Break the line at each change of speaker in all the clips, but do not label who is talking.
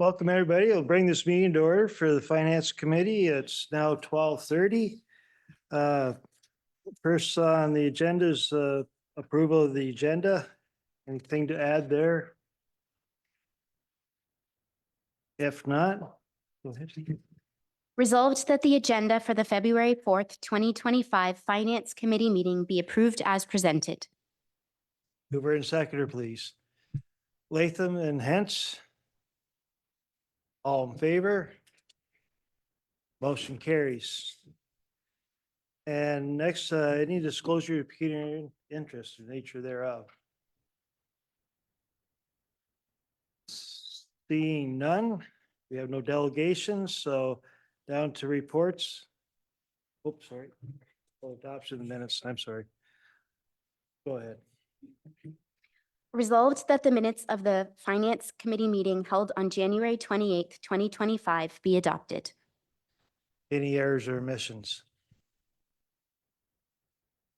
welcome everybody. I'll bring this meeting to order for the Finance Committee. It's now 12:30. First on the agenda is approval of the agenda. Anything to add there? If not, go ahead.
Resolved that the agenda for the February 4th, 2025 Finance Committee meeting be approved as presented.
Mover and seconder, please. Latham and Hens. All in favor? Motion carries. And next, any disclosure of pecuniary interest or nature thereof? Seeing none, we have no delegations, so down to reports. Oops, sorry. Oh, adoption of minutes, I'm sorry. Go ahead.
Resolved that the minutes of the Finance Committee meeting held on January 28th, 2025 be adopted.
Any errors or omissions?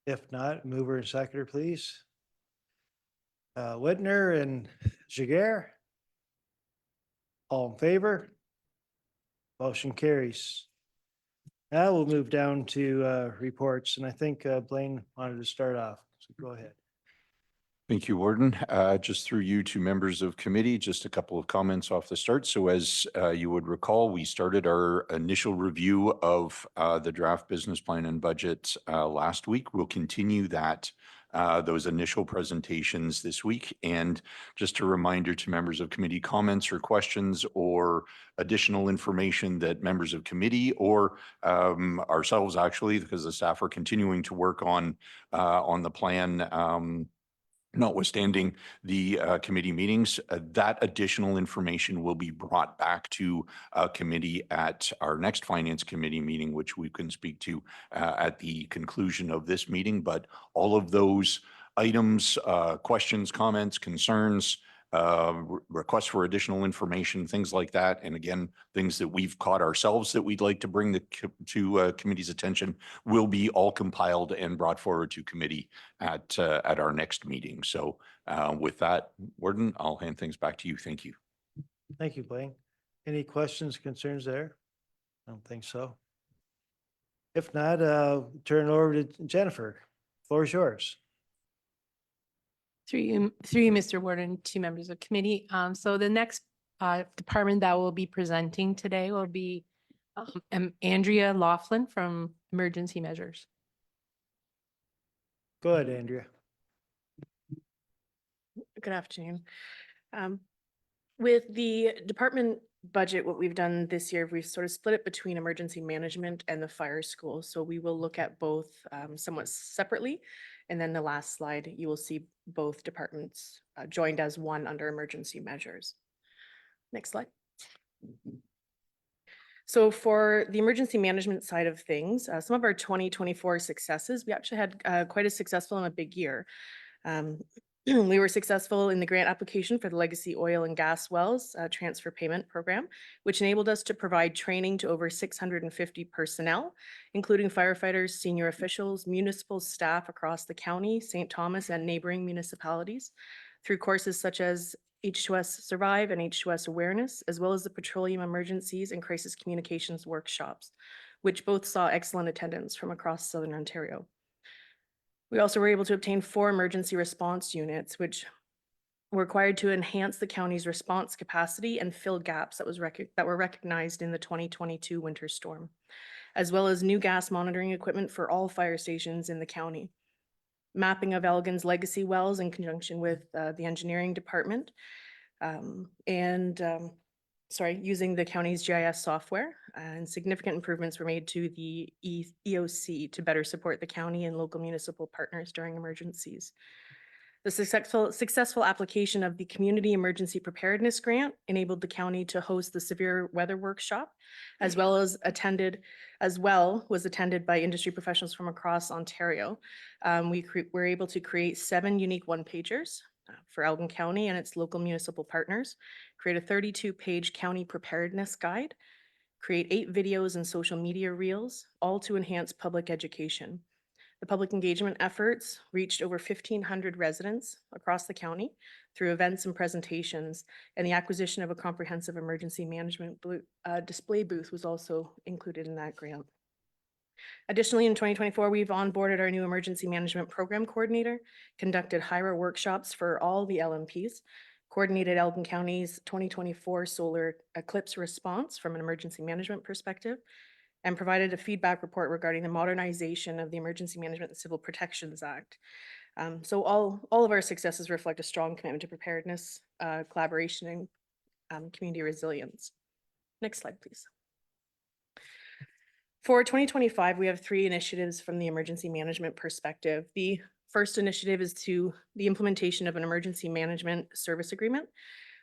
If not, mover and seconder, please. Whitner and Jaguar. All in favor? Motion carries. Now we'll move down to reports, and I think Blaine wanted to start off, so go ahead.
Thank you, Warden. Just through you to members of committee, just a couple of comments off the start. So as you would recall, we started our initial review of the draft business plan and budget last week. We'll continue that those initial presentations this week. And just a reminder to members of committee, comments or questions or additional information that members of committee or ourselves actually, because the staff are continuing to work on the plan notwithstanding the committee meetings, that additional information will be brought back to committee at our next Finance Committee meeting, which we can speak to at the conclusion of this meeting. But all of those items, questions, comments, concerns, requests for additional information, things like that, and again, things that we've caught ourselves that we'd like to bring to committee's attention, will be all compiled and brought forward to committee at our next meeting. So with that, Warden, I'll hand things back to you. Thank you.
Thank you, Blaine. Any questions, concerns there? I don't think so. If not, turn it over to Jennifer. Floor is yours.
Through you, Mr. Warden, to members of committee. So the next department that will be presenting today will be Andrea Laughlin from Emergency Measures.
Go ahead, Andrea.
Good afternoon. With the department budget, what we've done this year, we've sort of split it between emergency management and the fire school. So we will look at both somewhat separately. And then the last slide, you will see both departments joined as one under emergency measures. Next slide. So for the emergency management side of things, some of our 2024 successes, we actually had quite a successful and a big year. We were successful in the grant application for the Legacy Oil and Gas Wells Transfer Payment Program, which enabled us to provide training to over 650 personnel, including firefighters, senior officials, municipal staff across the county, St. Thomas, and neighboring municipalities through courses such as H2S Survive and H2S Awareness, as well as the Petroleum Emergencies and Crisis Communications workshops, which both saw excellent attendance from across Southern Ontario. We also were able to obtain 4 emergency response units, which were required to enhance the county's response capacity and fill gaps that were recognized in the 2022 winter storm, as well as new gas monitoring equipment for all fire stations in the county. Mapping of Elgin's legacy wells in conjunction with the engineering department, using the county's GIS software, and significant improvements were made to the EOC to better support the county and local municipal partners during emergencies. The successful application of the Community Emergency Preparedness Grant enabled the county to host the Severe Weather Workshop, as well was attended by industry professionals from across Ontario. We were able to create 7 unique one-pagers for Elgin County and its local municipal partners, create a 32-page county preparedness guide, create 8 videos and social media reels, all to enhance public education. The public engagement efforts reached over 1,500 residents across the county through events and presentations, and the acquisition of a comprehensive emergency management display booth was also included in that grant. Additionally, in 2024, we've onboarded our new emergency management program coordinator, conducted HIRA workshops for all the LMPs, coordinated Elgin County's 2024 solar eclipse response from an emergency management perspective, and provided a feedback report regarding the modernization of the Emergency Management and Civil Protections Act. So all of our successes reflect a strong commitment to preparedness, collaboration, and community resilience. Next slide, please. For 2025, we have 3 initiatives from the emergency management perspective. The first initiative is the implementation of an emergency management service agreement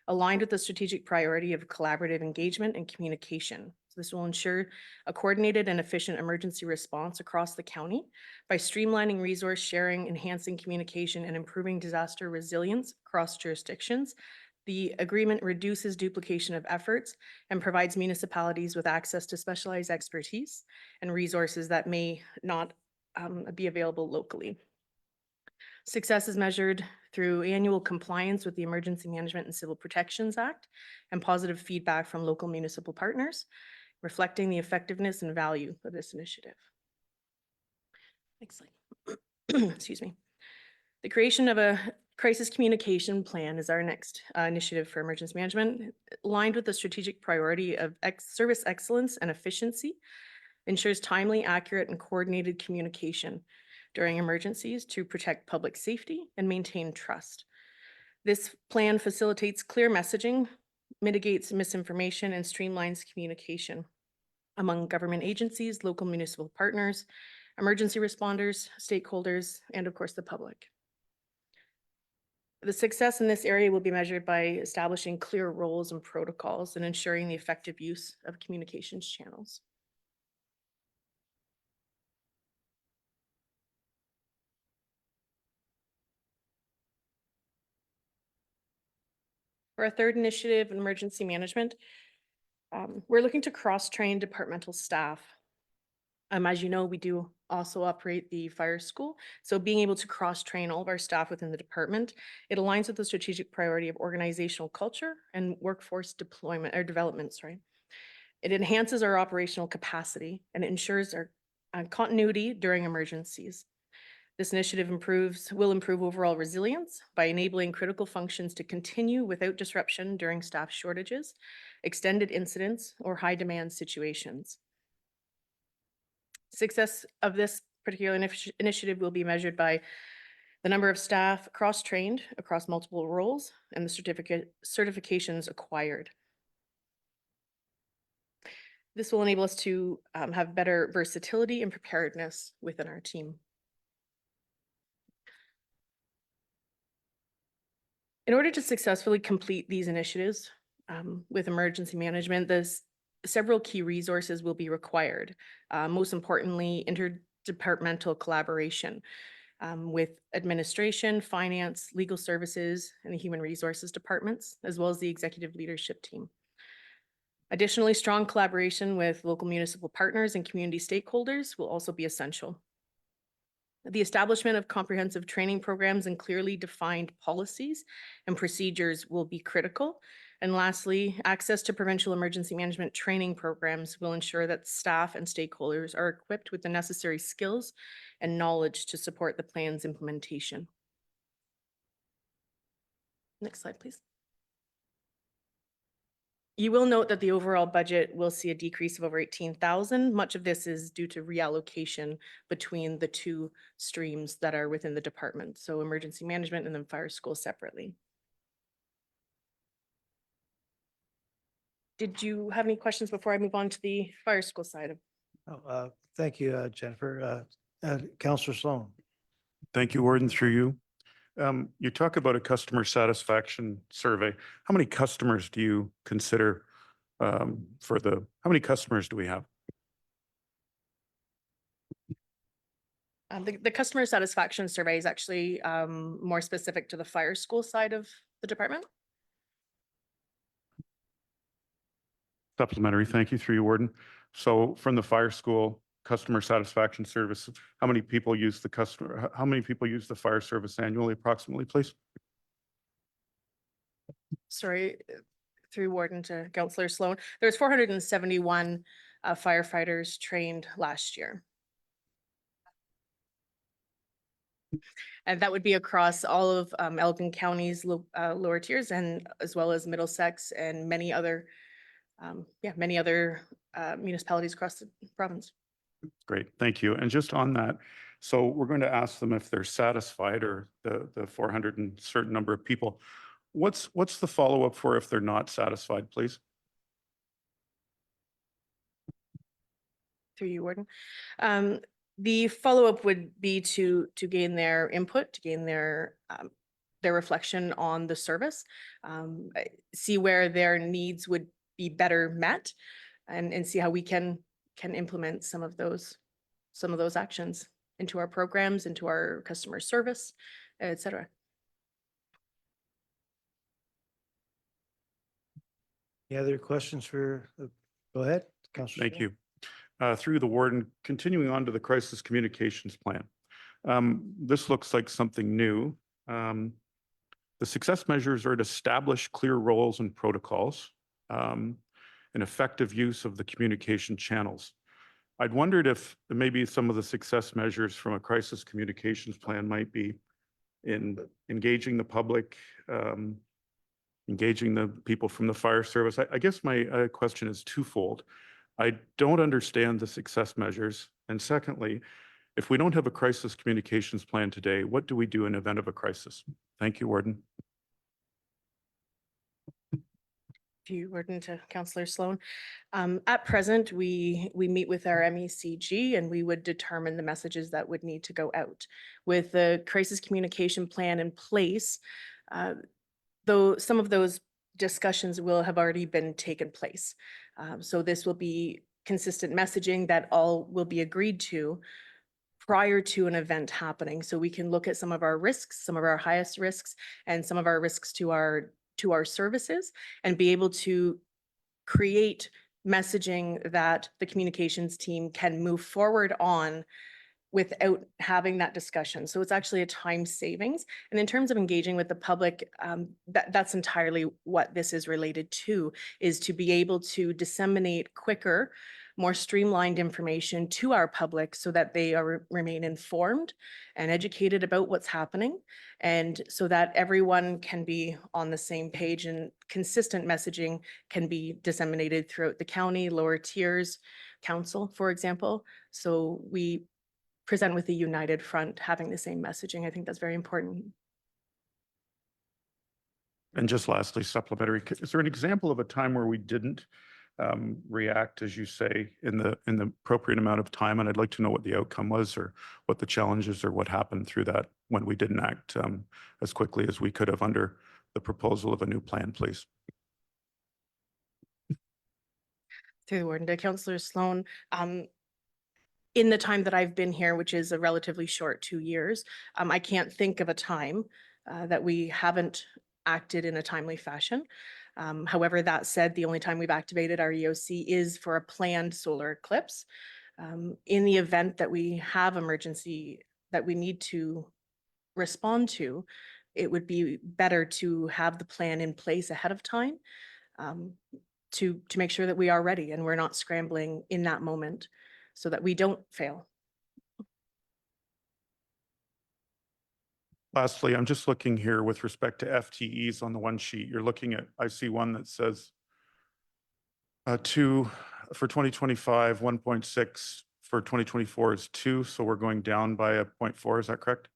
aligned with the strategic priority of collaborative engagement and communication. So this will ensure a coordinated and efficient emergency response across the county by streamlining resource sharing, enhancing communication, and improving disaster resilience across jurisdictions. The agreement reduces duplication of efforts and provides municipalities with access to specialized expertise and resources that may not be available locally. Success is measured through annual compliance with the Emergency Management and Civil Protections Act and positive feedback from local municipal partners, reflecting the effectiveness and value of this initiative. Next slide. Excuse me. The creation of a crisis communication plan is our next initiative for emergency management, aligned with the strategic priority of service excellence and efficiency, ensures timely, accurate, and coordinated communication during emergencies to protect public safety and maintain trust. This plan facilitates clear messaging, mitigates misinformation, and streamlines communication among government agencies, local municipal partners, emergency responders, stakeholders, and of course, the public. The success in this area will be measured by establishing clear roles and protocols and ensuring the effective use of communications channels. For our third initiative, emergency management, we're looking to cross-train departmental staff. As you know, we do also operate the fire school. So being able to cross-train all of our staff within the department, it aligns with the strategic priority of organizational culture and workforce deployment or development, sorry. It enhances our operational capacity and ensures our continuity during emergencies. This initiative will improve overall resilience by enabling critical functions to continue without disruption during staff shortages, extended incidents, or high demand situations. Success of this particular initiative will be measured by the number of staff cross-trained across multiple roles and the certifications acquired. This will enable us to have better versatility and preparedness within our team. In order to successfully complete these initiatives with emergency management, several key resources will be required. Most importantly, interdepartmental collaboration with administration, finance, legal services, and the human resources departments, as well as the executive leadership team. Additionally, strong collaboration with local municipal partners and community stakeholders will also be essential. The establishment of comprehensive training programs and clearly defined policies and procedures will be critical. And lastly, access to provincial emergency management training programs will ensure that staff and stakeholders are equipped with the necessary skills and knowledge to support the plan's implementation. Next slide, please. You will note that the overall budget will see a decrease of over 18,000. Much of this is due to reallocation between the 2 streams that are within the department. So emergency management and then fire school separately. Did you have any questions before I move on to the fire school side of?
Thank you, Jennifer. Councillor Sloan.
Thank you, Warden, through you. You talk about a customer satisfaction survey. How many customers do you consider how many customers do we have?
The customer satisfaction survey is actually more specific to the fire school side of the department.
Supplementary, thank you, through you, Warden. So from the fire school, customer satisfaction service? How many people use the how many people use the fire service annually approximately, please?
Sorry, through Warden to Counselor Sloan, there's 471 firefighters trained last year. And that would be across all of Elgin County's lower tiers and as well as Middlesex and many other, many other municipalities across the province.
Great, thank you. And just on that, so we're going to ask them if they're satisfied or the 400 and certain number of people. What's the follow-up for if they're not satisfied, please?
Through you, Warden. The follow-up would be to gain their input, to gain their reflection on the service, see where their needs would be better met, and see how we can implement some of those actions into our programs, into our customer service, et cetera.
Any other questions for, go ahead, Councillor.
Thank you. Through the warden, continuing on to the crisis communications plan. This looks like something new. The success measures are to establish clear roles and protocols, and effective use of the communication channels. I'd wondered if maybe some of the success measures from a crisis communications plan might be in engaging the public, engaging the people from the fire service. I guess my question is twofold. I don't understand the success measures. And secondly, if we don't have a crisis communications plan today, what do we do in event of a crisis? Thank you, Warden.
To you, Warden, to Councillor Sloan. At present, we meet with our MECG and we would determine the messages that would need to go out. With the crisis communication plan in place, though some of those discussions will have already been taken place. So this will be consistent messaging that all will be agreed to prior to an event happening. So we can look at some of our risks, some of our highest risks, and some of our risks to our services, and be able to create messaging that the communications team can move forward on without having that discussion. So it's actually a time savings. And in terms of engaging with the public, that's entirely what this is related to, is to be able to disseminate quicker, more streamlined information to our public so that they remain informed and educated about what's happening, and so that everyone can be on the same page and consistent messaging can be disseminated throughout the county, lower tiers, council, for example. So we present with a united front, having the same messaging. I think that's very important.
And just lastly, supplementary, is there an example of a time where we didn't react, as you say, in the appropriate amount of time? And I'd like to know what the outcome was, or what the challenges, or what happened through that when we didn't act as quickly as we could have under the proposal of a new plan, please.
Through the Warden to Councillor Sloan, in the time that I've been here, which is a relatively short 2 years, I can't think of a time that we haven't acted in a timely fashion. However, that said, the only time we've activated our EOC is for a planned solar eclipse. In the event that we have emergency that we need to respond to, it would be better to have the plan in place ahead of time, to make sure that we are ready and we're not scrambling in that moment so that we don't fail.
Lastly, I'm just looking here with respect to FTEs on the one sheet. You're looking at, I see one that says 2 for 2025, 1.6 for 2024 is 2. So we're going down by a 0.4. Is that correct?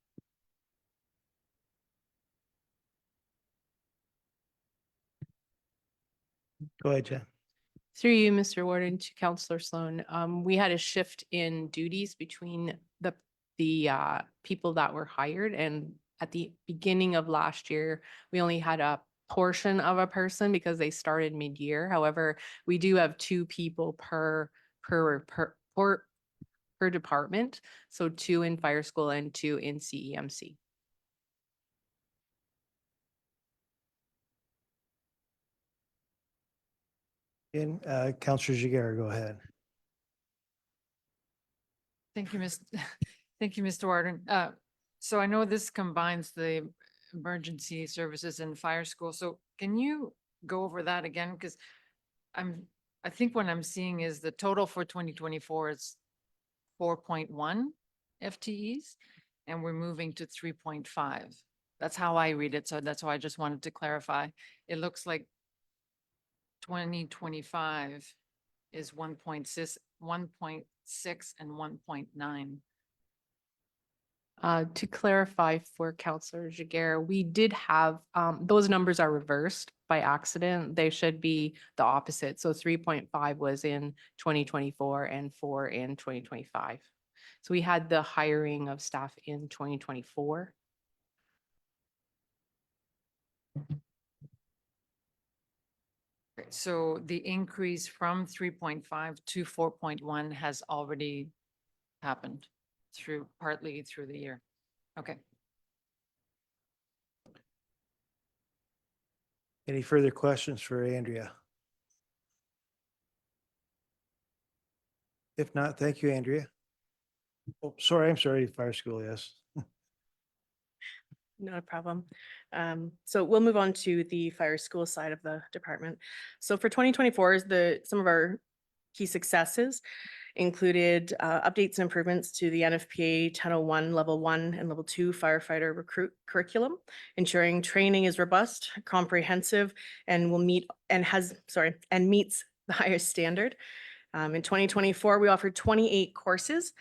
Go ahead, Jen.
Through you, Mr. Warden, to Councillor Sloan, we had a shift in duties between the people that were hired, and at the beginning of last year, we only had a portion of a person because they started mid-year. However, we do have 2 people per department, so 2 in fire school and 2 in CEMC.
And Councillor Jiguer, go ahead.
Thank you, thank you, Mr. Warden. So I know this combines the emergency services and fire school. So can you go over that again? Because I think what I'm seeing is the total for 2024 is 4.1 FTEs, and we're moving to 3.5. That's how I read it. So that's why I just wanted to clarify. It looks like 2025 is 1.6 and 1.9.
To clarify for Counselor Jiguer, we did have, those numbers are reversed by accident. They should be the opposite. So 3.5 was in 2024 and 4 in 2025. So we had the hiring of staff in 2024.
Okay, so the increase from 3.5 to 4.1 has already happened partly through the year. Okay.
Any further questions for Andrea? If not, thank you, Andrea. Oh, sorry, I'm sorry, fire school, yes.
Not a problem. So we'll move on to the fire school side of the department. So for 2024, some of our key successes included updates and improvements to the NFPA 1001 Level 1 and Level 2 firefighter recruit curriculum, ensuring training is robust, comprehensive, and meets the highest standard. In 2024, we offered 28 courses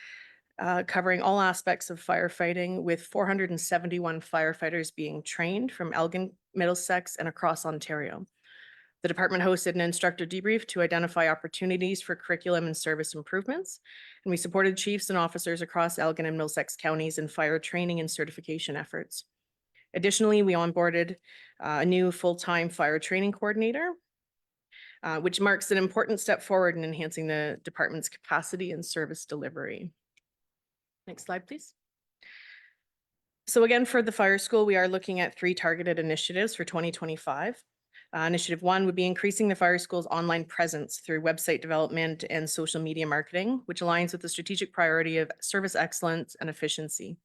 covering all aspects of firefighting, with 471 firefighters being trained from Elgin, Middlesex, and across Ontario. The department hosted an instructor debrief to identify opportunities for curriculum and service improvements, and we supported chiefs and officers across Elgin and Middlesex counties in fire training and certification efforts. Additionally, we onboarded a new full-time fire training coordinator, which marks an important step forward in enhancing the department's capacity and service delivery. Next slide, please. So again, for the fire school, we are looking at 3 targeted initiatives for 2025. Initiative 1 would be increasing the fire school's online presence through website development and social media marketing, which aligns with the strategic priority of service excellence and efficiency.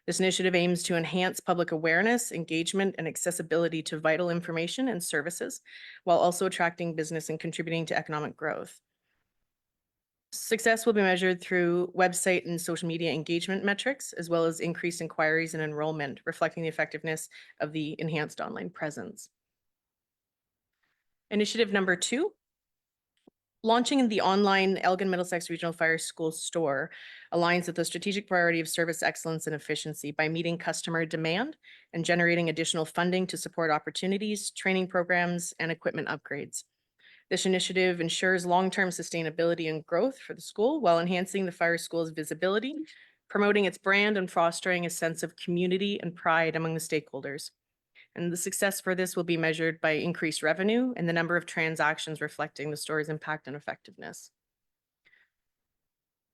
This initiative aims to enhance public awareness, engagement, and accessibility to vital information and services, while also attracting business and contributing to economic growth. Success will be measured through website and social media engagement metrics, as well as increased inquiries and enrollment, reflecting the effectiveness of the enhanced online presence. Initiative number 2, launching the online Elgin Middlesex Regional Fire School store aligns with the strategic priority of service excellence and efficiency by meeting customer demand and generating additional funding to support opportunities, training programs, and equipment upgrades. This initiative ensures long-term sustainability and growth for the school while enhancing the fire school's visibility, promoting its brand, and fostering a sense of community and pride among the stakeholders. And the success for this will be measured by increased revenue and the number of transactions reflecting the store's impact and effectiveness.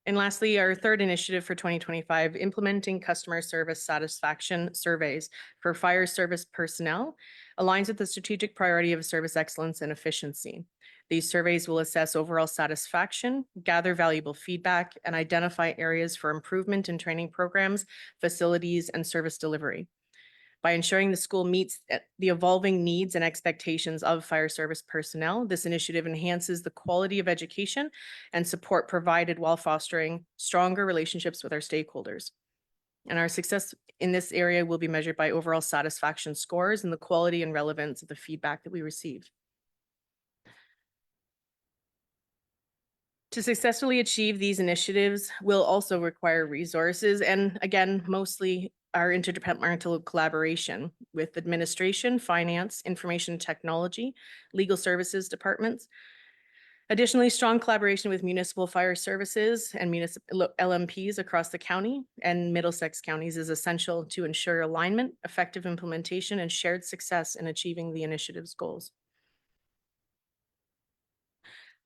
And lastly, our third initiative for 2025, implementing customer service satisfaction surveys for fire service personnel, aligns with the strategic priority of service excellence and efficiency. These surveys will assess overall satisfaction, gather valuable feedback, and identify areas for improvement in training programs, facilities, and service delivery. By ensuring the school meets the evolving needs and expectations of fire service personnel, this initiative enhances the quality of education and support provided while fostering stronger relationships with our stakeholders. And our success in this area will be measured by overall satisfaction scores and the quality and relevance of the feedback that we receive. To successfully achieve these initiatives will also require resources and, again, mostly our interdepartmental collaboration with administration, finance, information technology, legal services departments. Additionally, strong collaboration with municipal fire services and municipal LMPs across the county and Middlesex counties is essential to ensure alignment, effective implementation, and shared success in achieving the initiative's goals.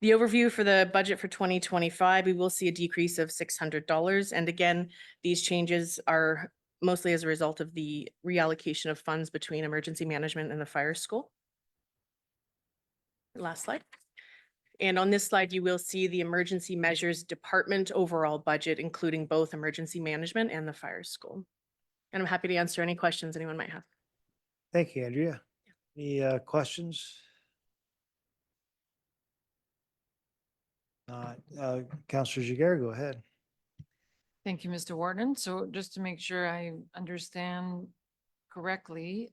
The overview for the budget for 2025, we will see a decrease of $600. And again, these changes are mostly as a result of the reallocation of funds between emergency management and the fire school. Last slide. And on this slide, you will see the emergency measures department overall budget, including both emergency management and the fire school. And I'm happy to answer any questions anyone might have.
Thank you, Andrea. Any questions? Counselor Jiguer, go ahead.
Thank you, Mr. Warden. So just to make sure I understand correctly,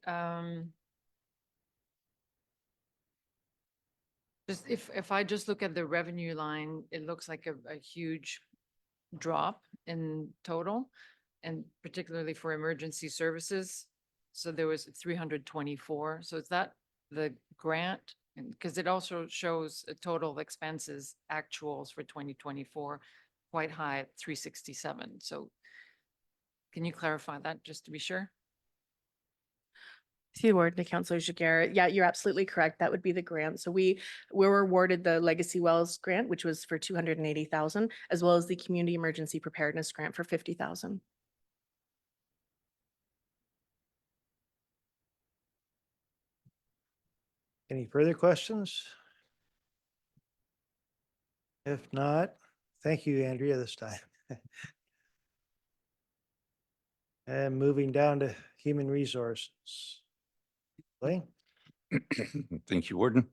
just if I just look at the revenue line, it looks like a huge drop in total, and particularly for emergency services. So there was 324. So is that the grant? Because it also shows a total expenses actuals for 2024 quite high at 367. So can you clarify that just to be sure?
See the word to Councillor Jiguer. Yeah, you're absolutely correct. That would be the grant. So we were awarded the Legacy Wells grant, which was for 280,000, as well as the Community Emergency Preparedness Grant for 50,000.
Any further questions? If not, thank you, Andrea, this time. And moving down to human resources. Blaine?
Thank you, Warden.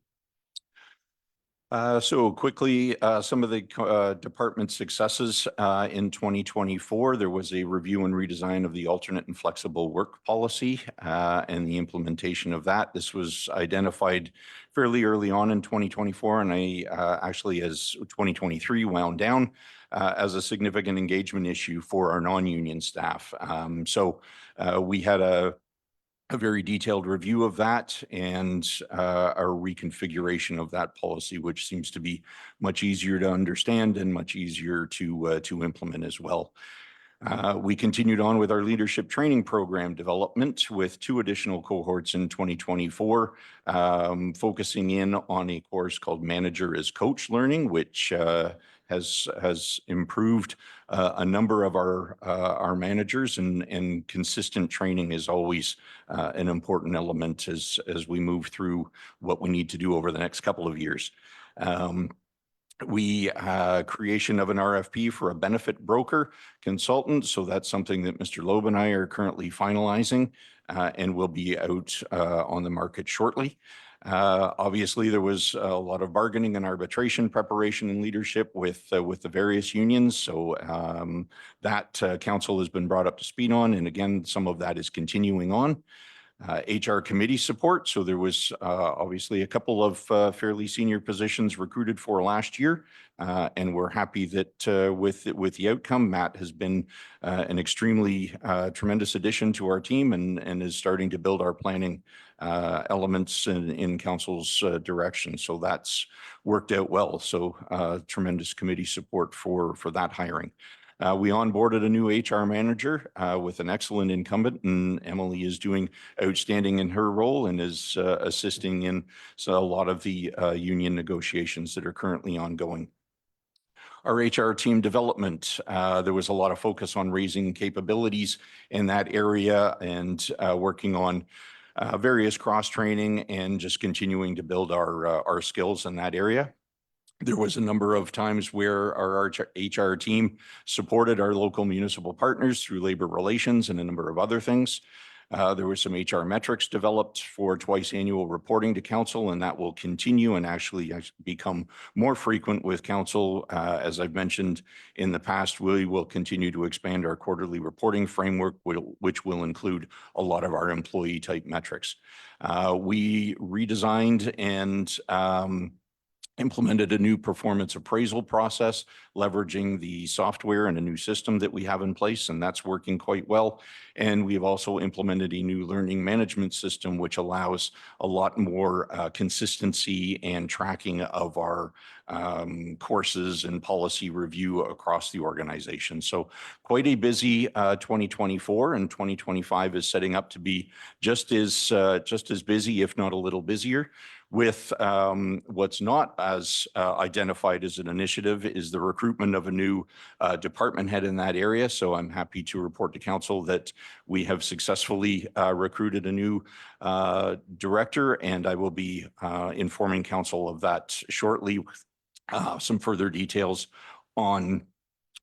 So quickly, some of the department successes in 2024, there was a review and redesign of the alternate and flexible work policy and the implementation of that. This was identified fairly early on in 2024, and I actually, as 2023 wound down, as a significant engagement issue for our non-union staff. So we had a very detailed review of that and a reconfiguration of that policy, which seems to be much easier to understand and much easier to implement as well. We continued on with our leadership training program development with 2 additional cohorts in 2024, focusing in on a course called Manager as Coach Learning, which has improved a number of our managers, and consistent training is always an important element as we move through what we need to do over the next couple of years. We creation of an RFP for a benefit broker consultant. So that's something that Mr. Loeb and I are currently finalizing and will be out on the market shortly. Obviously, there was a lot of bargaining and arbitration preparation and leadership with the various unions. So that council has been brought up to speed on. And again, some of that is continuing on. HR committee support. So there was obviously a couple of fairly senior positions recruited for last year. And we're happy that with the outcome, Matt has been an extremely tremendous addition to our team and is starting to build our planning elements in council's direction. So that's worked out well. So tremendous committee support for that hiring. We onboarded a new HR manager with an excellent incumbent, and Emily is doing outstanding in her role and is assisting in a lot of the union negotiations that are currently ongoing. Our HR team development, there was a lot of focus on raising capabilities in that area and working on various cross-training and just continuing to build our skills in that area. There was a number of times where our HR team supported our local municipal partners through labor relations and a number of other things. There were some HR metrics developed for twice annual reporting to council, and that will continue and actually become more frequent with council. As I've mentioned in the past, we will continue to expand our quarterly reporting framework, which will include a lot of our employee type metrics. We redesigned and implemented a new performance appraisal process, leveraging the software and a new system that we have in place, and that's working quite well. And we've also implemented a new learning management system, which allows a lot more consistency and tracking of our courses and policy review across the organization. So quite a busy 2024, and 2025 is setting up to be just as busy, if not a little busier. With what's not as identified as an initiative is the recruitment of a new department head in that area. So I'm happy to report to council that we have successfully recruited a new director, and I will be informing council of that shortly some further details on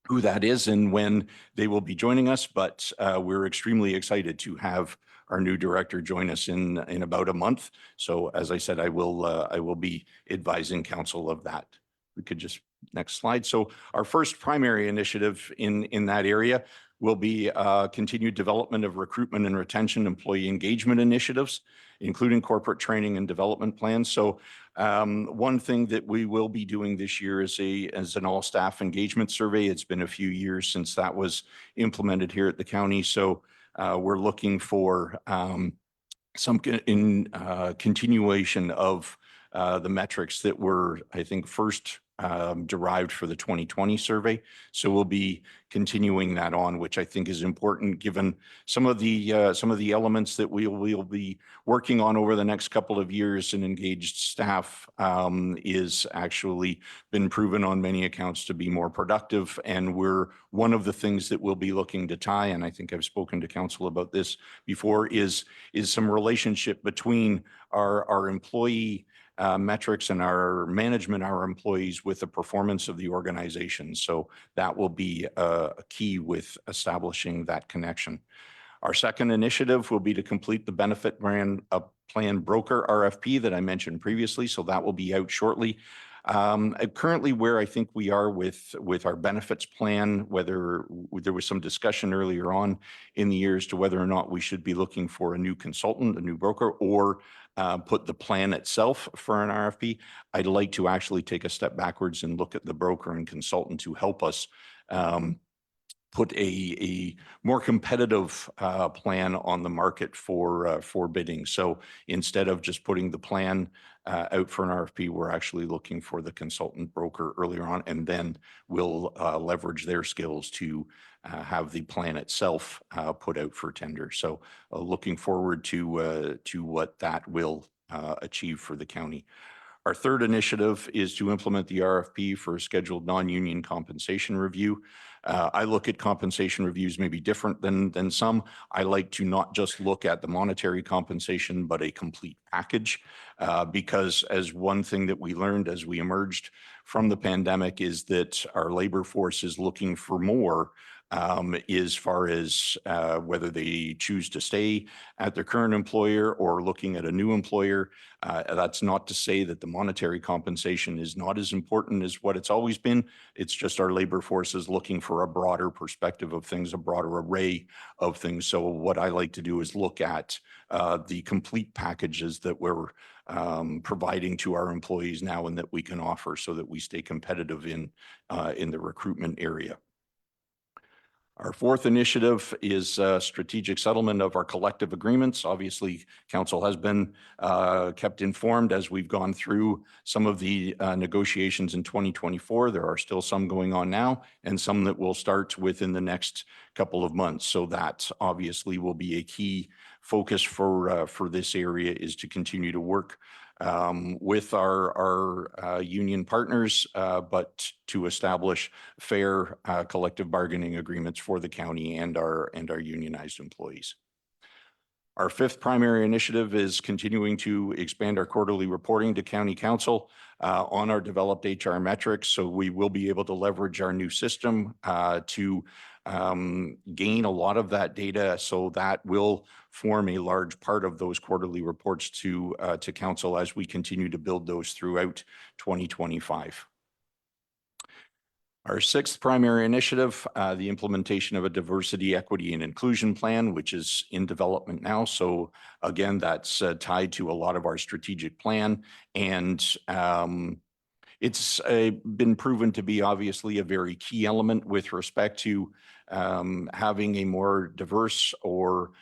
who that is and when they will be joining us, but we're extremely excited to have our new director join us in about a month. So as I said, I will be advising council of that. We could just next slide. So our first primary initiative in that area will be continued development of recruitment and retention employee engagement initiatives, including corporate training and development plans. So one thing that we will be doing this year is an all staff engagement survey. It's been a few years since that was implemented here at the county. So we're looking for some continuation of the metrics that were, I think, first derived for the 2020 survey. So we'll be continuing that on, which I think is important given some of the elements that we'll be working on over the next couple of years. And engaged staff is actually been proven on many accounts to be more productive. And we're one of the things that we'll be looking to tie, and I think I've spoken to council about this before, is some relationship between our employee metrics and our management, our employees, with the performance of the organization. So that will be a key with establishing that connection. Our second initiative will be to complete the benefit plan broker RFP that I mentioned previously. So that will be out shortly. Currently, where I think we are with our benefits plan, whether there was some discussion earlier on in the year as to whether or not we should be looking for a new consultant, a new broker, or put the plan itself for an RFP. I'd like to actually take a step backwards and look at the broker and consultant to help us put a more competitive plan on the market for bidding. So instead of just putting the plan out for an RFP, we're actually looking for the consultant broker earlier on, and then we'll leverage their skills to have the plan itself put out for tender. So looking forward to what that will achieve for the county. Our third initiative is to implement the RFP for a scheduled non-union compensation review. I look at compensation reviews maybe different than some. I like to not just look at the monetary compensation, but a complete package, because as one thing that we learned as we emerged from the pandemic is that our labor force is looking for more as far as whether they choose to stay at their current employer or looking at a new employer. That's not to say that the monetary compensation is not as important as what it's always been. It's just our labor force is looking for a broader perspective of things, a broader array of things. So what I like to do is look at the complete packages that we're providing to our employees now and that we can offer so that we stay competitive in the recruitment area. Our fourth initiative is strategic settlement of our collective agreements. Obviously, council has been kept informed as we've gone through some of the negotiations in 2024. There are still some going on now and some that will start within the next couple of months. So that obviously will be a key focus for this area, is to continue to work with our union partners, but to establish fair collective bargaining agreements for the county and our unionized employees. Our fifth primary initiative is continuing to expand our quarterly reporting to county council on our developed HR metrics. So we will be able to leverage our new system to gain a lot of that data. So that will form a large part of those quarterly reports to council as we continue to build those throughout 2025. Our sixth primary initiative, the implementation of a diversity, equity, and inclusion plan, which is in development now. So again, that's tied to a lot of our strategic plan. And it's been proven to be obviously a very key element with respect to having a more diverse or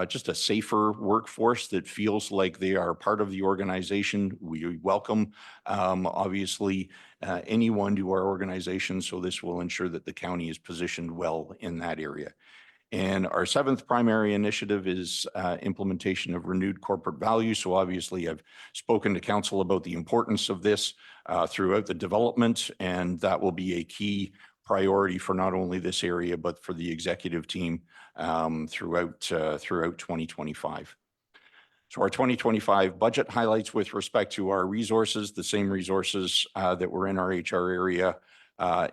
just a safer workforce that feels like they are part of the organization. We welcome, obviously, anyone to our organization. So this will ensure that the county is positioned well in that area. And our seventh primary initiative is implementation of renewed corporate values. So obviously, I've spoken to council about the importance of this throughout the development, and that will be a key priority for not only this area, but for the executive team throughout 2025. So our 2025 budget highlights with respect to our resources, the same resources that were in our HR area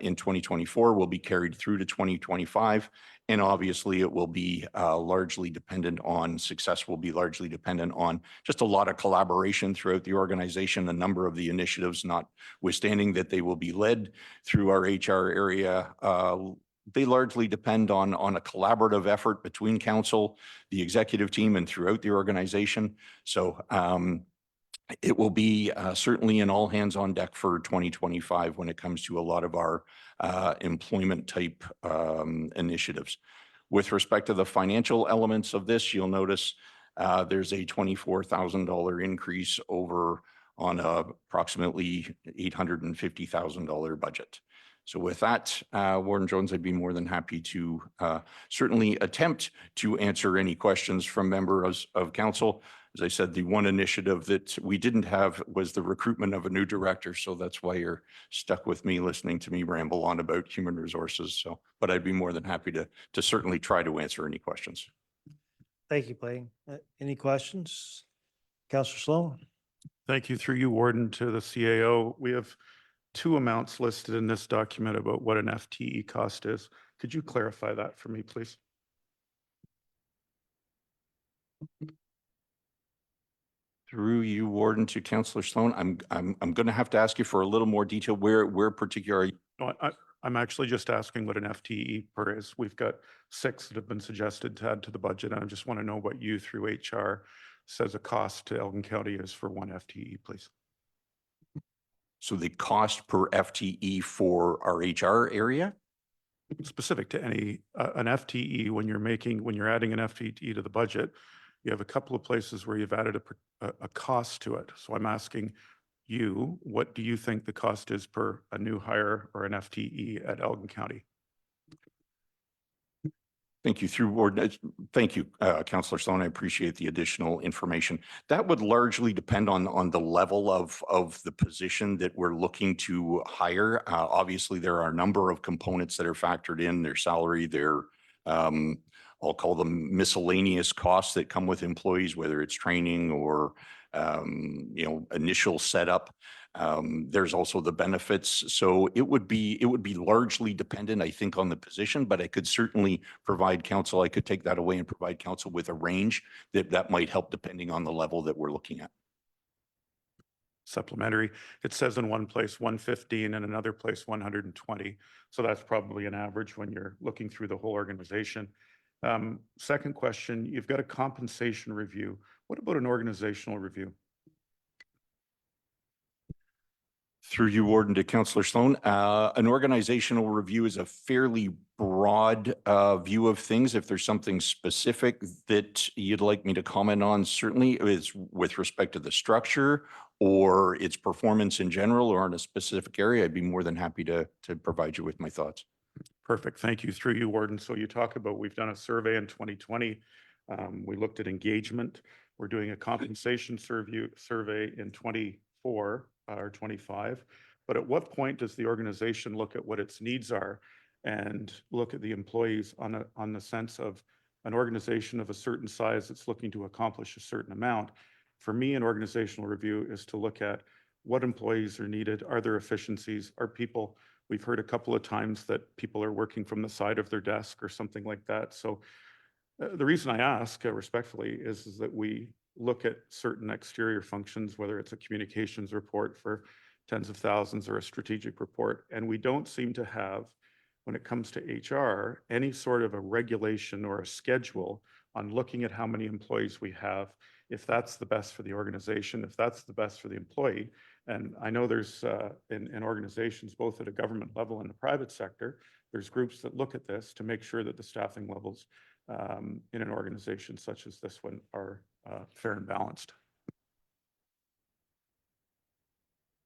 in 2024 will be carried through to 2025. And obviously it will be largely dependent on, success will be largely dependent on just a lot of collaboration throughout the organization, a number of the initiatives, notwithstanding that they will be led through our HR area. They largely depend on a collaborative effort between council, the executive team, and throughout the organization. So it will be certainly an all hands on deck for 2025 when it comes to a lot of our employment type initiatives. With respect to the financial elements of this, you'll notice there's a $24,000 increase over on a approximately $850,000 budget. So with that, Warden Jones, I'd be more than happy to certainly attempt to answer any questions from members of council. As I said, the one initiative that we didn't have was the recruitment of a new director. So that's why you're stuck with me listening to me ramble on about human resources. So, but I'd be more than happy to certainly try to answer any questions.
Thank you, Blaine. Any questions? Counselor Sloan?
Thank you. Through you, Warden, to the CAO. We have two amounts listed in this document about what an FTE cost is. Could you clarify that for me, please?
Through you, Warden, to Councillor Sloan, I'm going to have to ask you for a little more detail. Where particular?
No, I'm actually just asking what an FTE per is. We've got 6 that have been suggested to add to the budget. And I just want to know what you through HR says a cost to Elgin County is for one FTE, please.
So the cost per FTE for our HR area?
Specific to any, an FTE, when you're adding an FTE to the budget, you have a couple of places where you've added a cost to it. So I'm asking you, what do you think the cost is per a new hire or an FTE at Elgin County?
Thank you, through Warden. Thank you, Councillor Sloan. I appreciate the additional information. That would largely depend on the level of the position that we're looking to hire. Obviously, there are a number of components that are factored in, their salary, their I'll call them miscellaneous costs that come with employees, whether it's training or initial setup. There's also the benefits. So it would be largely dependent, I think, on the position, but I could certainly provide council. I could take that away and provide council with a range that might help depending on the level that we're looking at.
Supplementary. It says in one place 115 and another place 120. So that's probably an average when you're looking through the whole organization. Second question, you've got a compensation review. What about an organizational review?
Through you, Warden, to Councillor Sloan, an organizational review is a fairly broad view of things. If there's something specific that you'd like me to comment on, certainly it's with respect to the structure or its performance in general or in a specific area, I'd be more than happy to provide you with my thoughts.
Perfect. Thank you. Through you, Warden. So you talk about, we've done a survey in 2020. We looked at engagement. We're doing a compensation survey in 24 or 25. But at what point does the organization look at what its needs are and look at the employees on the sense of an organization of a certain size that's looking to accomplish a certain amount? For me, an organizational review is to look at what employees are needed. Are there efficiencies? Are people, we've heard a couple of times that people are working from the side of their desk or something like that. So the reason I ask respectfully is that we look at certain exterior functions, whether it's a communications report for tens of thousands or a strategic report, and we don't seem to have, when it comes to HR, any sort of a regulation or a schedule on looking at how many employees we have, if that's the best for the organization, if that's the best for the employee. And I know there's in organizations, both at a government level and the private sector, there's groups that look at this to make sure that the staffing levels in an organization such as this one are fair and balanced.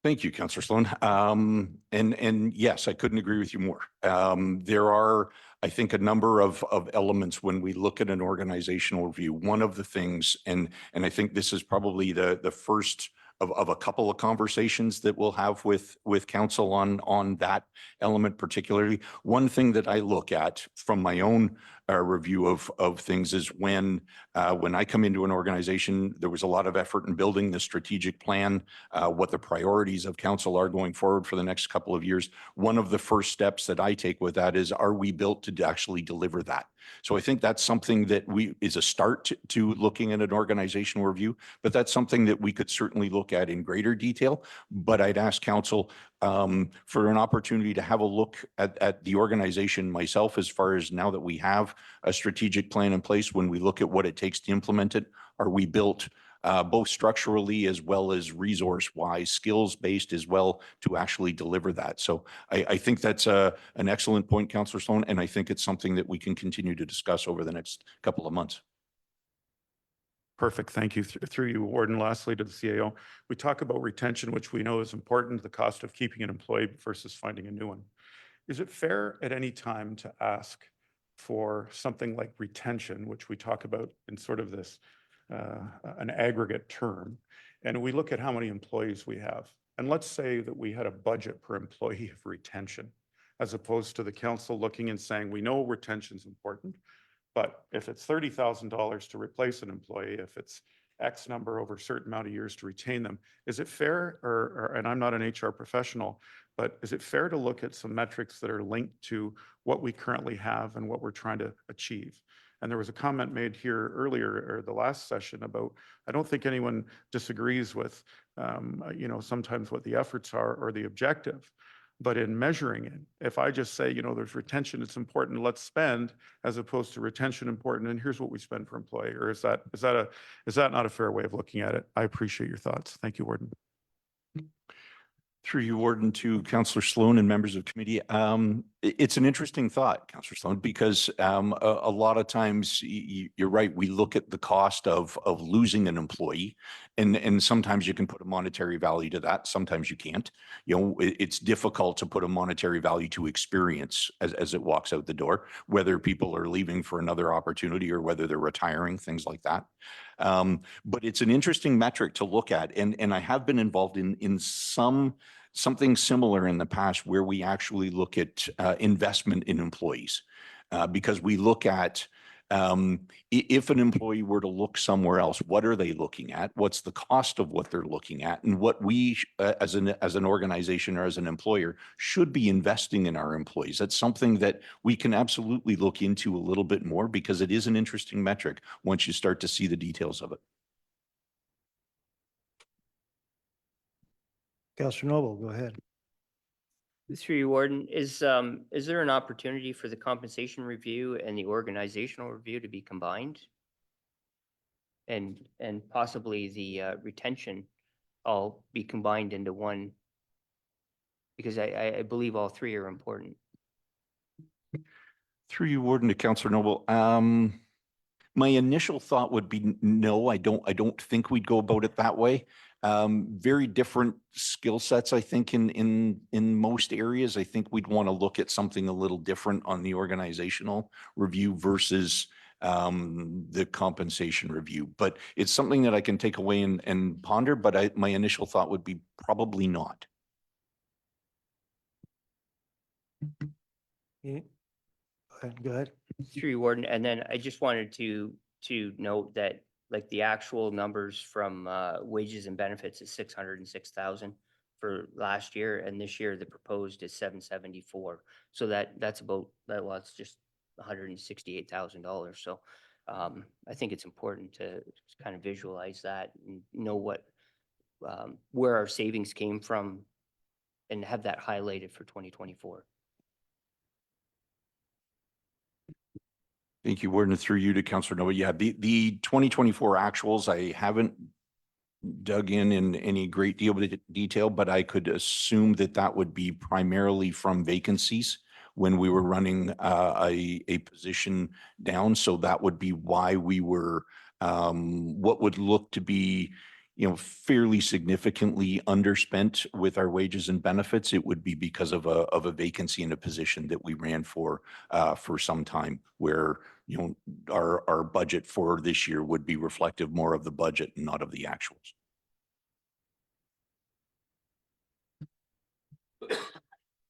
Thank you, Councillor Sloan. And yes, I couldn't agree with you more. There are, I think, a number of elements when we look at an organizational review. One of the things, and I think this is probably the first of a couple of conversations that we'll have with council on that element particularly. One thing that I look at from my own review of things is when I come into an organization, there was a lot of effort in building the strategic plan, what the priorities of council are going forward for the next couple of years. One of the first steps that I take with that is, are we built to actually deliver that? So I think that's something that is a start to looking at an organizational review, but that's something that we could certainly look at in greater detail. But I'd ask council for an opportunity to have a look at the organization myself, as far as now that we have a strategic plan in place, when we look at what it takes to implement it, are we built both structurally as well as resource-wise, skills-based as well, to actually deliver that? So I think that's an excellent point, Councillor Sloan, and I think it's something that we can continue to discuss over the next couple of months.
Perfect. Thank you. Through you, Warden. Lastly, to the CAO, we talk about retention, which we know is important, the cost of keeping an employee versus finding a new one. Is it fair at any time to ask for something like retention, which we talk about in sort of this an aggregate term, and we look at how many employees we have, and let's say that we had a budget per employee of retention, as opposed to the council looking and saying, we know retention is important, but if it's $30,000 to replace an employee, if it's X number over a certain amount of years to retain them, is it fair, and I'm not an HR professional, but is it fair to look at some metrics that are linked to what we currently have and what we're trying to achieve? And there was a comment made here earlier, or the last session, about, I don't think anyone disagrees with, sometimes what the efforts are or the objective. But in measuring it, if I just say, there's retention, it's important, let's spend, as opposed to retention important, and here's what we spend per employee, or is that not a fair way of looking at it? I appreciate your thoughts. Thank you, Warden.
Through you, Warden, to Councillor Sloan and members of committee. It's an interesting thought, Councillor Sloan, because a lot of times you're right. We look at the cost of losing an employee, and sometimes you can put a monetary value to that. Sometimes you can't. It's difficult to put a monetary value to experience as it walks out the door, whether people are leaving for another opportunity or whether they're retiring, things like that. But it's an interesting metric to look at, and I have been involved in something similar in the past, where we actually look at investment in employees, because we look at if an employee were to look somewhere else, what are they looking at? What's the cost of what they're looking at? And what we as an organization or as an employer should be investing in our employees. That's something that we can absolutely look into a little bit more, because it is an interesting metric once you start to see the details of it.
Councillor Noble, go ahead.
Through you, Warden, is there an opportunity for the compensation review and the organizational review to be combined? And possibly the retention all be combined into one? Because I believe all three are important.
Through you, Warden, to Councillor Noble. My initial thought would be no, I don't think we'd go about it that way. Very different skill sets, I think, in most areas. I think we'd want to look at something a little different on the organizational review versus the compensation review. But it's something that I can take away and ponder, but my initial thought would be probably not.
Yeah. Go ahead.
Through you, Warden, and then I just wanted to note that, like, the actual numbers from wages and benefits is 606,000 for last year, and this year the proposed is 774. So that's about that. Well, it's just $168,000. So I think it's important to kind of visualize that and know what where our savings came from, and have that highlighted for 2024.
Thank you, Warden. Through you to Councillor Noble. Yeah, the 2024 actuals, I haven't dug in any great deal of detail, but I could assume that would be primarily from vacancies when we were running a position down. So that would be why we were what would look to be fairly significantly underspent with our wages and benefits. It would be because of a vacancy in a position that we ran for some time, where our budget for this year would be reflective more of the budget and not of the actuals.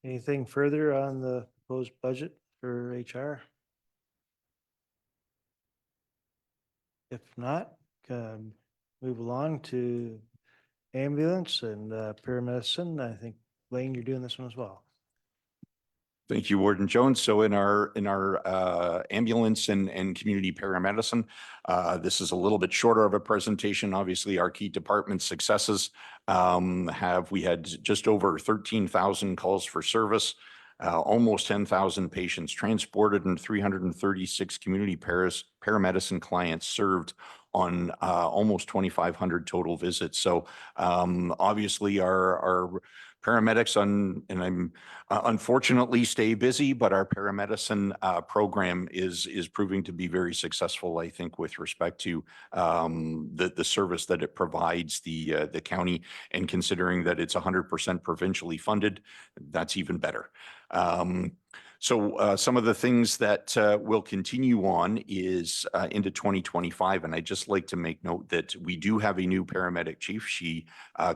Anything further on the proposed budget for HR? If not, move along to ambulance and paramedicine. I think, Blaine, you're doing this one as well.
Thank you, Warden Jones. So in our ambulance and community paramedicine, this is a little bit shorter of a presentation. Obviously, our key department successes we had just over 13,000 calls for service, almost 10,000 patients transported, and 336 community paramedicine clients served on almost 2,500 total visits. So obviously our paramedics unfortunately stay busy, but our paramedicine program is proving to be very successful, I think, with respect to the service that it provides the county, and considering that it's 100% provincially funded, that's even better. So some of the things that will continue on is into 2025, and I'd just like to make note that we do have a new paramedic chief. She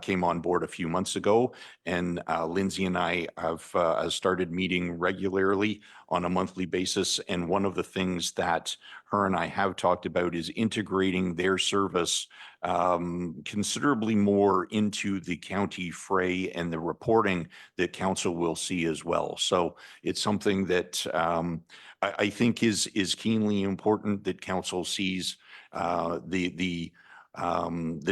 came on board a few months ago, and Lindsay and I have started meeting regularly on a monthly basis. And one of the things that her and I have talked about is integrating their service considerably more into the county fray and the reporting that council will see as well. So it's something that I think is keenly important that council sees the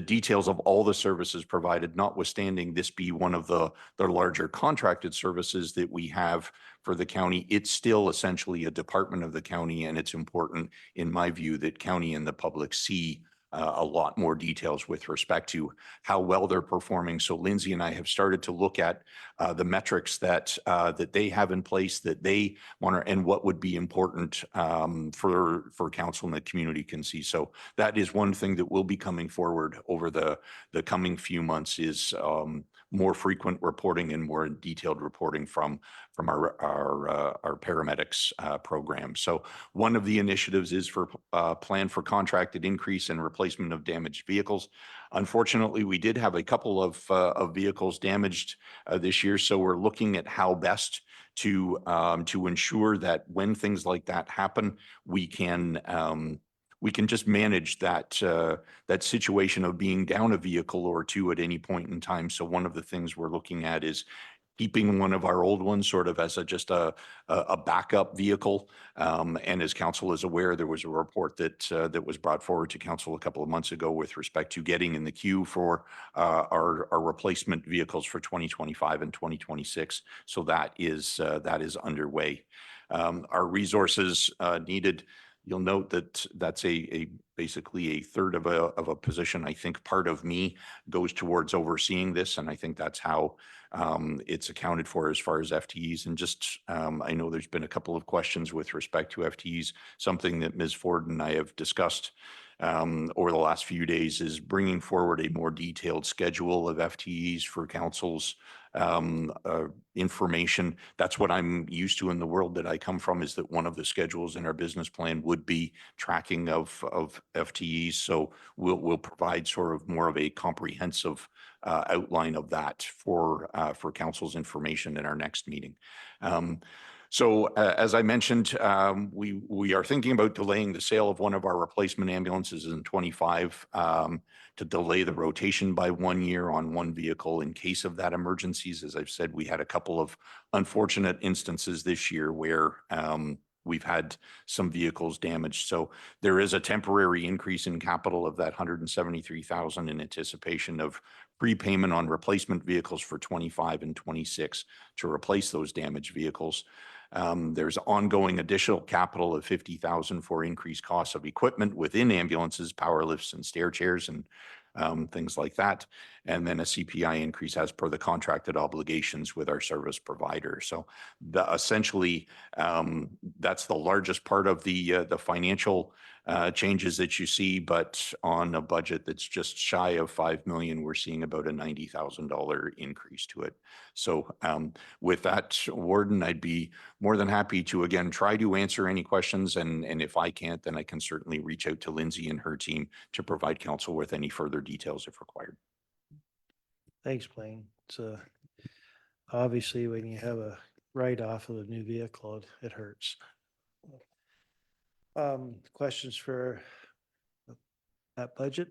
details of all the services provided, notwithstanding this be one of the larger contracted services that we have for the county. It's still essentially a department of the county, and it's important, in my view, that county and the public see a lot more details with respect to how well they're performing. So Lindsay and I have started to look at the metrics that they have in place that they want to, and what would be important for council and the community can see. So that is one thing that will be coming forward over the coming few months, is more frequent reporting and more detailed reporting from our paramedics program. So one of the initiatives is for plan for contracted increase and replacement of damaged vehicles. Unfortunately, we did have a couple of vehicles damaged this year, so we're looking at how best to ensure that when things like that happen, we can just manage that situation of being down a vehicle or two at any point in time. So one of the things we're looking at is keeping one of our old ones sort of as just a backup vehicle. And as council is aware, there was a report that was brought forward to council a couple of months ago with respect to getting in the queue for our replacement vehicles for 2025 and 2026. So that is underway. Our resources needed. You'll note that that's basically a third of a position. I think part of me goes towards overseeing this, and I think that's how it's accounted for as far as FTEs. And just I know there's been a couple of questions with respect to FTEs. Something that Ms. Ford and I have discussed over the last few days is bringing forward a more detailed schedule of FTEs for council's information. That's what I'm used to in the world that I come from, is that one of the schedules in our business plan would be tracking of FTEs. So we'll provide sort of more of a comprehensive outline of that for council's information in our next meeting. So as I mentioned, we are thinking about delaying the sale of one of our replacement ambulances in 25 to delay the rotation by 1 year on one vehicle in case of that emergencies. As I've said, we had a couple of unfortunate instances this year where we've had some vehicles damaged. So there is a temporary increase in capital of that 173,000 in anticipation of prepayment on replacement vehicles for 25 and 26 to replace those damaged vehicles. There's ongoing additional capital of 50,000 for increased costs of equipment within ambulances, power lifts and stair chairs and things like that. And then a CPI increase as per the contracted obligations with our service provider. So essentially, that's the largest part of the financial changes that you see, but on a budget that's just shy of 5 million, we're seeing about a $90,000 increase to it. So with that, Warden, I'd be more than happy to again try to answer any questions, and if I can't, then I can certainly reach out to Lindsay and her team to provide council with any further details if required.
Thanks, Blaine. It's obviously, when you have a write-off of a new vehicle, it hurts. Questions for that budget?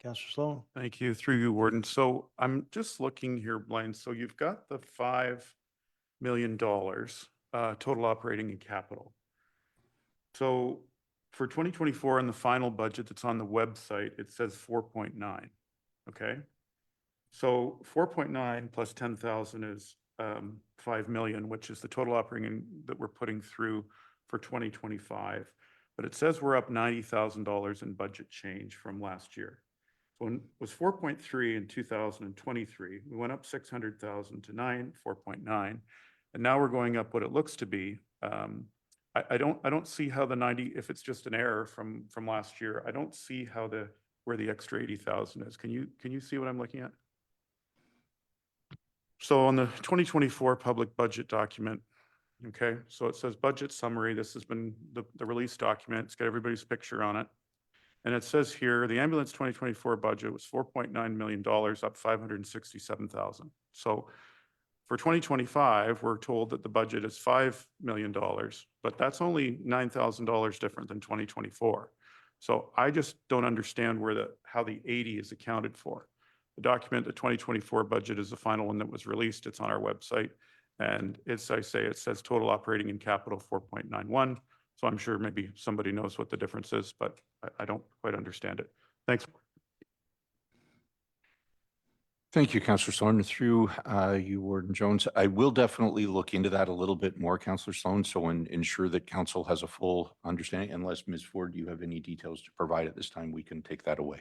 Counselor Sloan?
Thank you. Through you, Warden. So I'm just looking here, Blaine. So you've got the $5 million total operating and capital. So for 2024 in the final budget that's on the website, it says 4.9. Okay. So 4.9 plus 10,000 is 5 million, which is the total operating that we're putting through for 2025. But it says we're up $90,000 in budget change from last year. So it was 4.3 in 2023. We went up 600,000 to 4.9. And now we're going up what it looks to be. I don't see how the 90, if it's just an error from last year, I don't see how where the extra 80,000 is. Can you see what I'm looking at? So on the 2024 public budget document, okay, so it says budget summary. This has been the release document. It's got everybody's picture on it. And it says here, the ambulance 2024 budget was $4.9 million, up 567,000. So for 2025, we're told that the budget is $5 million, but that's only $9,000 different than 2024. So I just don't understand how the 80 is accounted for. The document, the 2024 budget is the final one that was released. It's on our website. And it says total operating and capital 4.91. So I'm sure maybe somebody knows what the difference is, but I don't quite understand it. Thanks.
Thank you, Councillor Sloan. Through you, Warden Jones, I will definitely look into that a little bit more, Councillor Sloan, so ensure that council has a full understanding. Unless Ms. Ford, you have any details to provide at this time, we can take that away.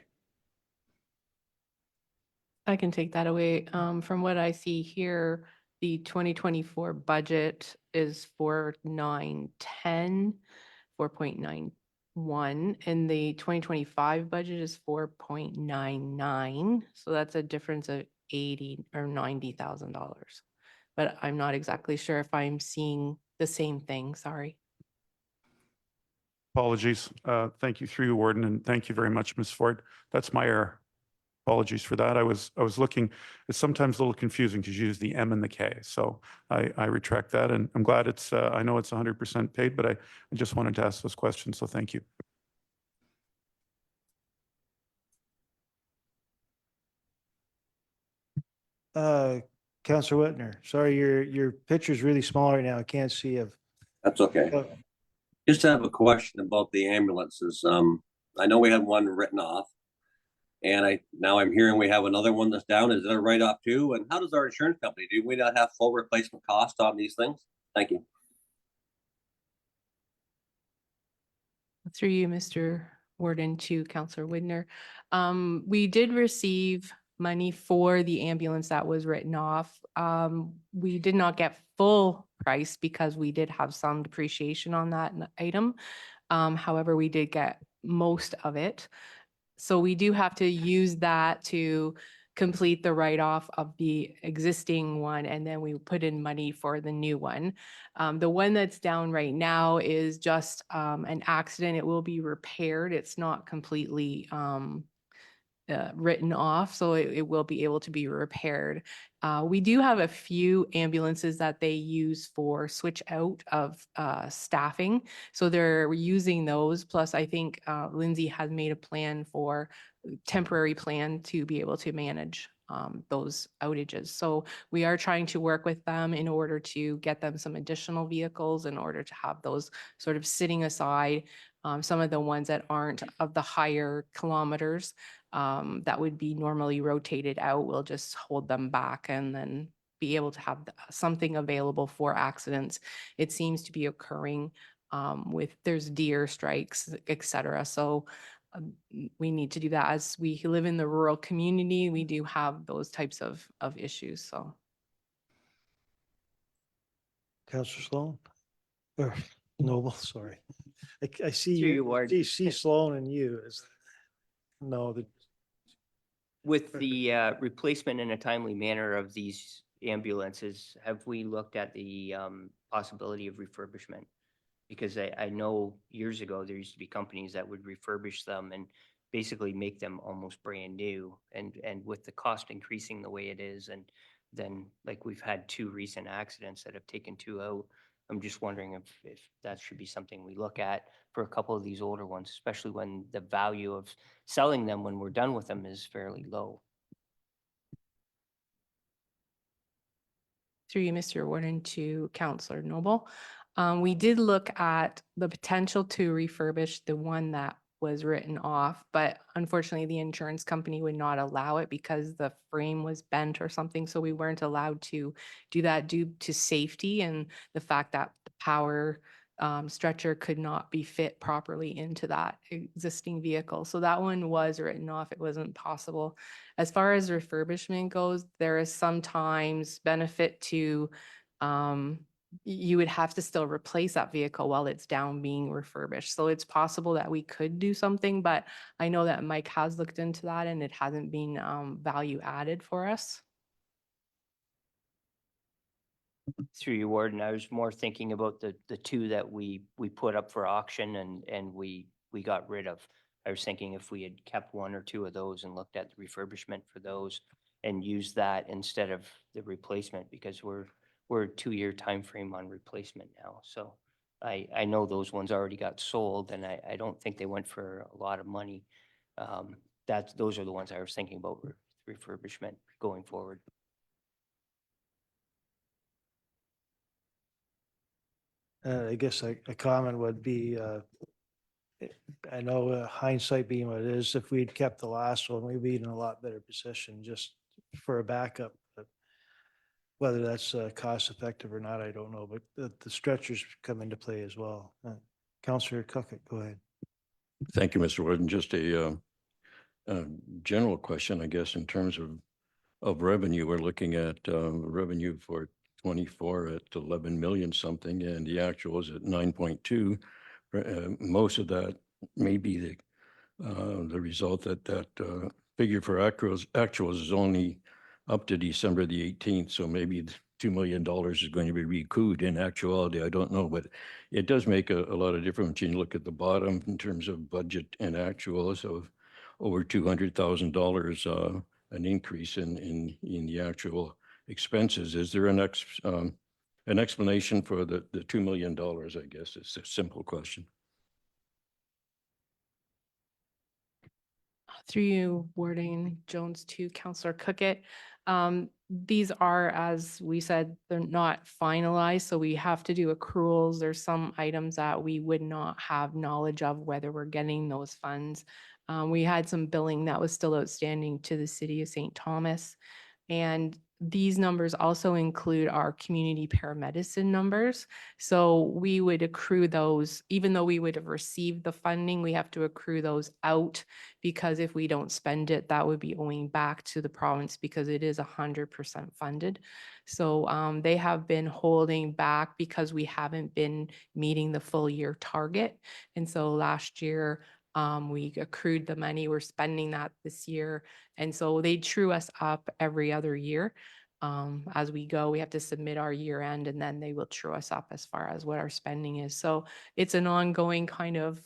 I can take that away. From what I see here, the 2024 budget is 4.910, 4.91, and the 2025 budget is 4.99. So that's a difference of $80,000 or $90,000. But I'm not exactly sure if I'm seeing the same thing. Sorry.
Apologies. Thank you through you, Warden, and thank you very much, Ms. Ford. That's my error. Apologies for that. I was looking, it's sometimes a little confusing because you use the M and the K. So I retract that, and I'm glad I know it's 100% paid, but I just wanted to ask those questions. So thank you.
Counselor Whitner, sorry, your picture's really small right now. I can't see it.
That's okay.
Oh,
Just have a question about the ambulances. I know we had one written off. And now I'm hearing we have another one that's down. Is it a write-off too? And how does our insurance company, do we not have full replacement cost on these things? Thank you.
Through you, Mr. Warden, to Councillor Widner. We did receive money for the ambulance that was written off. We did not get full price because we did have some depreciation on that item. However, we did get most of it. So we do have to use that to complete the write-off of the existing one, and then we put in money for the new one. The one that's down right now is just an accident. It will be repaired. It's not completely written off, so it will be able to be repaired. We do have a few ambulances that they use for switch out of staffing, so they're using those. Plus, I think Lindsay has made a plan for temporary plan to be able to manage those outages. So we are trying to work with them in order to get them some additional vehicles in order to have those sort of sitting aside. Some of the ones that aren't of the higher kilometers that would be normally rotated out, we'll just hold them back and then be able to have something available for accidents. It seems to be occurring there's deer strikes, et cetera. So we need to do that. As we live in the rural community, we do have those types of issues. So.
Counselor Sloan? Or Noble, sorry. I see
Through you,
you,
Ward.
see Sloan and you. No,
With the replacement in a timely manner of these ambulances, have we looked at the possibility of refurbishment? Because I know years ago, there used to be companies that would refurbish them and basically make them almost brand new. And with the cost increasing the way it is and then like we've had 2 recent accidents that have taken 2 out. I'm just wondering if that should be something we look at for a couple of these older ones, especially when the value of selling them when we're done with them is fairly low.
Through you, Mr. Warden, to Counselor Noble. We did look at the potential to refurbish the one that was written off, but unfortunately the insurance company would not allow it because the frame was bent or something. So we weren't allowed to do that due to safety and the fact that the power stretcher could not be fit properly into that existing vehicle. So that one was written off. It wasn't possible. As far as refurbishment goes, there is sometimes benefit to, you would have to still replace that vehicle while it's down being refurbished. So it's possible that we could do something, but I know that Mike has looked into that and it hasn't been value added for us.
Through you, Warden, I was more thinking about the 2 that we put up for auction and we got rid of. I was thinking if we had kept 1 or 2 of those and looked at the refurbishment for those and used that instead of the replacement, because we're a 2-year time frame on replacement now. So I know those ones already got sold and I don't think they went for a lot of money. Those are the ones I was thinking about refurbishment going forward.
I guess a comment would be, I know hindsight being what it is, if we'd kept the last one, we'd be in a lot better position just for a backup. But whether that's cost effective or not, I don't know, but the stretchers come into play as well. Councillor Cookit, go ahead.
Thank you, Mr. Warden. Just a general question, I guess, in terms of revenue. We're looking at revenue for 24 at 11 million something, and the actual is at 9.2. Most of that may be the result that figure for actuals is only up to December the 18th. So maybe $2 million is going to be recouped. In actuality, I don't know, but it does make a lot of difference when you look at the bottom in terms of budget and actuals of over $200,000, an increase in the actual expenses. Is there an explanation for the $2 million? I guess it's a simple question.
Through you, Warden Jones, to Counselor Cookit. These are, as we said, they're not finalized, so we have to do accruals. There's some items that we would not have knowledge of whether we're getting those funds. We had some billing that was still outstanding to the city of St. Thomas. And these numbers also include our community paramedicine numbers. So we would accrue those, even though we would have received the funding, we have to accrue those out because if we don't spend it, that would be owing back to the province because it is 100% funded. So they have been holding back because we haven't been meeting the full year target. And so last year, we accrued the money, we're spending that this year. And so they true us up every other year. As we go, we have to submit our year end and then they will true us up as far as what our spending is. So it's an ongoing kind of,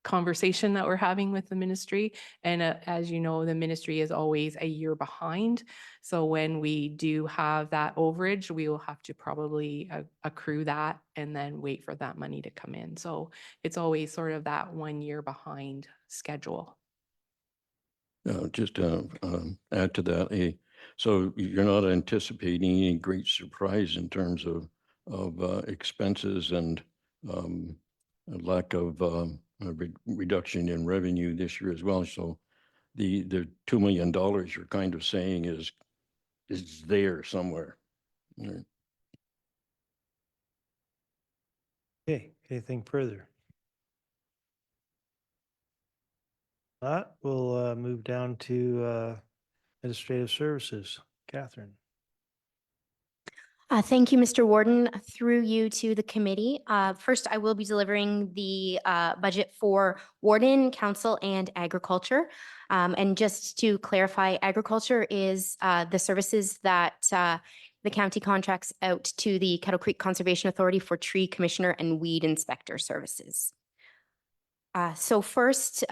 conversation that we're having with the ministry. And as you know, the ministry is always a year behind. So when we do have that overage, we will have to probably accrue that and then wait for that money to come in. So it's always sort of that 1 year behind schedule.
Just to add to that, so you're not anticipating any great surprise in terms of expenses and a lack of reduction in revenue this year as well. So the $2 million you're kind of saying is there somewhere. Right.
Okay, anything further? Not, we'll move down to administrative services. Catherine.
Thank you, Mr. Warden. Through you to the committee. First, I will be delivering the budget for Warden, Council, and Agriculture. And just to clarify, Agriculture is the services that the county contracts out to the Kettle Creek Conservation Authority for tree commissioner and weed inspector services. So first,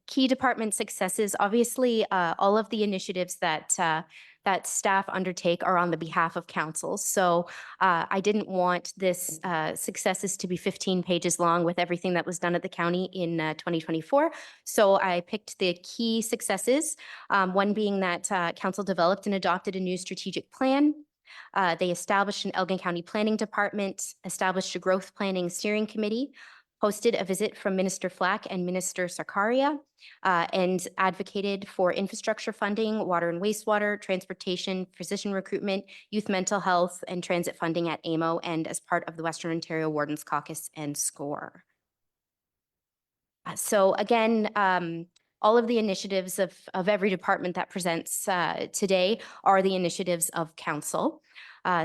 key department successes, obviously, all of the initiatives that staff undertake are on the behalf of council. So I didn't want this successes to be 15 pages long with everything that was done at the county in 2024. So I picked the key successes, one being that council developed and adopted a new strategic plan. They established an Elgin County Planning Department, established a growth planning steering committee, hosted a visit from Minister Flack and Minister Sarkaria, and advocated for infrastructure funding, water and wastewater, transportation, physician recruitment, youth mental health, and transit funding at AMO, and as part of the Western Ontario Wardens Caucus and SCORE. So again, all of the initiatives of every department that presents today are the initiatives of council.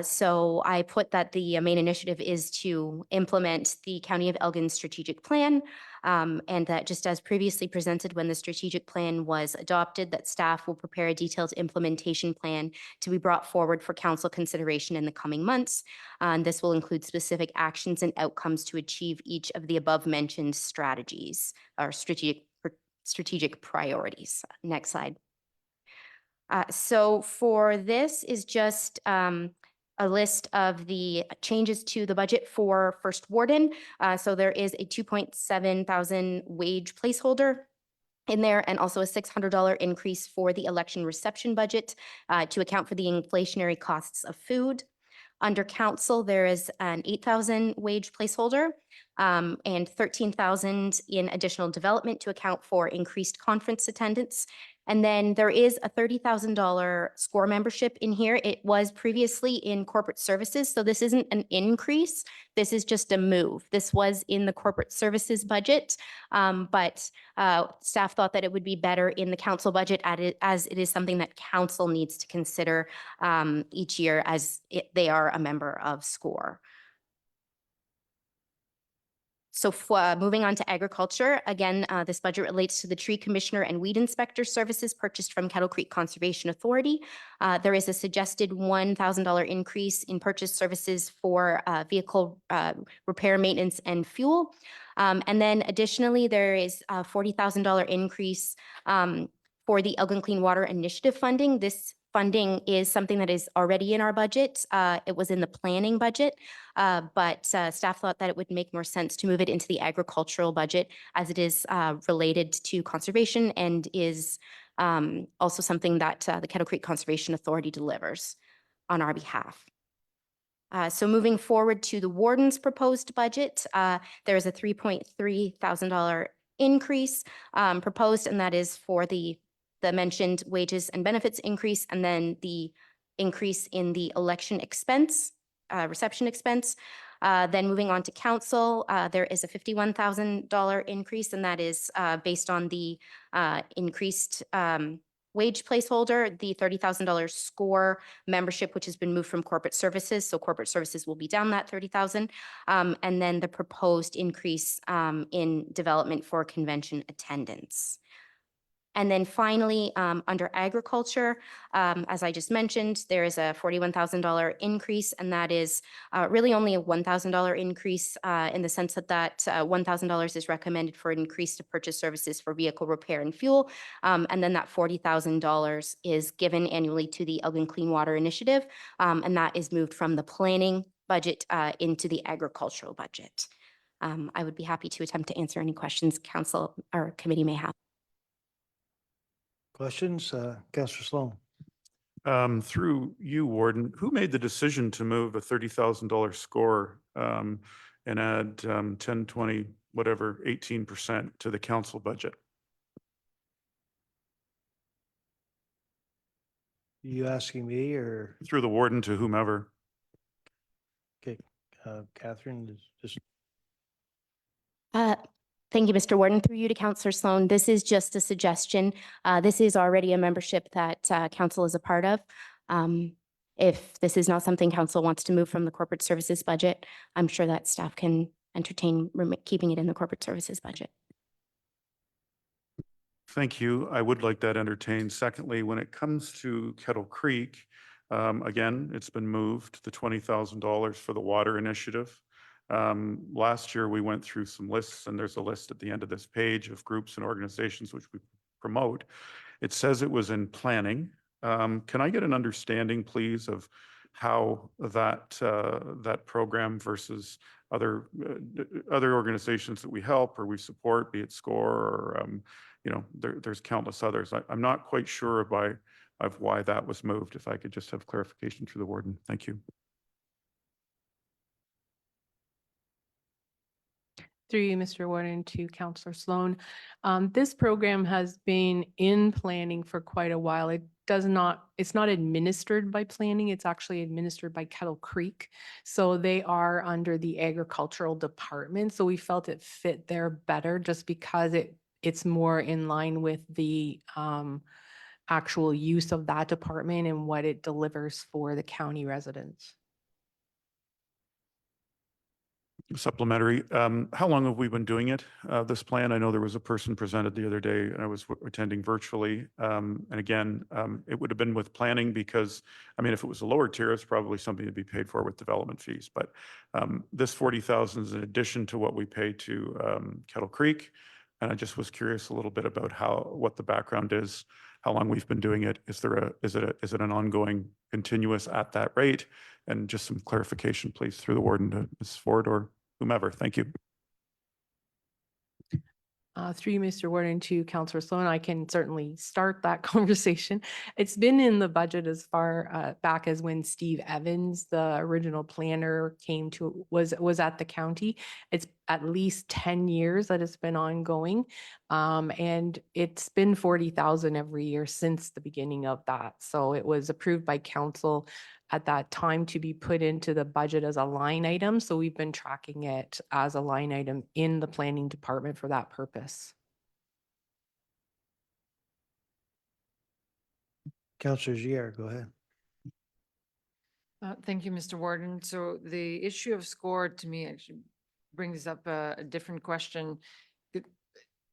So I put that the main initiative is to implement the County of Elgin strategic plan, and that just as previously presented when the strategic plan was adopted, that staff will prepare a detailed implementation plan to be brought forward for council consideration in the coming months. And this will include specific actions and outcomes to achieve each of the above mentioned strategies or strategic priorities. Next slide. So for this is just a list of the changes to the budget for First Warden. So there is a 2.7 thousand wage placeholder in there, and also a $600 increase for the election reception budget to account for the inflationary costs of food. Under council, there is an 8,000 wage placeholder and 13,000 in additional development to account for increased conference attendance. And then there is a $30,000 SCORE membership in here. It was previously in corporate services, so this isn't an increase. This is just a move. This was in the corporate services budget, but staff thought that it would be better in the council budget as it is something that council needs to consider each year as they are a member of SCORE. So moving on to agriculture, again, this budget relates to the tree commissioner and weed inspector services purchased from Kettle Creek Conservation Authority. There is a suggested $1,000 increase in purchase services for vehicle repair, maintenance, and fuel. And then additionally, there is a $40,000 increase for the Elgin Clean Water Initiative funding. This funding is something that is already in our budget. It was in the planning budget, but staff thought that it would make more sense to move it into the agricultural budget as it is related to conservation and is also something that the Kettle Creek Conservation Authority delivers on our behalf. So moving forward to the warden's proposed budget, there is a $3.3 thousand increase proposed, and that is for the mentioned wages and benefits increase, and then the increase in the election expense, reception expense. Then moving on to council, there is a $51,000 increase, and that is based on the increased wage placeholder, the $30,000 SCORE membership, which has been moved from corporate services. So corporate services will be down that $30,000. And then the proposed increase in development for convention attendance. And then finally, under agriculture, as I just mentioned, there is a $41,000 increase, and that is really only a $1,000 increase in the sense that $1,000 is recommended for an increase to purchase services for vehicle repair and fuel. And then that $40,000 is given annually to the Elgin Clean Water Initiative, and that is moved from the planning budget into the agricultural budget. I would be happy to attempt to answer any questions council or committee may have.
Questions? Councillor Sloan.
Through you, Warden, who made the decision to move a $30,000 score and add 10, 20, whatever, 18% to the council budget?
You asking me or,
Through the warden to whomever.
okay, Catherine, just.
Thank you, Mr. Warden. Through you to Councillor Sloan, this is just a suggestion. This is already a membership that council is a part of. If this is not something council wants to move from the corporate services budget, I'm sure that staff can entertain keeping it in the corporate services budget.
Thank you. I would like that entertained. Secondly, when it comes to Kettle Creek, again, it's been moved, the $20,000 for the water initiative. Last year, we went through some lists, and there's a list at the end of this page of groups and organizations which we promote. It says it was in planning. Can I get an understanding, please, of how that program versus other organizations that we help or we support, be it SCORE or there's countless others. I'm not quite sure of why that was moved. If I could just have clarification through the warden. Thank you.
Through you, Mr. Warden, to Counselor Sloan. This program has been in planning for quite a while. It's not administered by planning. It's actually administered by Kettle Creek. So they are under the agricultural department. So we felt it fit there better just because it's more in line with the actual use of that department and what it delivers for the county residents.
Supplementary. How long have we been doing it? This plan, I know there was a person presented the other day and I was attending virtually. And again, it would have been with planning because, I mean, if it was a lower tier, it's probably something to be paid for with development fees. But this 40,000 is in addition to what we pay to Kettle Creek. And I just was curious a little bit about what the background is, how long we've been doing it. Is it an ongoing continuous at that rate? And just some clarification, please, through the warden to Ms. Ford or whomever. Thank you.
Through you, Mr. Warden, to Counselor Sloan, I can certainly start that conversation. It's been in the budget as far back as when Steve Evans, the original planner, was at the county. It's at least 10 years that it's been ongoing. And it's been 40,000 every year since the beginning of that. So it was approved by council at that time to be put into the budget as a line item. So we've been tracking it as a line item in the planning department for that purpose.
Councillor Gier, go ahead.
Thank you, Mr. Warden. So the issue of SCORE to me actually brings up a different question.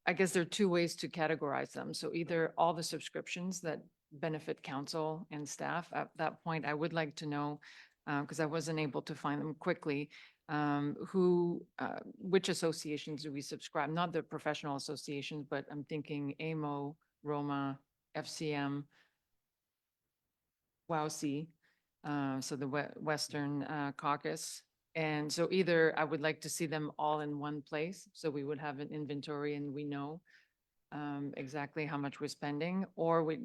I guess there are two ways to categorize them. So either all the subscriptions that benefit council and staff. At that point, I would like to know, because I wasn't able to find them quickly, which associations do we subscribe? Not the professional associations, but I'm thinking AMO, Roma, FCM, WOWC, so the Western Caucus. And so either I would like to see them all in one place, so we would have an inventory and we know exactly how much we're spending, or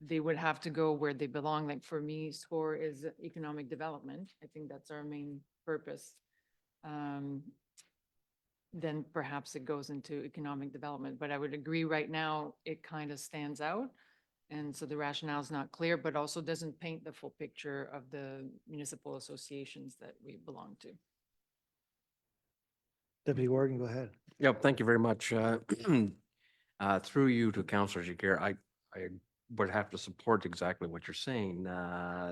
they would have to go where they belong. Like for me, SCORE is economic development. I think that's our main purpose. Then perhaps it goes into economic development, but I would agree right now it kind of stands out. And so the rationale is not clear, but also doesn't paint the full picture of the municipal associations that we belong to.
Deputy Warden, go ahead.
Yep, thank you very much. Through you to Councillor Jiguer, I would have to support exactly what you're saying.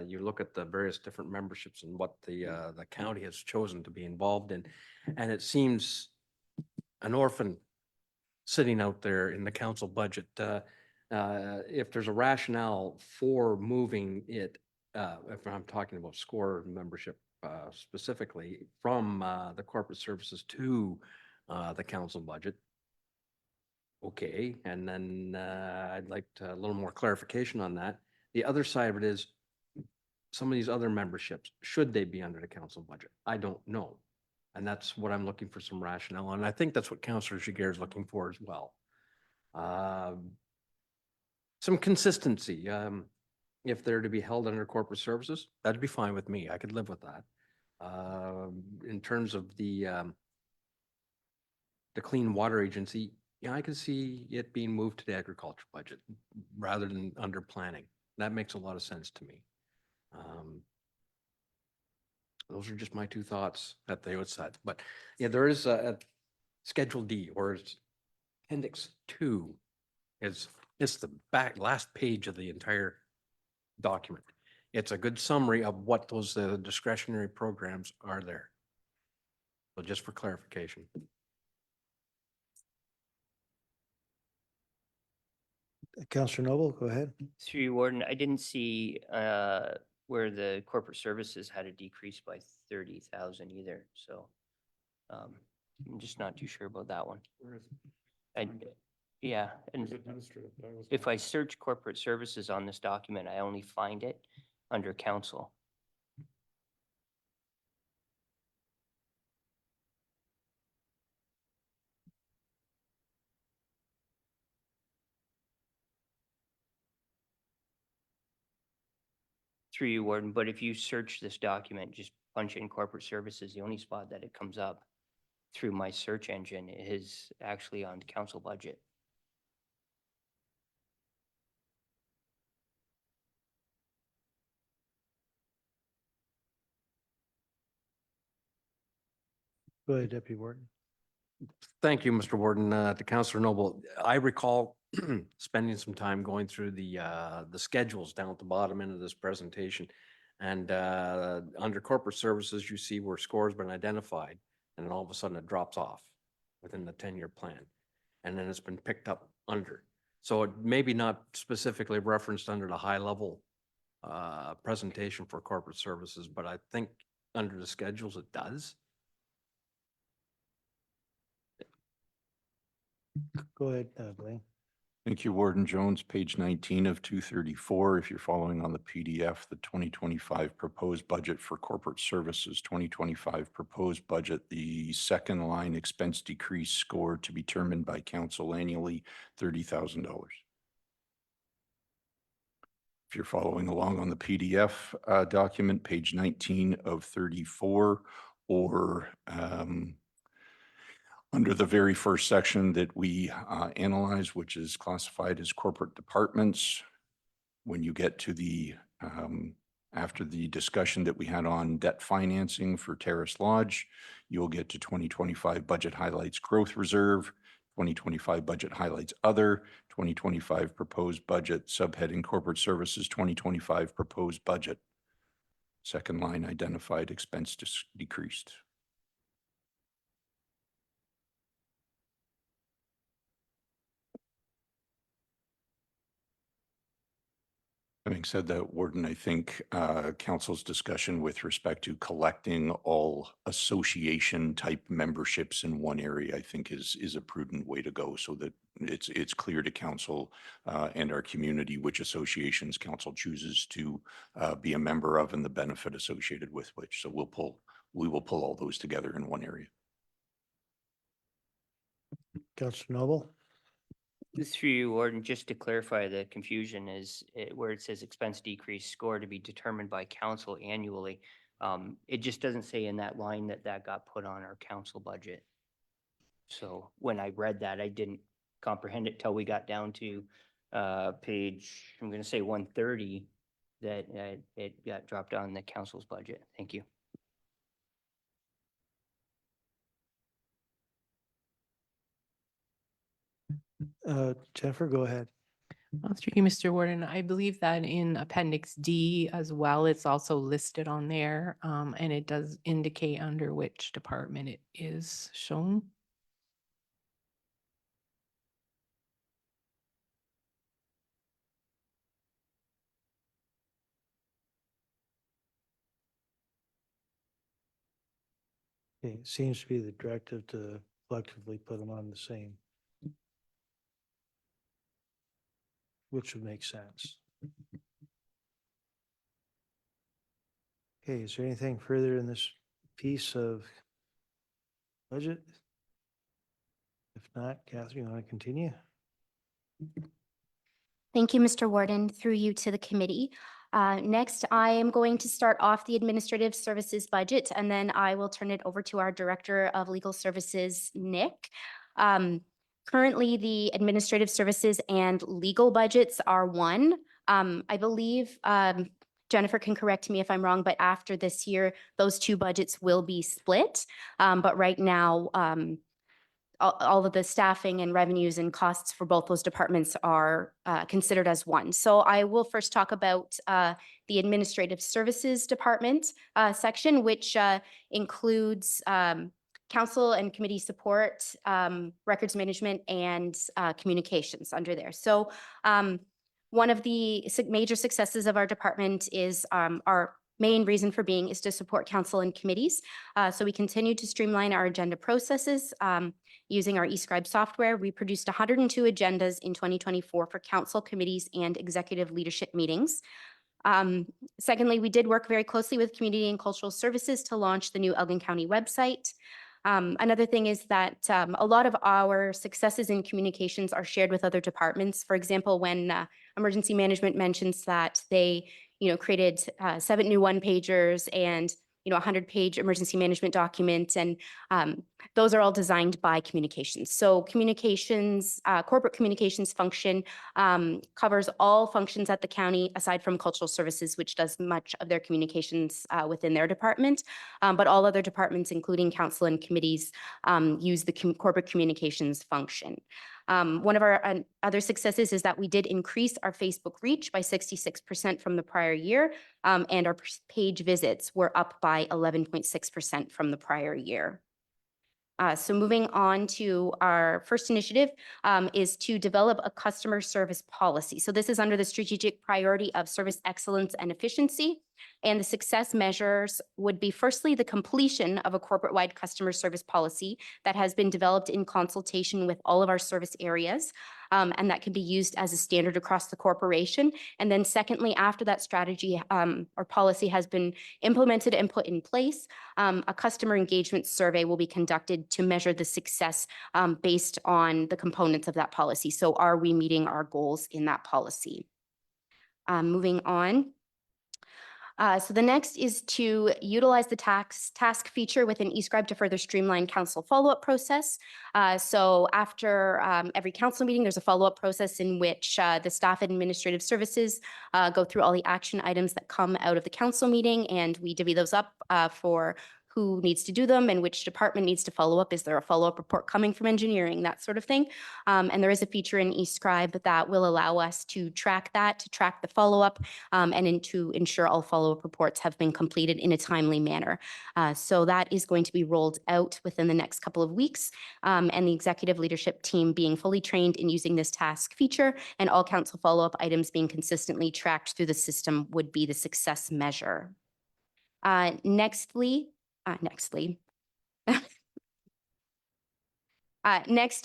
You look at the various different memberships and what the county has chosen to be involved in, and it seems an orphan sitting out there in the council budget. If there's a rationale for moving it, if I'm talking about SCORE membership specifically, from the corporate services to the council budget, okay, and then I'd like a little more clarification on that. The other side of it is some of these other memberships, should they be under the council budget? I don't know. And that's what I'm looking for, some rationale. And I think that's what Councillor Jiguer is looking for as well. Some consistency. If they're to be held under corporate services, that'd be fine with me. I could live with that. In terms of the Clean Water Agency, yeah, I can see it being moved to the agriculture budget rather than under planning. That makes a lot of sense to me. Those are just my two thoughts at the outset. But yeah, there is a Schedule D, or Appendix 2 is the last page of the entire document. It's a good summary of what those discretionary programs are there. So just for clarification.
Councillor Noble, go ahead.
Through you, Warden, I didn't see where the corporate services had a decrease by 30,000 either. So I'm just not too sure about that one.
Where is it?
And, yeah,
It's
and
administrative. That was
if
one.
I search corporate services on this document, I only find it under council. Through you, Warden, but if you search this document, just punch in corporate services, the only spot that it comes up through my search engine is actually on council budget.
Go ahead, Deputy Warden.
Thank you, Mr. Warden. To Councillor Noble, I recall spending some time going through the schedules down at the bottom end of this presentation. And under corporate services, you see where score has been identified, and then all of a sudden it drops off within the 10-year plan. And then it's been picked up under. So it may be not specifically referenced under the high level presentation for corporate services, but I think under the schedules it does.
Go ahead, Blaine.
Thank you, Warden Jones, page 19 of 234. If you're following on the PDF, the 2025 proposed budget for corporate services, 2025 proposed budget, the second line expense decrease score to be determined by council annually, $30,000. If you're following along on the PDF document, page 19 of 34, or under the very first section that we analyze, which is classified as corporate departments, when you get to the, after the discussion that we had on debt financing for Terrace Lodge, you'll get to 2025 budget highlights growth reserve, 2025 budget highlights other, 2025 proposed budget, subheading corporate services, 2025 proposed budget. Second line identified expense decreased. Having said that, Warden, I think council's discussion with respect to collecting all association type memberships in one area, I think is a prudent way to go, so that it's clear to council and our community which associations council chooses to be a member of and the benefit associated with which. So we will pull all those together in one area.
Councillor Noble.
Through you, Warden, just to clarify the confusion is where it says expense decrease score to be determined by council annually. It just doesn't say in that line that that got put on our council budget. So when I read that, I didn't comprehend it till we got down to page, I'm going to say 130, that it got dropped on the council's budget. Thank you.
Jennifer, go ahead.
Through you, Mr. Warden, I believe that in Appendix D as well, it's also listed on there, and it does indicate under which department it is shown.
Okay, it seems to be the directive to collectively put them on the same, which would make sense. Okay, is there anything further in this piece of budget? If not, Catherine, you want to continue?
Thank you, Mr. Warden, through you to the committee. Next, I am going to start off the administrative services budget, and then I will turn it over to our Director of Legal Services, Nick. Currently, the administrative services and legal budgets are one. I believe Jennifer can correct me if I'm wrong, but after this year, those two budgets will be split. But right now, all of the staffing and revenues and costs for both those departments are considered as one. So I will first talk about the Administrative Services Department section, which includes council and committee support, records management, and communications under there. So one of the major successes of our department is our main reason for being is to support council and committees. So we continue to streamline our agenda processes using our eScribe software. We produced 102 agendas in 2024 for council, committees, and executive leadership meetings. Secondly, we did work very closely with Community and Cultural Services to launch the new Elgin County website. Another thing is that a lot of our successes in communications are shared with other departments. For example, when emergency management mentions that they, created 7 new one-pagers and, a 100-page emergency management document, and those are all designed by communications. So communications, corporate communications function covers all functions at the county aside from cultural services, which does much of their communications within their department. But all other departments, including council and committees, use the corporate communications function. One of our other successes is that we did increase our Facebook reach by 66% from the prior year, and our page visits were up by 11.6% from the prior year. So moving on to our first initiative is to develop a customer service policy. So this is under the strategic priority of service excellence and efficiency. And the success measures would be firstly the completion of a corporate-wide customer service policy that has been developed in consultation with all of our service areas, and that can be used as a standard across the corporation. And then secondly, after that strategy or policy has been implemented and put in place, a customer engagement survey will be conducted to measure the success based on the components of that policy. So are we meeting our goals in that policy? Moving on. So the next is to utilize the task feature within eScribe to further streamline council follow-up process. So after every council meeting, there's a follow-up process in which the staff and administrative services go through all the action items that come out of the council meeting, and we divvy those up for who needs to do them and which department needs to follow up. Is there a follow-up report coming from engineering, that sort of thing? And there is a feature in eScribe that will allow us to track that, to track the follow-up, and to ensure all follow-up reports have been completed in a timely manner. So that is going to be rolled out within the next couple of weeks, and the executive leadership team being fully trained in using this task feature and all council follow-up items being consistently tracked through the system would be the success measure. Next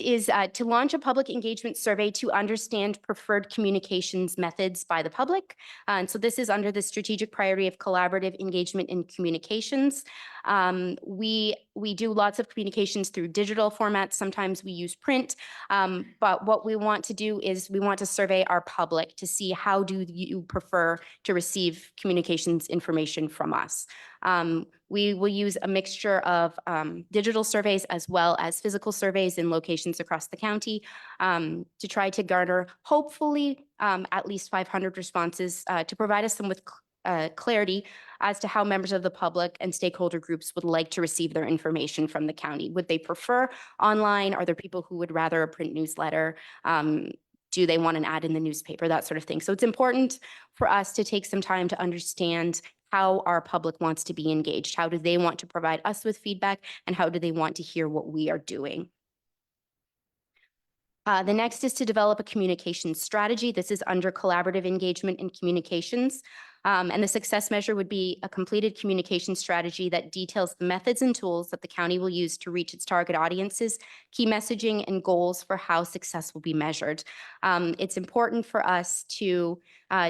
is to launch a public engagement survey to understand preferred communications methods by the public. And so this is under the strategic priority of collaborative engagement in communications. We do lots of communications through digital formats. Sometimes we use print, but what we want to do is we want to survey our public to see how do you prefer to receive communications information from us. We will use a mixture of digital surveys as well as physical surveys in locations across the county to try to garner, hopefully, at least 500 responses to provide us with clarity as to how members of the public and stakeholder groups would like to receive their information from the county. Would they prefer online? Are there people who would rather a print newsletter? Do they want an ad in the newspaper? That sort of thing. So it's important for us to take some time to understand how our public wants to be engaged. How do they want to provide us with feedback, and how do they want to hear what we are doing? The next is to develop a communication strategy. This is under collaborative engagement in communications. And the success measure would be a completed communication strategy that details the methods and tools that the county will use to reach its target audiences, key messaging, and goals for how success will be measured. It's important for us to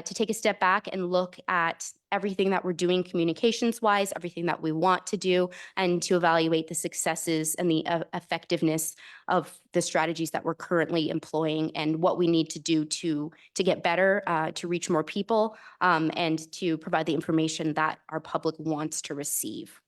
take a step back and look at everything that we're doing communications-wise, everything that we want to do, and to evaluate the successes and the effectiveness of the strategies that we're currently employing and what we need to do to get better, to reach more people, and to provide the information that our public wants to receive.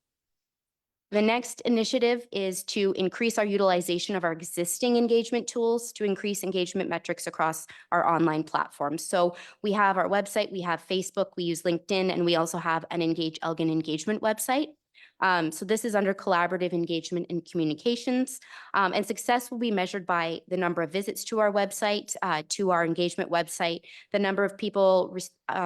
The next initiative is to increase our utilization of our existing engagement tools to increase engagement metrics across our online platforms. So we have our website, we have Facebook, we use LinkedIn, and we also have an Engage Elgin engagement website. So this is under collaborative engagement and communications. And success will be measured by the number of visits to our website, to our engagement website, the number of people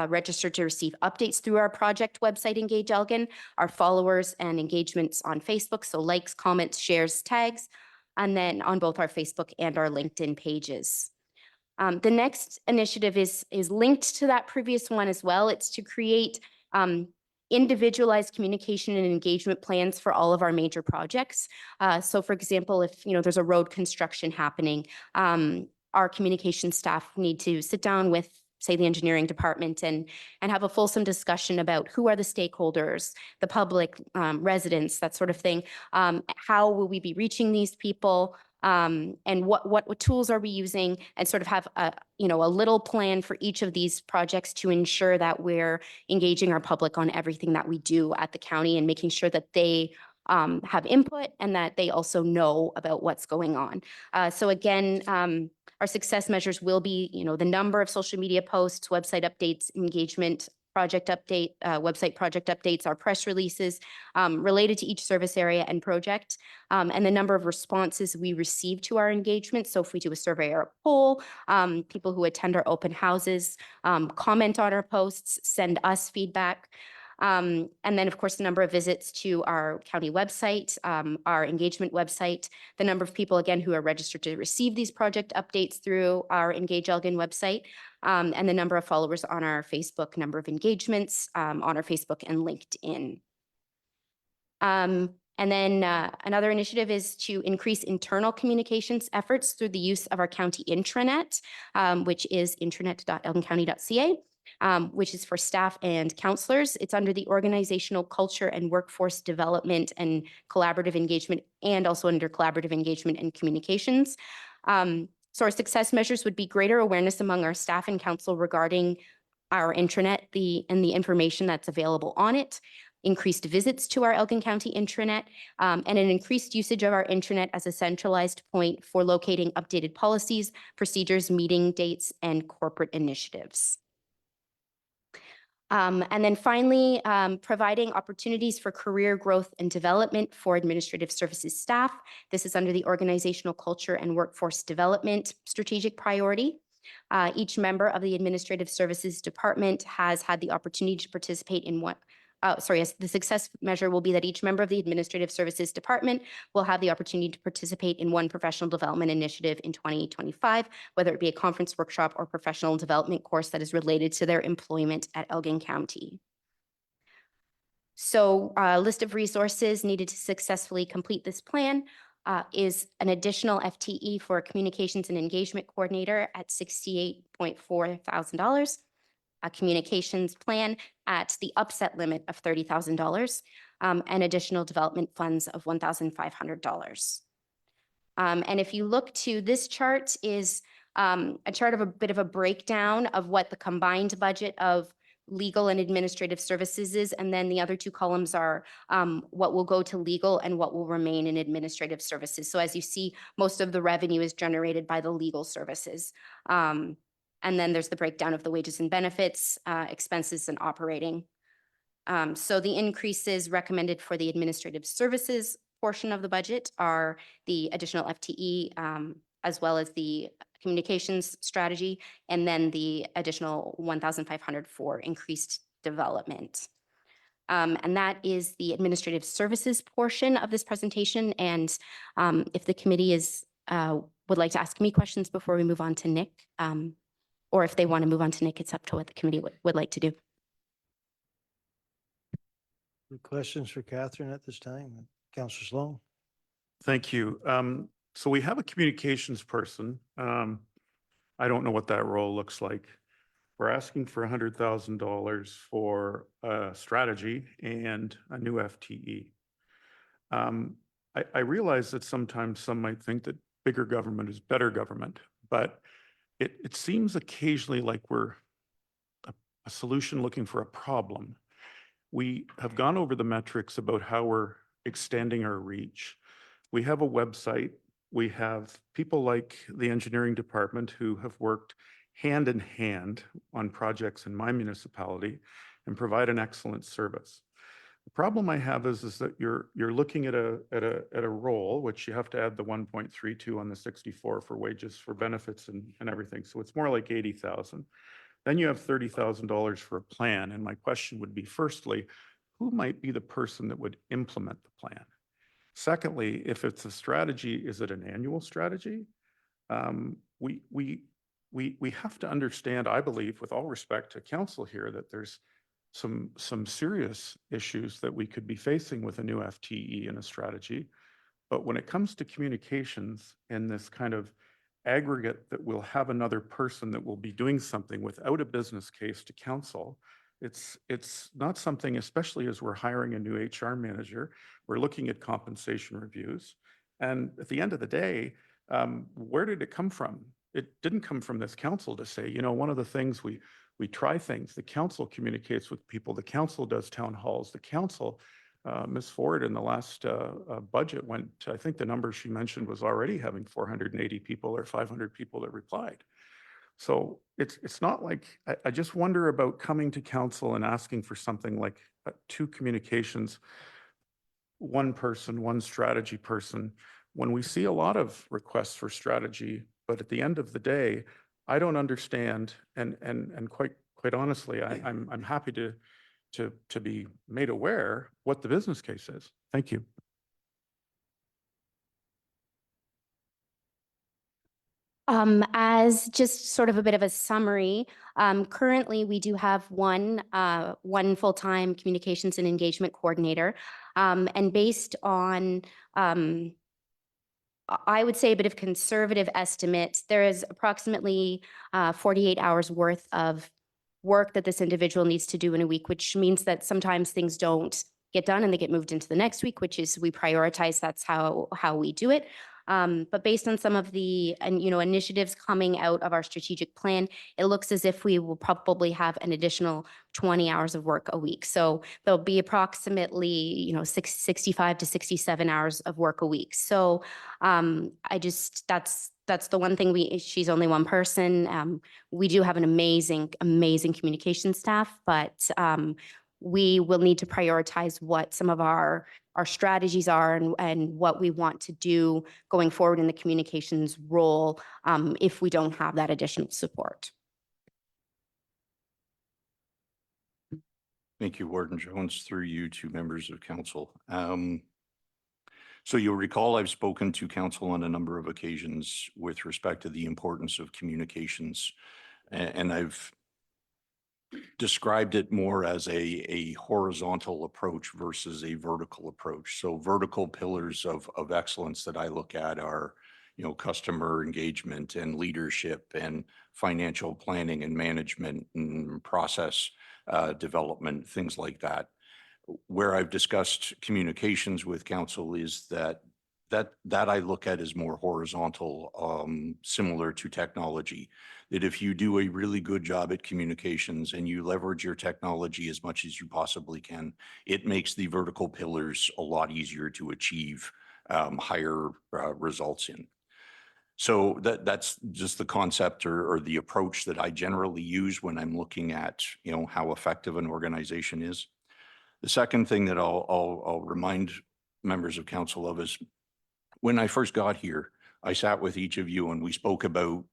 registered to receive updates through our project website, Engage Elgin, our followers and engagements on Facebook, so likes, comments, shares, tags, and then on both our Facebook and our LinkedIn pages. The next initiative is linked to that previous one as well. It's to create individualized communication and engagement plans for all of our major projects. So for example, if, there's a road construction happening, our communication staff need to sit down with, say, the engineering department and have a fulsome discussion about who are the stakeholders, the public, residents, that sort of thing. How will we be reaching these people? And what tools are we using, and sort of have a little plan for each of these projects to ensure that we're engaging our public on everything that we do at the county and making sure that they have input and that they also know about what's going on. So again, our success measures will be, the number of social media posts, website updates, engagement, project update, website project updates, our press releases related to each service area and project, and the number of responses we receive to our engagement. So if we do a survey or a poll, people who attend our open houses, comment on our posts, send us feedback. And then, of course, the number of visits to our county website, our engagement website, the number of people, again, who are registered to receive these project updates through our Engage Elgin website, and the number of followers on our Facebook, number of engagements on our Facebook and LinkedIn. And then another initiative is to increase internal communications efforts through the use of our county intranet, which is intranet.elgincounty.ca. Which is for staff and counselors. It's under the organizational culture and workforce development and collaborative engagement, and also under collaborative engagement and communications. So our success measures would be greater awareness among our staff and council regarding our intranet and the information that's available on it, increased visits to our Elgin County intranet, and an increased usage of our intranet as a centralized point for locating updated policies, procedures, meeting dates, and corporate initiatives. And then finally, providing opportunities for career growth and development for administrative services staff. This is under the organizational culture and workforce development strategic priority. Each member of the administrative services department has had the opportunity to participate in the success measure will be that each member of the administrative services department will have the opportunity to participate in one professional development initiative in 2025, whether it be a conference, workshop, or professional development course that is related to their employment at Elgin County. So a list of resources needed to successfully complete this plan is an additional FTE for a communications and engagement coordinator at $68.4 thousand, a communications plan at the upset limit of $30,000, and additional development funds of $1,500. And if you look to this chart is a chart of a bit of a breakdown of what the combined budget of legal and administrative services is. And then the other two columns are what will go to legal and what will remain in administrative services. So as you see, most of the revenue is generated by the legal services. And then there's the breakdown of the wages and benefits, expenses and operating. So the increases recommended for the administrative services portion of the budget are the additional FTE, as well as the communications strategy, and then the additional 1,500 for increased development. And that is the administrative services portion of this presentation. And if the committee would like to ask me questions before we move on to Nick, or if they want to move on to Nick, it's up to what the committee would like to do.
Any questions for Catherine at this time? Councillor Sloan?
Thank you. So we have a communications person. I don't know what that role looks like. We're asking for $100,000 for a strategy and a new FTE. I realize that sometimes some might think that bigger government is better government, but it seems occasionally like we're a solution looking for a problem. We have gone over the metrics about how we're extending our reach. We have a website. We have people like the engineering department who have worked hand in hand on projects in my municipality and provide an excellent service. The problem I have is that you're looking at a role which you have to add the 1.32 on the 64 for wages, for benefits and everything. So it's more like 80,000. Then you have $30,000 for a plan. And my question would be, firstly, who might be the person that would implement the plan? Secondly, if it's a strategy, is it an annual strategy? We have to understand, I believe, with all respect to council here, that there's some serious issues that we could be facing with a new FTE and a strategy. But when it comes to communications and this kind of aggregate that we'll have another person that will be doing something without a business case to council, it's not something, especially as we're hiring a new HR manager, we're looking at compensation reviews. And at the end of the day, where did it come from? It didn't come from this council to say, you know, one of the things we try things, the council communicates with people, the council does town halls, the council, Ms. Ford in the last budget went, I think the number she mentioned was already having 480 people or 500 people that replied. So it's not like, I just wonder about coming to council and asking for something like 2 communications, 1 person, 1 strategy person, when we see a lot of requests for strategy, but at the end of the day, I don't understand, and quite honestly, I'm happy to be made aware what the business case is. Thank you.
As just sort of a bit of a summary, currently we do have one full-time communications and engagement coordinator. And based on, I would say a bit of conservative estimates, there is approximately 48 hours worth of work that this individual needs to do in a week, which means that sometimes things don't get done and they get moved into the next week, which is we prioritize. That's how we do it. But based on some of the initiatives coming out of our strategic plan, it looks as if we will probably have an additional 20 hours of work a week. So there'll be approximately 65 to 67 hours of work a week. So that's the one thing she's only one person. We do have an amazing communication staff, but we will need to prioritize what some of our strategies are and what we want to do going forward in the communications role if we don't have that additional support.
Thank you, Warden Jones, through you to members of council. So you'll recall I've spoken to council on a number of occasions with respect to the importance of communications, and I've described it more as a horizontal approach versus a vertical approach. So vertical pillars of excellence that I look at are, customer engagement and leadership and financial planning and management and process development, things like that. Where I've discussed communications with council is that I look at as more horizontal, similar to technology. That if you do a really good job at communications and you leverage your technology as much as you possibly can, it makes the vertical pillars a lot easier to achieve higher results in. So that's just the concept or the approach that I generally use when I'm looking at, how effective an organization is. The second thing that I'll remind members of council of is when I first got here, I sat with each of you and we spoke about,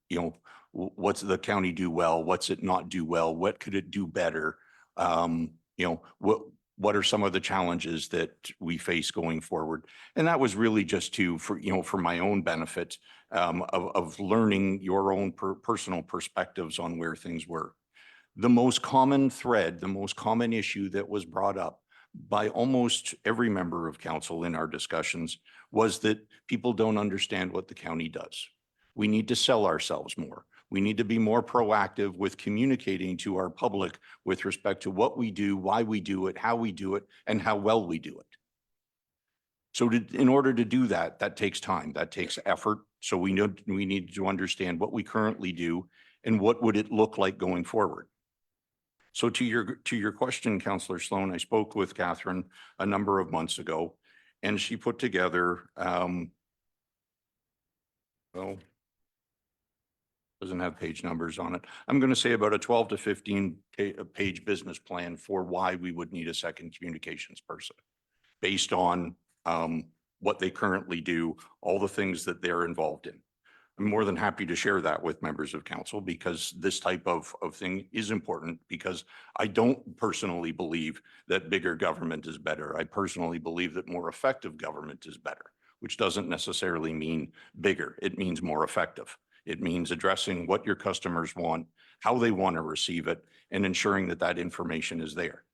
what's the county do well? What's it not do well? What could it do better? What are some of the challenges that we face going forward? And that was really just for my own benefit of learning your own personal perspectives on where things were. The most common thread, the most common issue that was brought up by almost every member of council in our discussions was that people don't understand what the county does. We need to sell ourselves more. We need to be more proactive with communicating to our public with respect to what we do, why we do it, how we do it, and how well we do it. So in order to do that, that takes time, that takes effort. So we need to understand what we currently do and what would it look like going forward. So to your question, Councillor Sloan, I spoke with Catherine a number of months ago, and she put together, doesn't have page numbers on it. I'm going to say about a 12 to 15 page business plan for why we would need a second communications person based on what they currently do, all the things that they're involved in. I'm more than happy to share that with members of council because this type of thing is important because I don't personally believe that bigger government is better. I personally believe that more effective government is better, which doesn't necessarily mean bigger. It means more effective. It means addressing what your customers want, how they want to receive it, and ensuring that that information is there.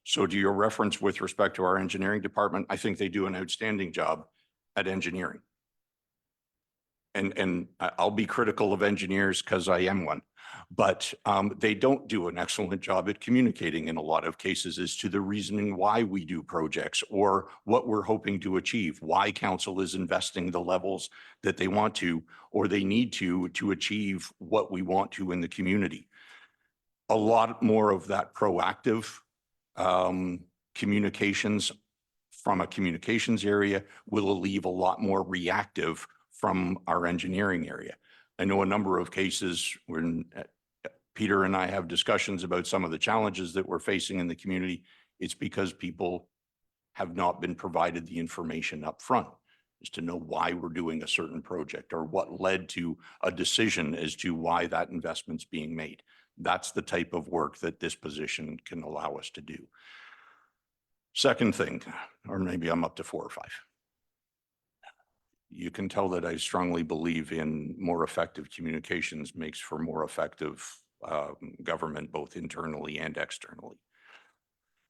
So to your reference with respect to our engineering department, I think they do an outstanding job at engineering. And I'll be critical of engineers because I am one, but they don't do an excellent job at communicating in a lot of cases as to the reasoning why we do projects or what we're hoping to achieve, why council is investing the levels that they want to, or they need to achieve what we want to in the community. A lot more of that proactive communications from a communications area will leave a lot more reactive from our engineering area. I know a number of cases when Peter and I have discussions about some of the challenges that we're facing in the community. It's because people have not been provided the information up front as to know why we're doing a certain project or what led to a decision as to why that investment's being made. That's the type of work that this position can allow us to do. Second thing, or maybe I'm up to 4 or 5. You can tell that I strongly believe in more effective communications makes for more effective government, both internally and externally.